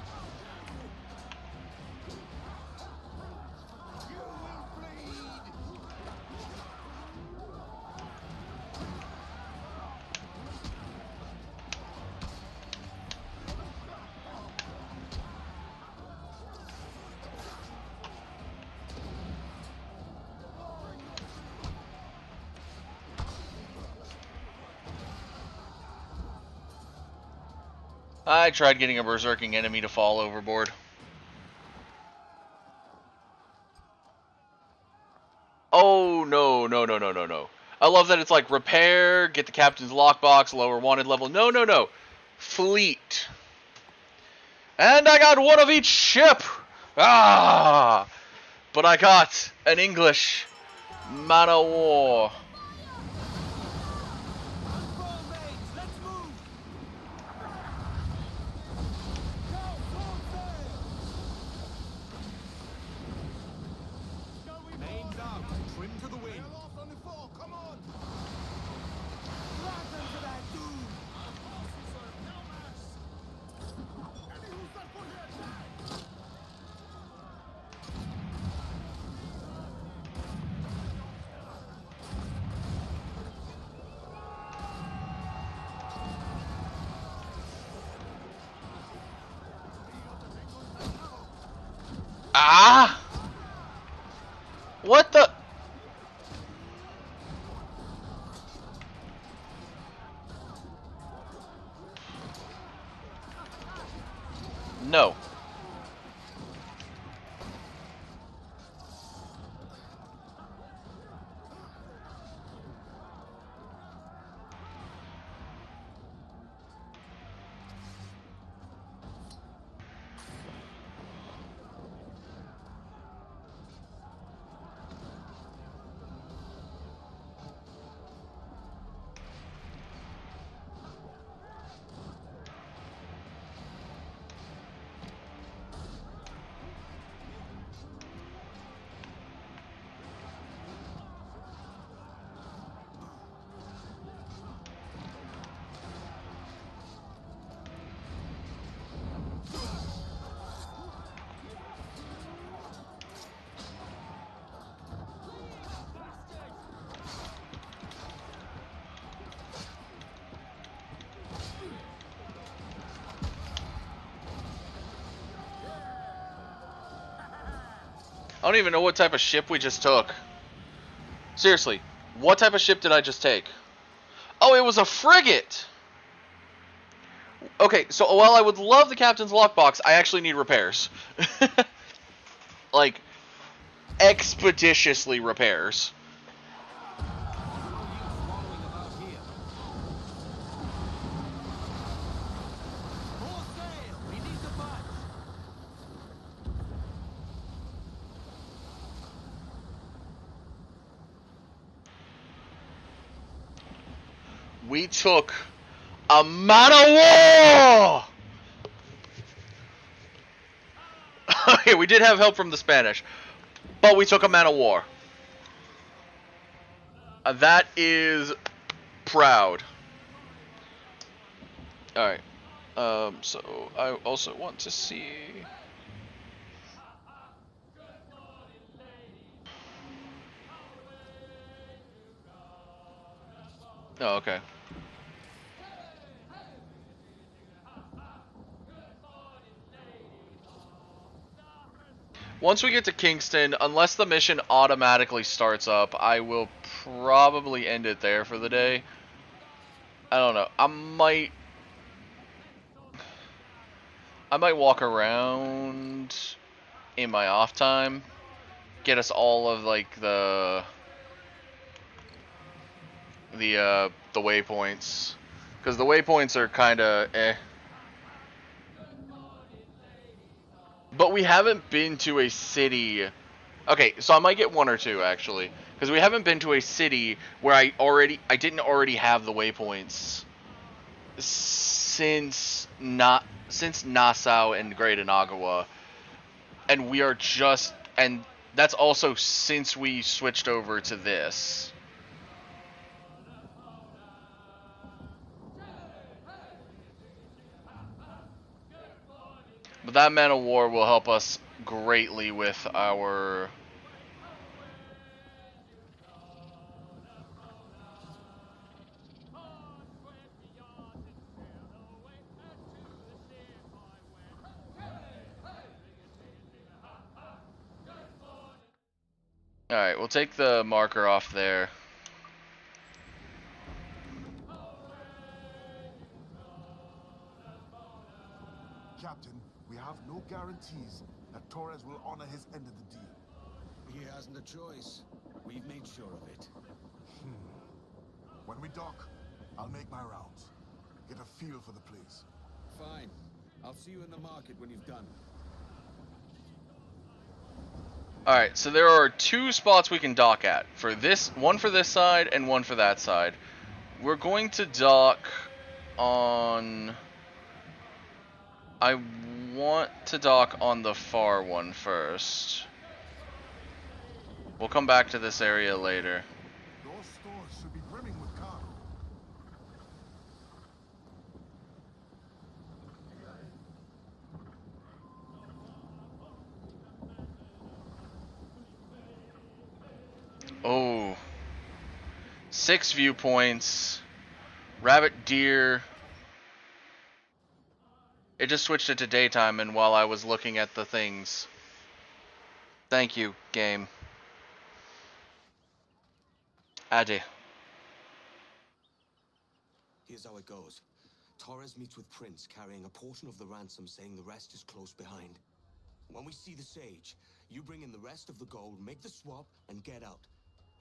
I tried getting a berserking enemy to fall overboard. Oh, no, no, no, no, no, no. I love that it's like repair, get the captain's lockbox, lower wanted level. No, no, no. Fleet. And I got one of each ship. Ah! But I got an English man of war. Ah! What the? No. I don't even know what type of ship we just took. Seriously, what type of ship did I just take? Oh, it was a frigate! Okay, so while I would love the captain's lockbox, I actually need repairs. Like, expeditiously repairs. We took a man of war! Okay, we did have help from the Spanish, but we took a man of war. That is proud. Alright. So I also want to see... Oh, okay. Once we get to Kingston, unless the mission automatically starts up, I will probably end it there for the day. I don't know. I might walk around in my off time, get us all of like the waypoints, because the waypoints are kind of eh. But we haven't been to a city. Okay, so I might get one or two actually, because we haven't been to a city where I didn't already have the waypoints since Nassau and Great Inagawa, and we are just, and that's also since we switched over to this. But that man of war will help us greatly with our... Alright, we'll take the marker off there. Captain, we have no guarantees that Torres will honor his end of the deal. He hasn't a choice. We've made sure of it. When we dock, I'll make my rounds. Get a feel for the place. Fine. I'll see you in the market when you've done. Alright, so there are two spots we can dock at. One for this side and one for that side. We're going to dock on... I want to dock on the far one first. We'll come back to this area later. Those stores should be brimming with cargo. Oh. 6 viewpoints. Rabbit, deer. It just switched it to daytime and while I was looking at the things. Thank you, game. Ade. Here's how it goes. Torres meets with Prince, carrying a portion of the ransom, saying the rest is close behind. When we see the Sage, you bring in the rest of the gold, make the swap, and get out.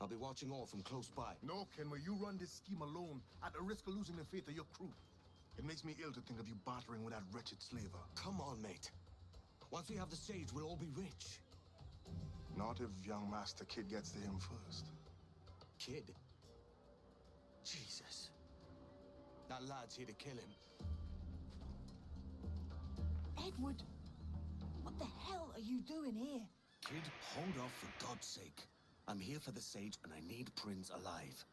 I'll be watching all from close by. No, Kenway, you run this scheme alone, at the risk of losing the faith of your crew. It makes me ill to think of you bartering with that wretched slaver. Come on, mate. Once we have the Sage, we'll all be rich. Not if young Master Kid gets to him first. Kid? Jesus. That lad's here to kill him. Edward, what the hell are you doing here? Kid, hold off for God's sake. I'm here for the Sage and I need Prince alive.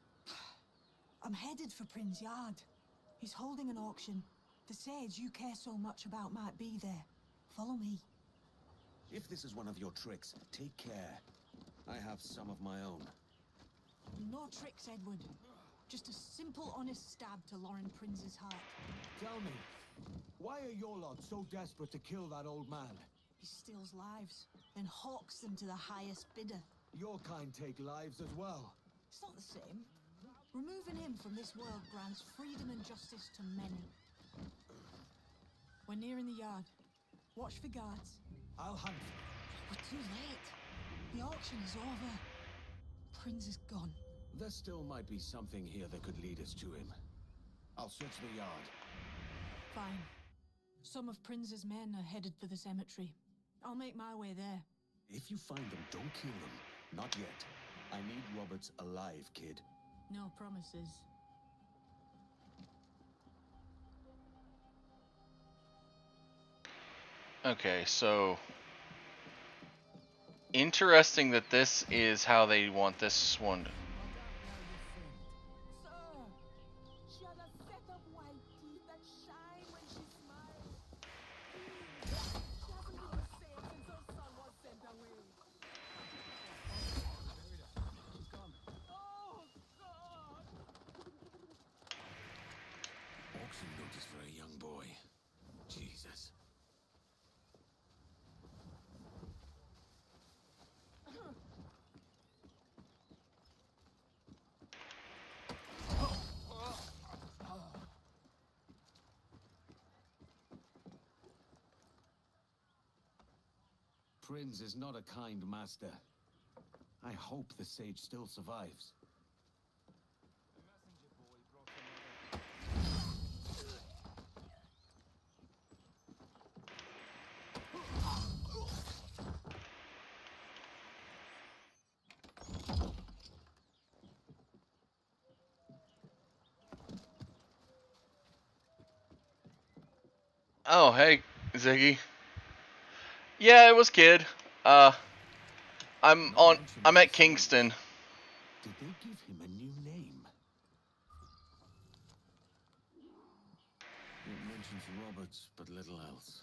I'm headed for Prin's yard. He's holding an auction. The Sage you care so much about might be there. Follow me. If this is one of your tricks, take care. I have some of my own. No tricks, Edward. Just a simple, honest stab to Lauren Prince's heart. Tell me, why are your lot so desperate to kill that old man? He steals lives, then hawks them to the highest bidder. Your kind take lives as well. It's not the same. Removing him from this world grants freedom and justice to many. We're nearing the yard. Watch for guards. I'll hunt. We're too late. The auction is over. Prince is gone. There still might be something here that could lead us to him. I'll search the yard. Fine. Some of Prince's men are headed for the cemetery. I'll make my way there. If you find them, don't kill them. Not yet. I need Roberts alive, kid. No promises. Okay, so... Interesting that this is how they want this one. Auction notice for a young boy. Jesus. Prince is not a kind master. I hope the Sage still survives. Oh, hey, Ziggy. Yeah, it was Kid. I'm at Kingston. Did they give him a new name? It mentions Roberts, but little else.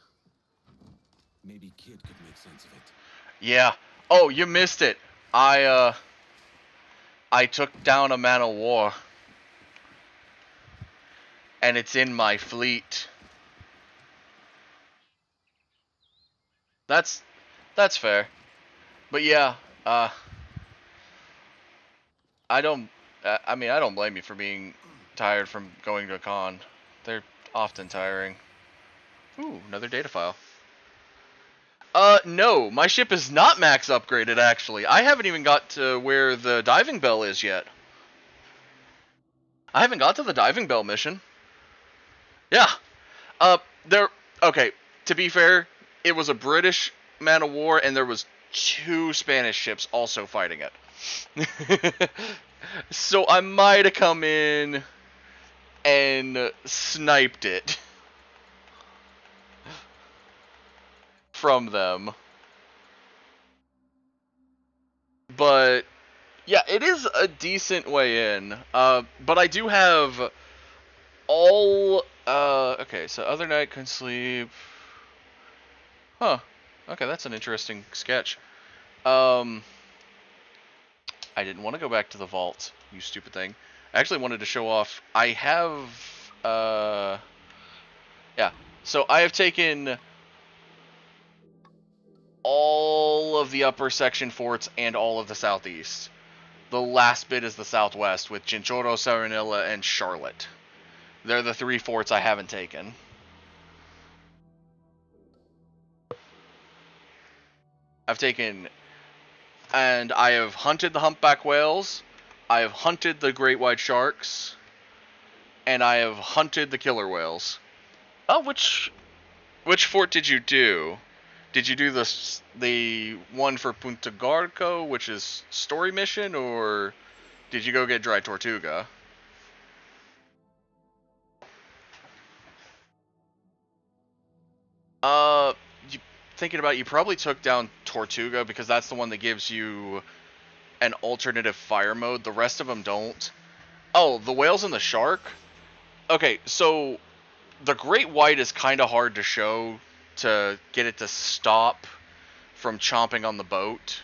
Maybe Kid could make sense of it. Yeah. Oh, you missed it. I took down a man of war. And it's in my fleet. That's fair. But yeah, I mean, I don't blame you for being tired from going to a con. They're often tiring. Ooh, another data file. No, my ship is not max upgraded, actually. I haven't even got to where the diving bell is yet. I haven't got to the diving bell mission. Yeah. Okay, to be fair, it was a British man of war, and there was 2 Spanish ships also fighting it. So I might have come in and sniped it from them. But yeah, it is a decent way in. But I do have all okay, so other night couldn't sleep. Huh. Okay, that's an interesting sketch. I didn't want to go back to the vault, you stupid thing. I actually wanted to show off. I have yeah. So I have taken all of the upper section forts and all of the southeast. The last bit is the southwest with Chinchorro, Saranilla, and Charlotte. They're the 3 forts I haven't taken. I've taken, and I have hunted the humpback whales, I have hunted the great white sharks, and I have hunted the killer whales. Oh, which fort did you do? Did you do the one for Punta Garco, which is story mission, or did you go get Dry Tortuga? Thinking about it, you probably took down Tortuga because that's the one that gives you an alternative fire mode. The rest of them don't. Oh, the whales and the shark? Okay, so the great white is kind of hard to show to get it to stop from chomping on the boat.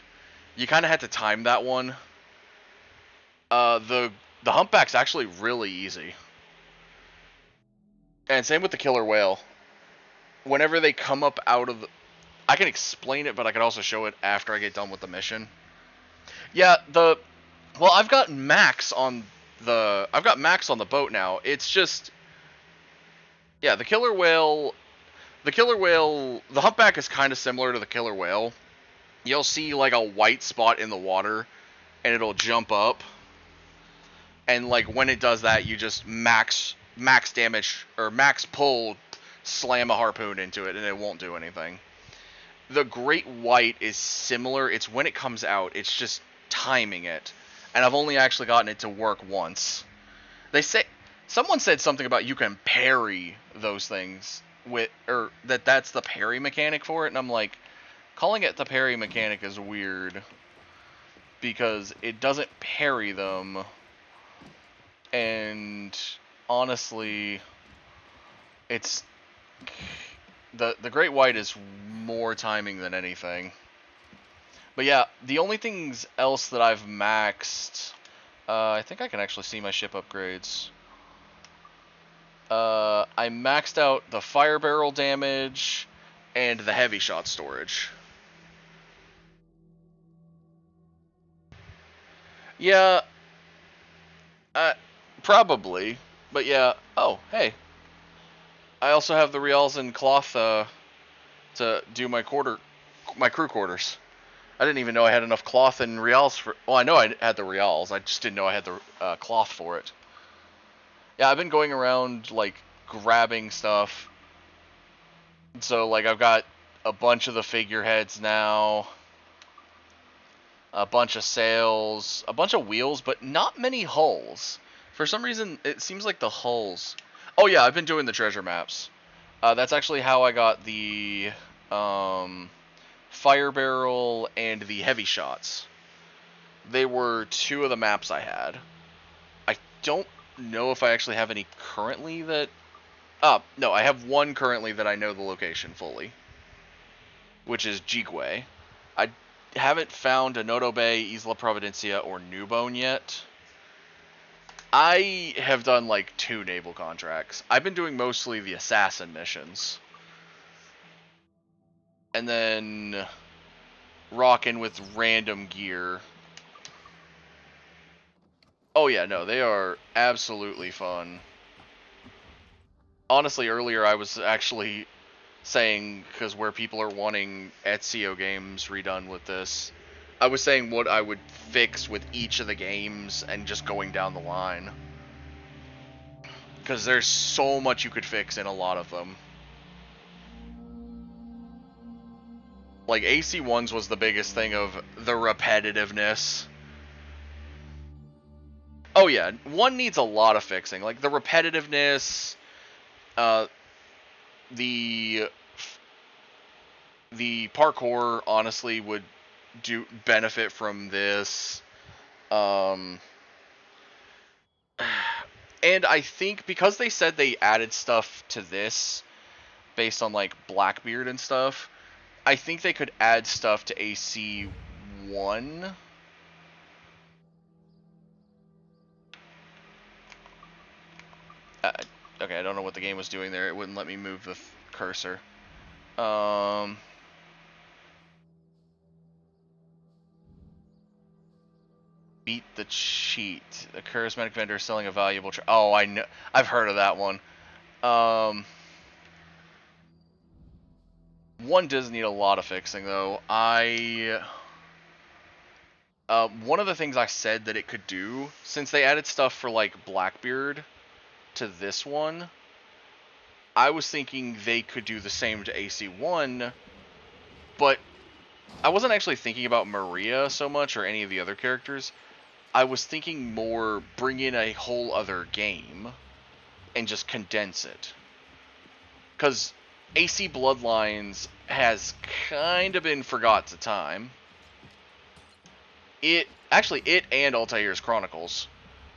You kind of had to time that one. The humpback's actually really easy. And same with the killer whale. Whenever they come up out of the... I can explain it, but I can also show it after I get done with the mission. Yeah, well, I've got max on the boat now. It's just, yeah, the killer whale, the humpback is kind of similar to the killer whale. You'll see like a white spot in the water, and it'll jump up. And like when it does that, you just max damage or max pull, slam a harpoon into it, and it won't do anything. The great white is similar. It's when it comes out, it's just timing it. And I've only actually gotten it to work once. Someone said something about you can parry those things or that's the parry mechanic for it, and I'm like, calling it the parry mechanic is weird because it doesn't parry them. And honestly, it's the great white is more timing than anything. But yeah, the only things else that I've maxed, I think I can actually see my ship upgrades. I maxed out the fire barrel damage and the heavy shot storage. Yeah, probably, but yeah. Oh, hey. I also have the reals and cloth to do my crew quarters. I didn't even know I had enough cloth and reals for... Well, I know I had the reals. I just didn't know I had the cloth for it. Yeah, I've been going around, like, grabbing stuff. So, like, I've got a bunch of the figureheads now. A bunch of sails. A bunch of wheels, but not many hulls. For some reason, it seems like the hulls... Oh yeah, I've been doing the treasure maps. That's actually how I got the fire barrel and the heavy shots. They were 2 of the maps I had. I don't know if I actually have any currently that... no, I have 1 currently that I know the location fully. which is Jigwe. I haven't found Anoto Bay, Isla Providencia, or Newbone yet. I have done like 2 naval contracts. I've been doing mostly the assassin missions. And then rocking with random gear. Oh yeah, no, they are absolutely fun. Honestly, earlier I was actually saying, because where people are wanting Ezio games redone with this, I was saying what I would fix with each of the games and just going down the line. Because there's so much you could fix in a lot of them. Like, AC1's was the biggest thing of the repetitiveness. Oh yeah, 1 needs a lot of fixing. Like, the repetitiveness, the parkour, honestly, would benefit from this. And I think because they said they added stuff to this based on like Blackbeard and stuff, I think they could add stuff to AC1. Okay, I don't know what the game was doing there. It wouldn't let me move the cursor. Beat the cheat. The charismatic vendor is selling a valuable. Oh, I know. I've heard of that one. 1 does need a lot of fixing though. One of the things I said that it could do, since they added stuff for like Blackbeard to this one, I was thinking they could do the same to AC1, but I wasn't actually thinking about Maria so much or any of the other characters. I was thinking more bring in a whole other game and just condense it. Because AC Bloodlines has kind of been forgot to time. It and Altair's Chronicles.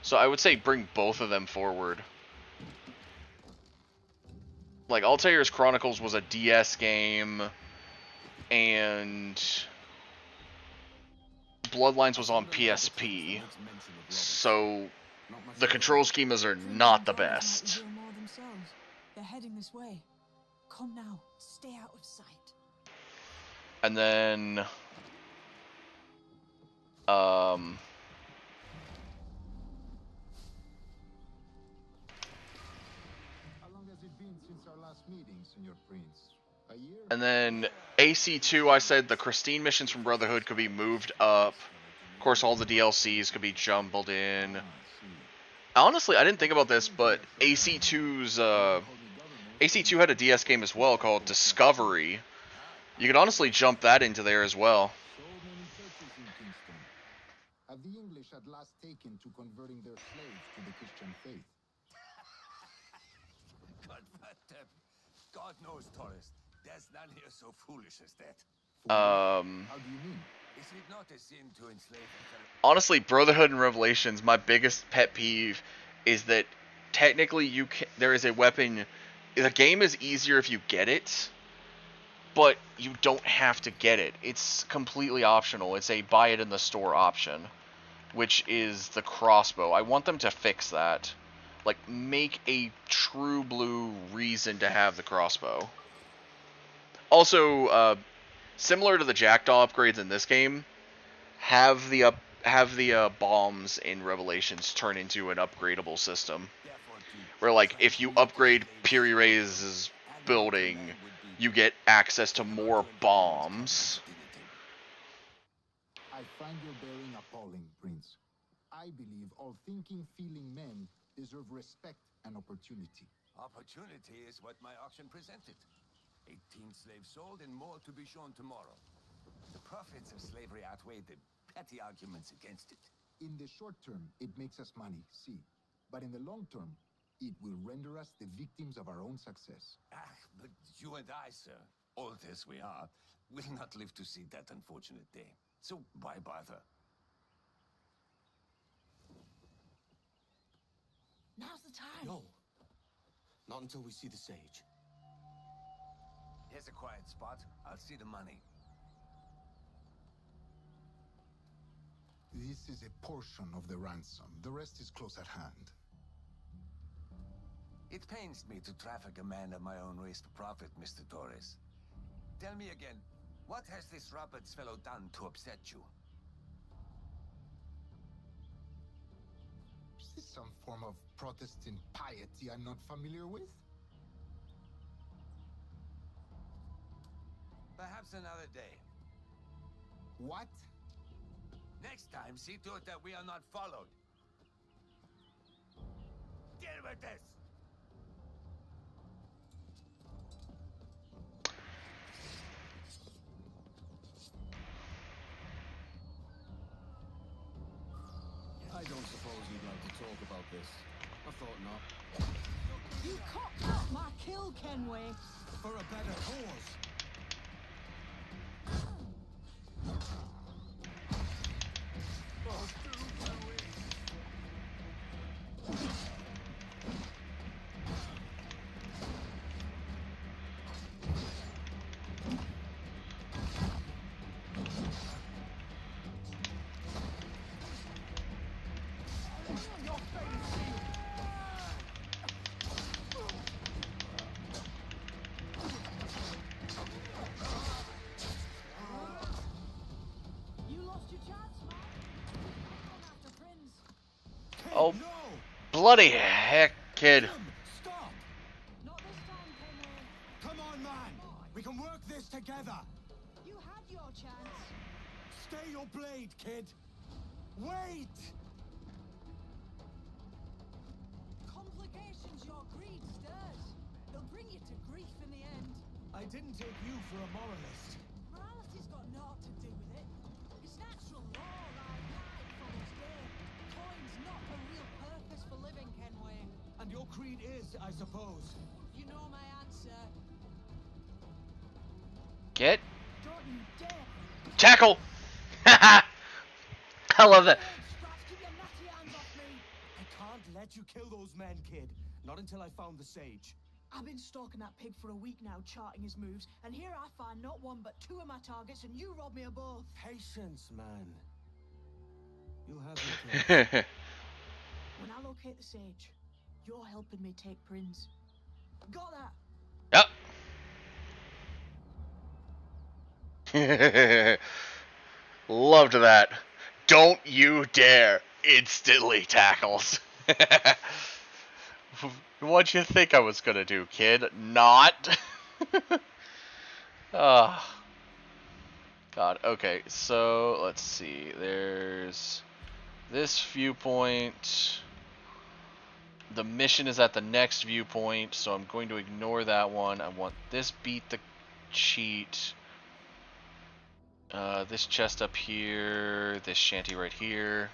So I would say bring both of them forward. Like, Altair's Chronicles was a DS game, and Bloodlines was on PSP, so the control schemas are not the best. They're heading this way. Come now, stay out of sight. And then and then AC2, I said the Christine missions from Brotherhood could be moved up. Of course, all the DLCs could be jumbled in. Honestly, I didn't think about this, but AC2 had a DS game as well called Discovery. You could honestly jump that into there as well. Have the English at last taken to converting their slaves to the Christian faith? God knows, Torres. There's none here so foolish as that. How do you mean? Is it not a sin to enslave Honestly, Brotherhood and Revelations, my biggest pet peeve is that technically there is a weapon. The game is easier if you get it, but you don't have to get it. It's completely optional. It's a buy it in the store option, which is the crossbow. I want them to fix that. Like, make a true blue reason to have the crossbow. Also, similar to the Jackdaw upgrades in this game, have the bombs in Revelations turn into an upgradable system. Where, like, if you upgrade Piri Reis's building, you get access to more bombs. I find your bearing appalling, Prince. I believe all thinking, feeling men deserve respect and opportunity. Opportunity is what my auction presented. 18 slaves sold and more to be shown tomorrow. The profits of slavery outweigh the petty arguments against it. In the short term, it makes us money, see. But in the long term, it will render us the victims of our own success. But you and I, sir, old as we are, will not live to see that unfortunate day. So why bother? Now's the time. No. Not until we see the sage. His There's a quiet spot. I'll see the money. This is a portion of the ransom. The rest is close at hand. It pains me to traffic a man at my own risk to profit, Mr. Torres. Tell me again, what has this Roberts fellow done to upset you? Is this some form of Protestant piety I'm not familiar with? Perhaps another day. What? Next time, see to it that we are not followed. Deal with this! I don't suppose you'd like to talk about this. I thought not. You cocked up my kill, Kenway. For a better cause. Oh, bloody heck, kid. Stop! Not this time, Kenway. Come on, man! We can work this together! You had your chance. Stay your blade, kid! Wait! Complications your greed stirs. They'll bring you to grief in the end. I didn't take you for a moralist. Morality's got naught to do with it. It's natural law, right? Night follows day. Coin's not the real purpose for living, Kenway. And your creed is, I suppose. You know my answer. Get. Don't you dare. Tackle! I love that. Keep your natty hands off me. I can't let you kill those men, kid. Not until I found the sage. I've been stalking that pig for a week now, charting his moves, and here I find not one but two of my targets, and you rob me of both. Patience, man. You'll have it, kid. When I locate the sage, you're helping me take Prince. Got that? Yep. Loved that. Don't you dare. Instantly tackles. What'd you think I was gonna do, kid? Not. Oh. God, okay, so let's see. There's this viewpoint. The mission is at the next viewpoint, so I'm going to ignore that one. I want this beat the cheat. This chest up here, this shanty right here.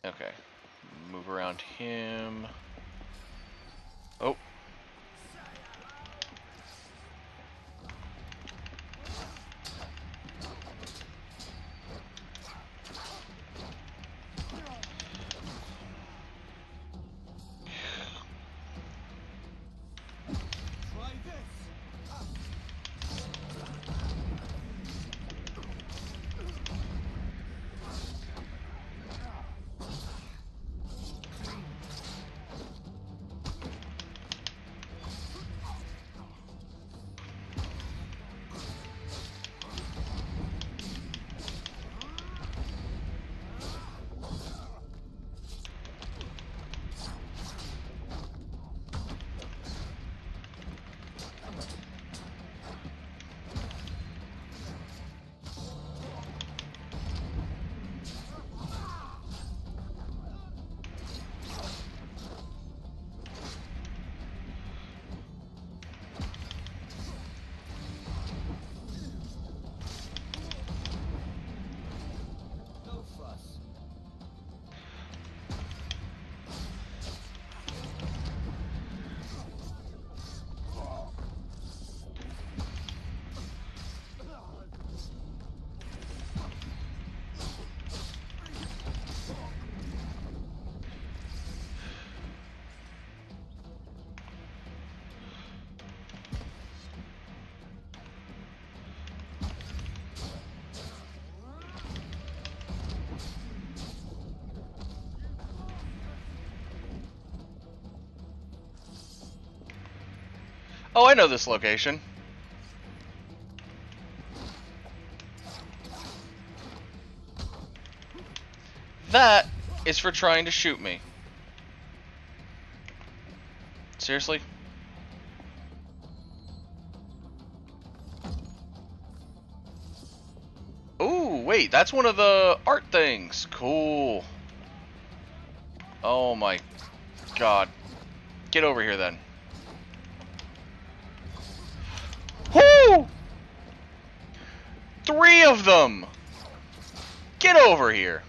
Okay. Move around him. Oh. Try this. Oh, I know this location. That is for trying to shoot me. Seriously? Ooh, wait, that's one of the art things. Cool. Oh my god. Get over here then. Whoo! 3 of them! Get over here.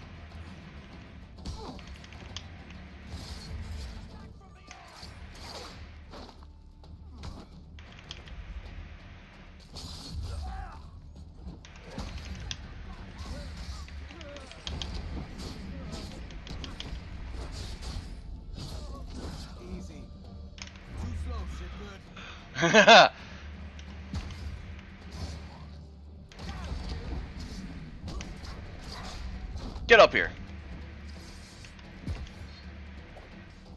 Easy. Too slow, shitbird. Get up here.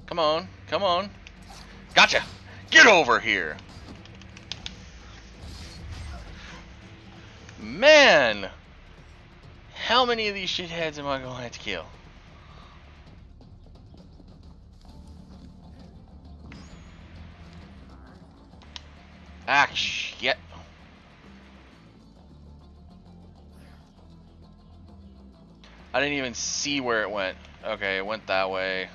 Come on, come on. Gotcha. Get over here. Man, how many of these shitheads am I going to have to kill? Ah, shit. I didn't even see where it went. Okay, it went that way.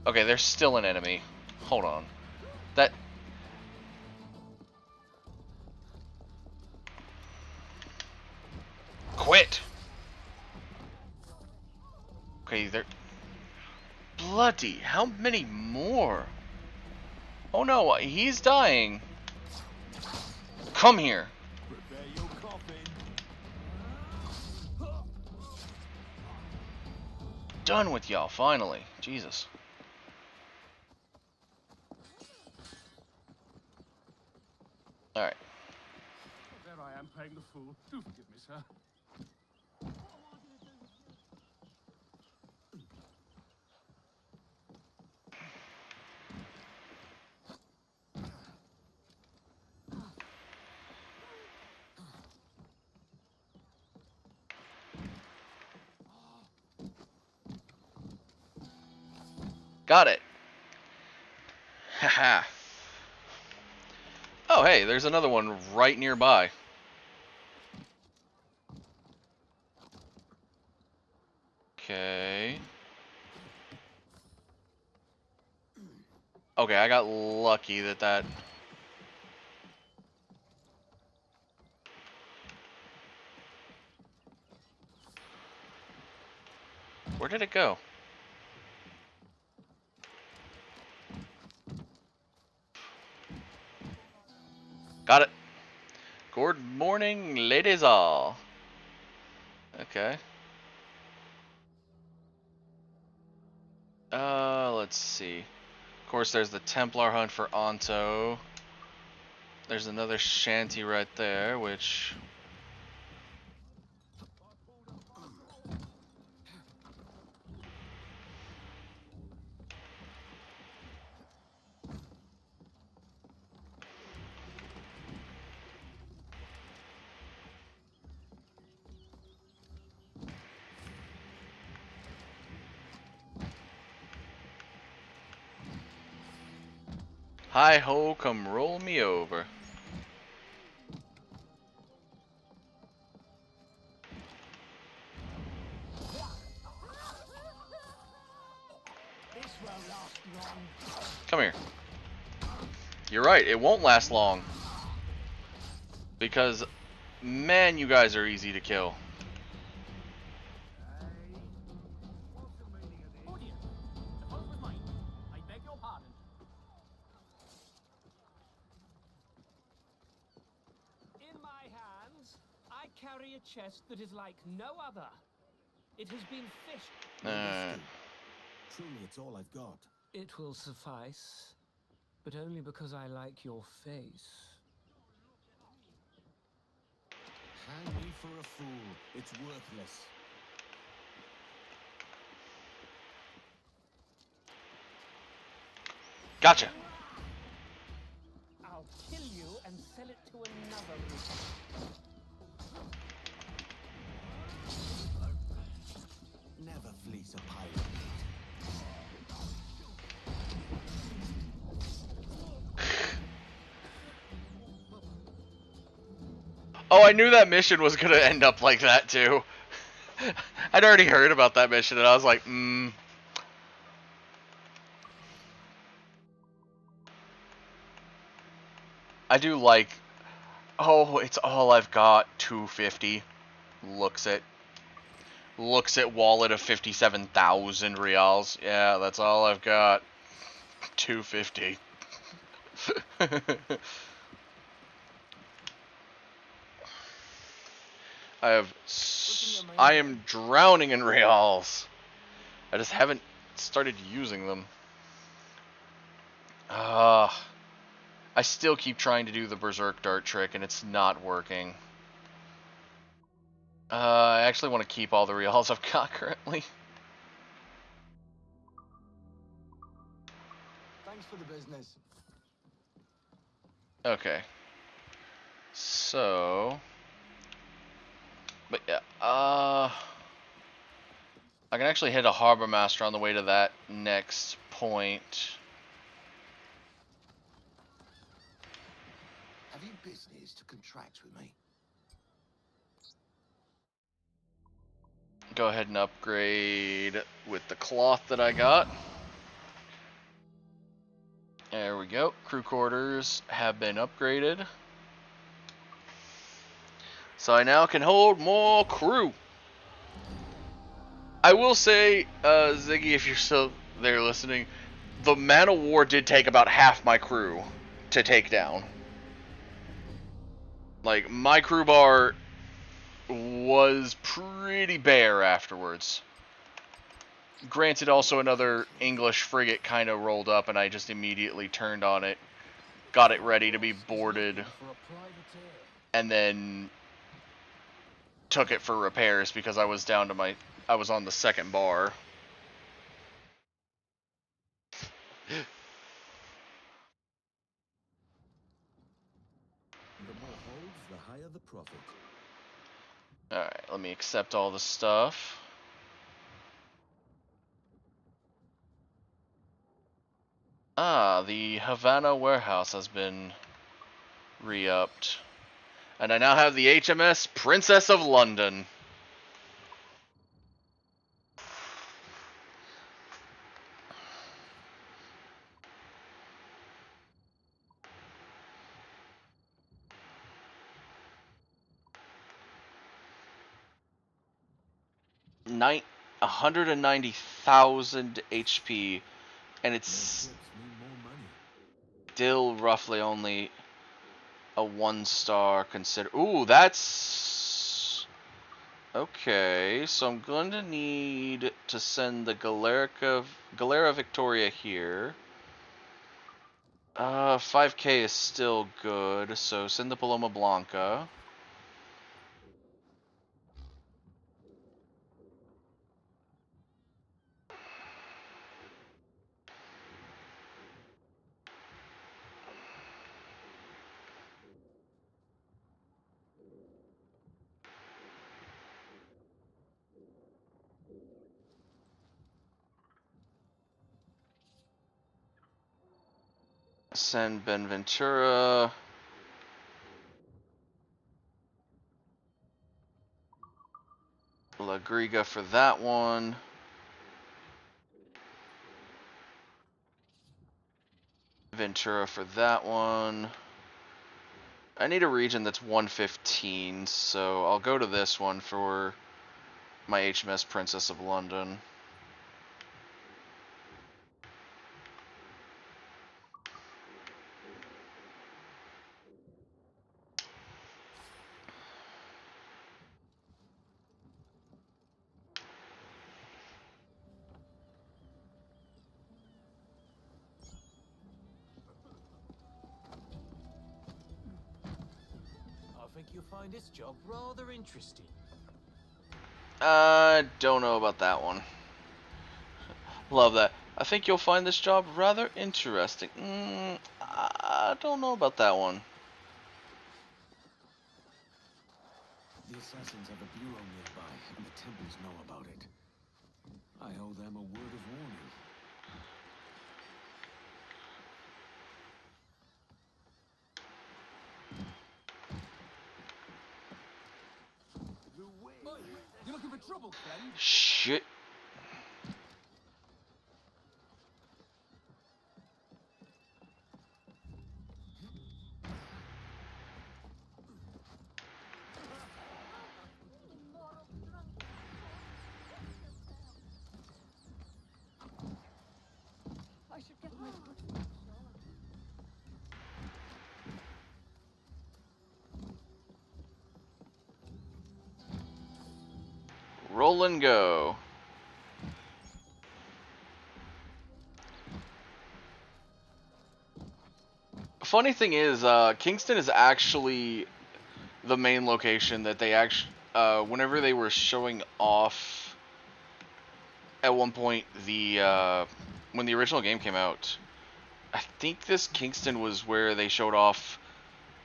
Okay, there's still an enemy. Hold on. That... Quit! Okay, there... Bloody, how many more? Oh no, he's dying. Come here. Prepare your coffin. Done with y'all, finally. Jesus. Alright. There I am, playing the fool. Do forgive me, sir. Got it. Haha. Oh, hey, there's another one right nearby. Okay. Okay, I got lucky that... Where did it go? Got it. Good morning, ladies all. Okay. Let's see. Of course, there's the Templar hunt for Anto. There's another shanty right there, which... Hi ho, come roll me over. Come here. You're right, it won't last long. Because, man, you guys are easy to kill. Carry a chest that is like no other. It has been fished. Truly, it's all I've got. It will suffice, but only because I like your face. Hang me for a fool. It's worthless. Gotcha. I'll kill you and sell it to another root. Never fleece a pirate. Oh, I knew that mission was gonna end up like that too. I'd already heard about that mission and I was like, I do like, oh, it's all I've got, 250. Looks at wallet of 57,000 reals. Yeah, that's all I've got. 250. I am drowning in reals. I just haven't started using them. I still keep trying to do the Berserk Dart trick and it's not working. I actually want to keep all the reals I've got currently. Thanks for the business. Okay. So, but yeah, I can actually hit a Harbor Master on the way to that next point. Have you business to contract with me? Go ahead and upgrade with the cloth that I got. There we go. Crew quarters have been upgraded. So I now can hold more crew. I will say, Ziggy, if you're still there listening, the Man of War did take about half my crew to take down. Like, my crew bar was pretty bare afterwards. Granted, also another English frigate kind of rolled up and I just immediately turned on it, got it ready to be boarded, and then took it for repairs because I was down to I was on the second bar. The more holds, the higher the profit. Alright, let me accept all the stuff. Ah, the Havana warehouse has been re-upped. And I now have the HMS Princess of London. Nine, 190,000 HP, and it's still roughly only a 1-star consider. Ooh, that's okay. So I'm going to need to send the Galera Victoria here. 5K is still good, so send the Paloma Blanca. Send Benventura. La Griga for that one. Ventura for that one. I need a region that's 115, so I'll go to this one for my HMS Princess of London. think you'll find this job rather interesting. I don't know about that one. Love that. I think you'll find this job rather interesting. I don't know about that one. The assassins have a bureau nearby, and the Templars know about it. I owe them a word of warning. You looking for trouble, friend? Shit. I should get my foot. Roll and go. Funny thing is, Kingston is actually the main location that they actually, whenever they were showing off at one point when the original game came out, I think this Kingston was where they showed off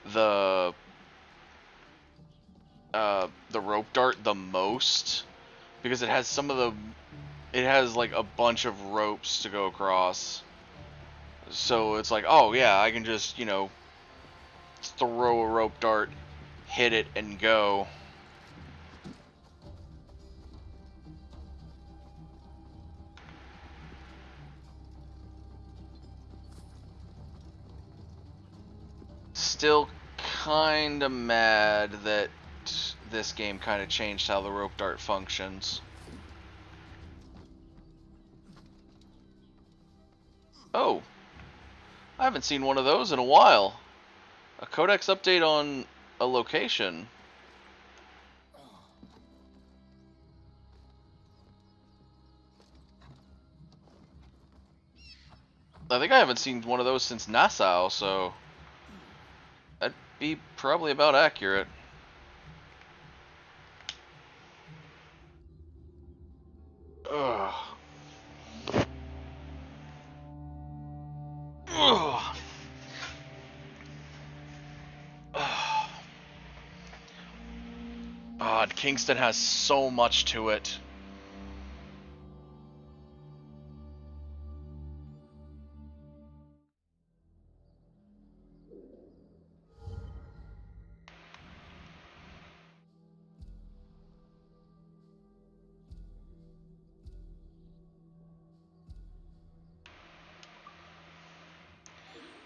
the rope dart the most, because it has it has like a bunch of ropes to go across. So it's like, oh yeah, I can just, you know, throw a rope dart, hit it, and go. Still kinda mad that this game kinda changed how the rope dart functions. Oh, I haven't seen one of those in a while. A codex update on a location. I think I haven't seen one of those since Nassau, so that'd be probably about accurate. Ugh. Ugh. God, Kingston has so much to it.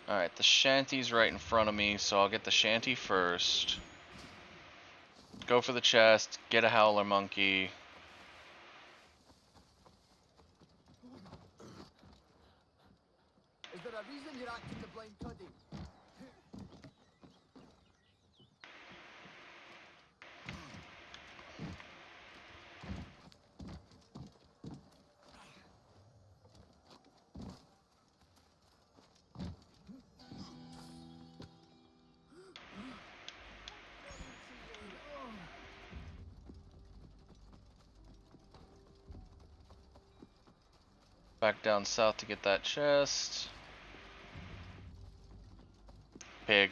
Alright, the shanty's right in front of me, so I'll get the shanty first. Go for the chest, get a howler monkey. Is there a reason you're acting the blind cuddy? Back down south to get that chest. Pig.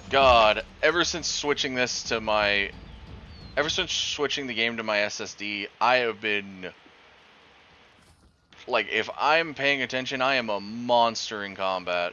God, ever since switching the game to my SSD, I have been, like, if I'm paying attention, I am a monster in combat.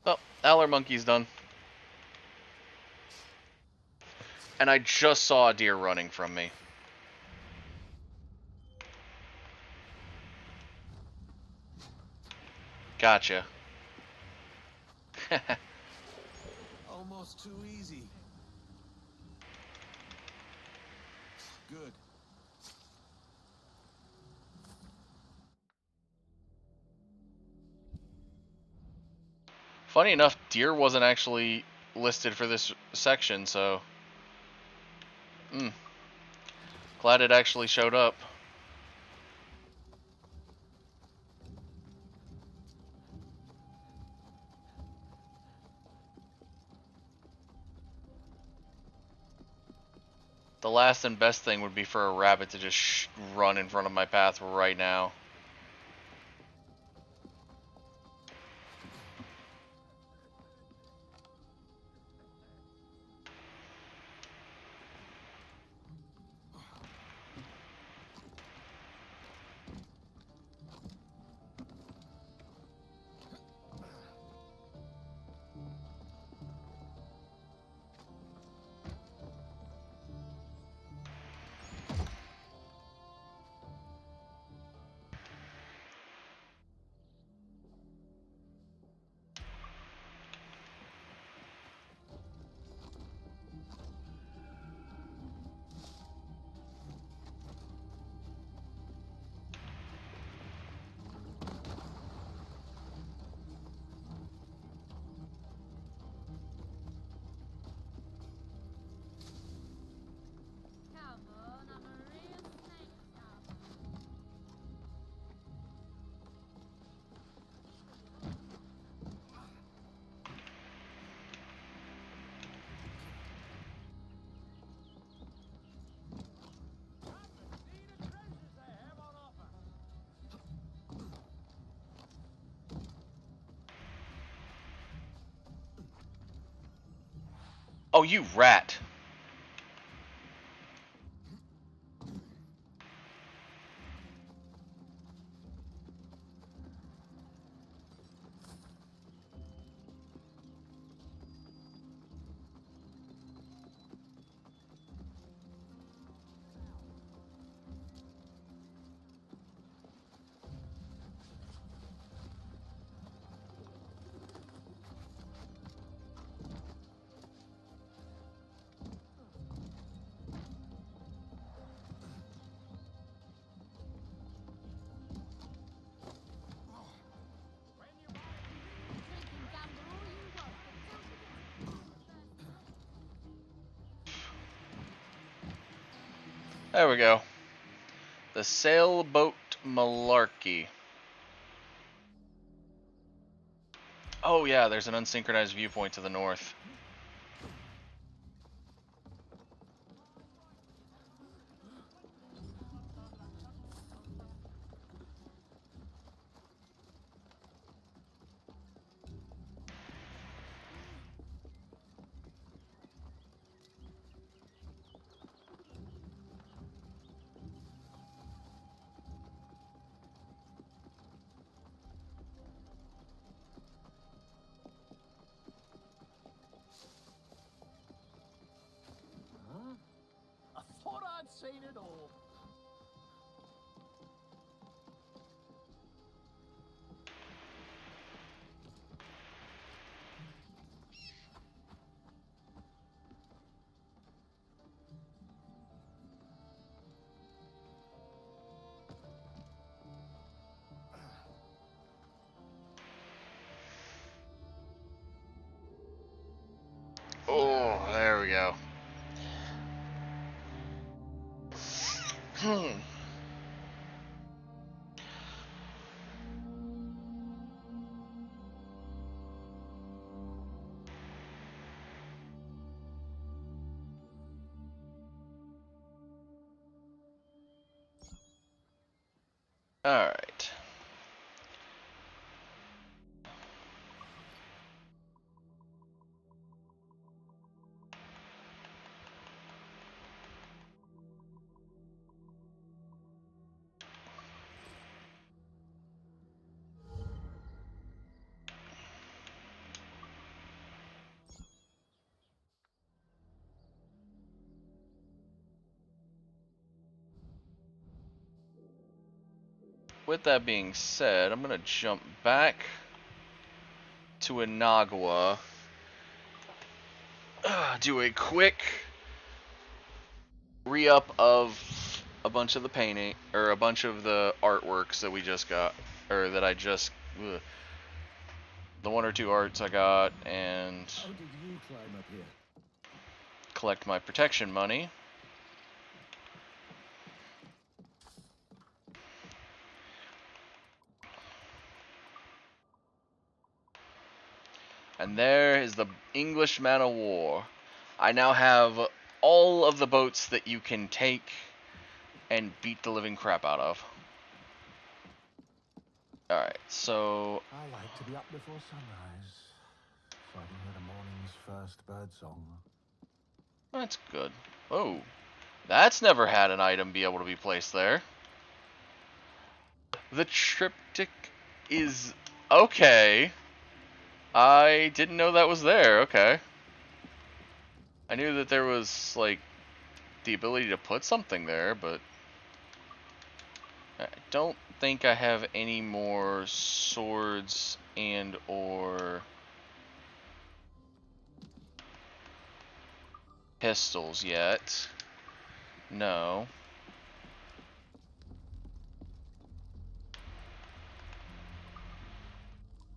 Well, Aller Monkey's done. And I just saw a deer running from me. Gotcha. Almost too easy. Good. Funny enough, deer wasn't actually listed for this section, so... Glad it actually showed up. The last and best thing would be for a rabbit to just run in front of my path right now. Oh, you rat. There we go. The Sailboat Malarkey. Oh yeah, there's an unsynchronized viewpoint to the north. I thought I'd seen it all. Oh, there we go. All right. with that being said, I'm gonna jump back to Inagua, do a quick re-up of a bunch of the painting, or a bunch of the artworks that we just got, or that I just, the 1 or 2 arts I got, and How did you climb up here? collect my protection money. And there is the English Man of War. I now have all of the boats that you can take and beat the living crap out of. Alright, so... I like to be up before sunrise, so I can hear the morning's first bird song. That's good. Oh, that's never had an item be able to be placed there. The triptych is... okay. I didn't know that was there, okay. I knew that there was, like, the ability to put something there, but... I don't think I have any more swords and or pistols yet. No.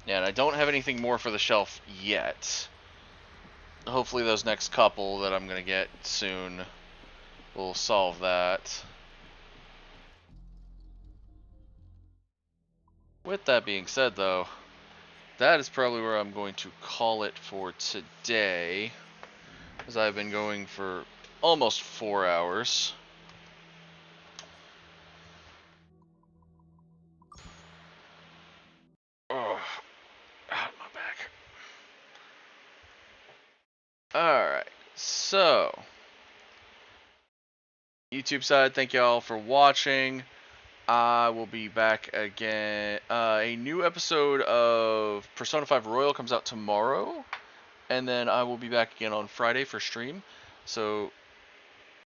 Yeah, and I don't have anything more for the shelf yet. Hopefully those next couple that I'm going to get soon will solve that. With that being said, though, that is probably where I'm going to call it for today, as I've been going for almost 4 hours. Oh, out my back. Alright, so, YouTube side, thank y'all for watching. I will be back again. A new episode of Persona 5 Royal comes out tomorrow, and then I will be back again on Friday for stream. So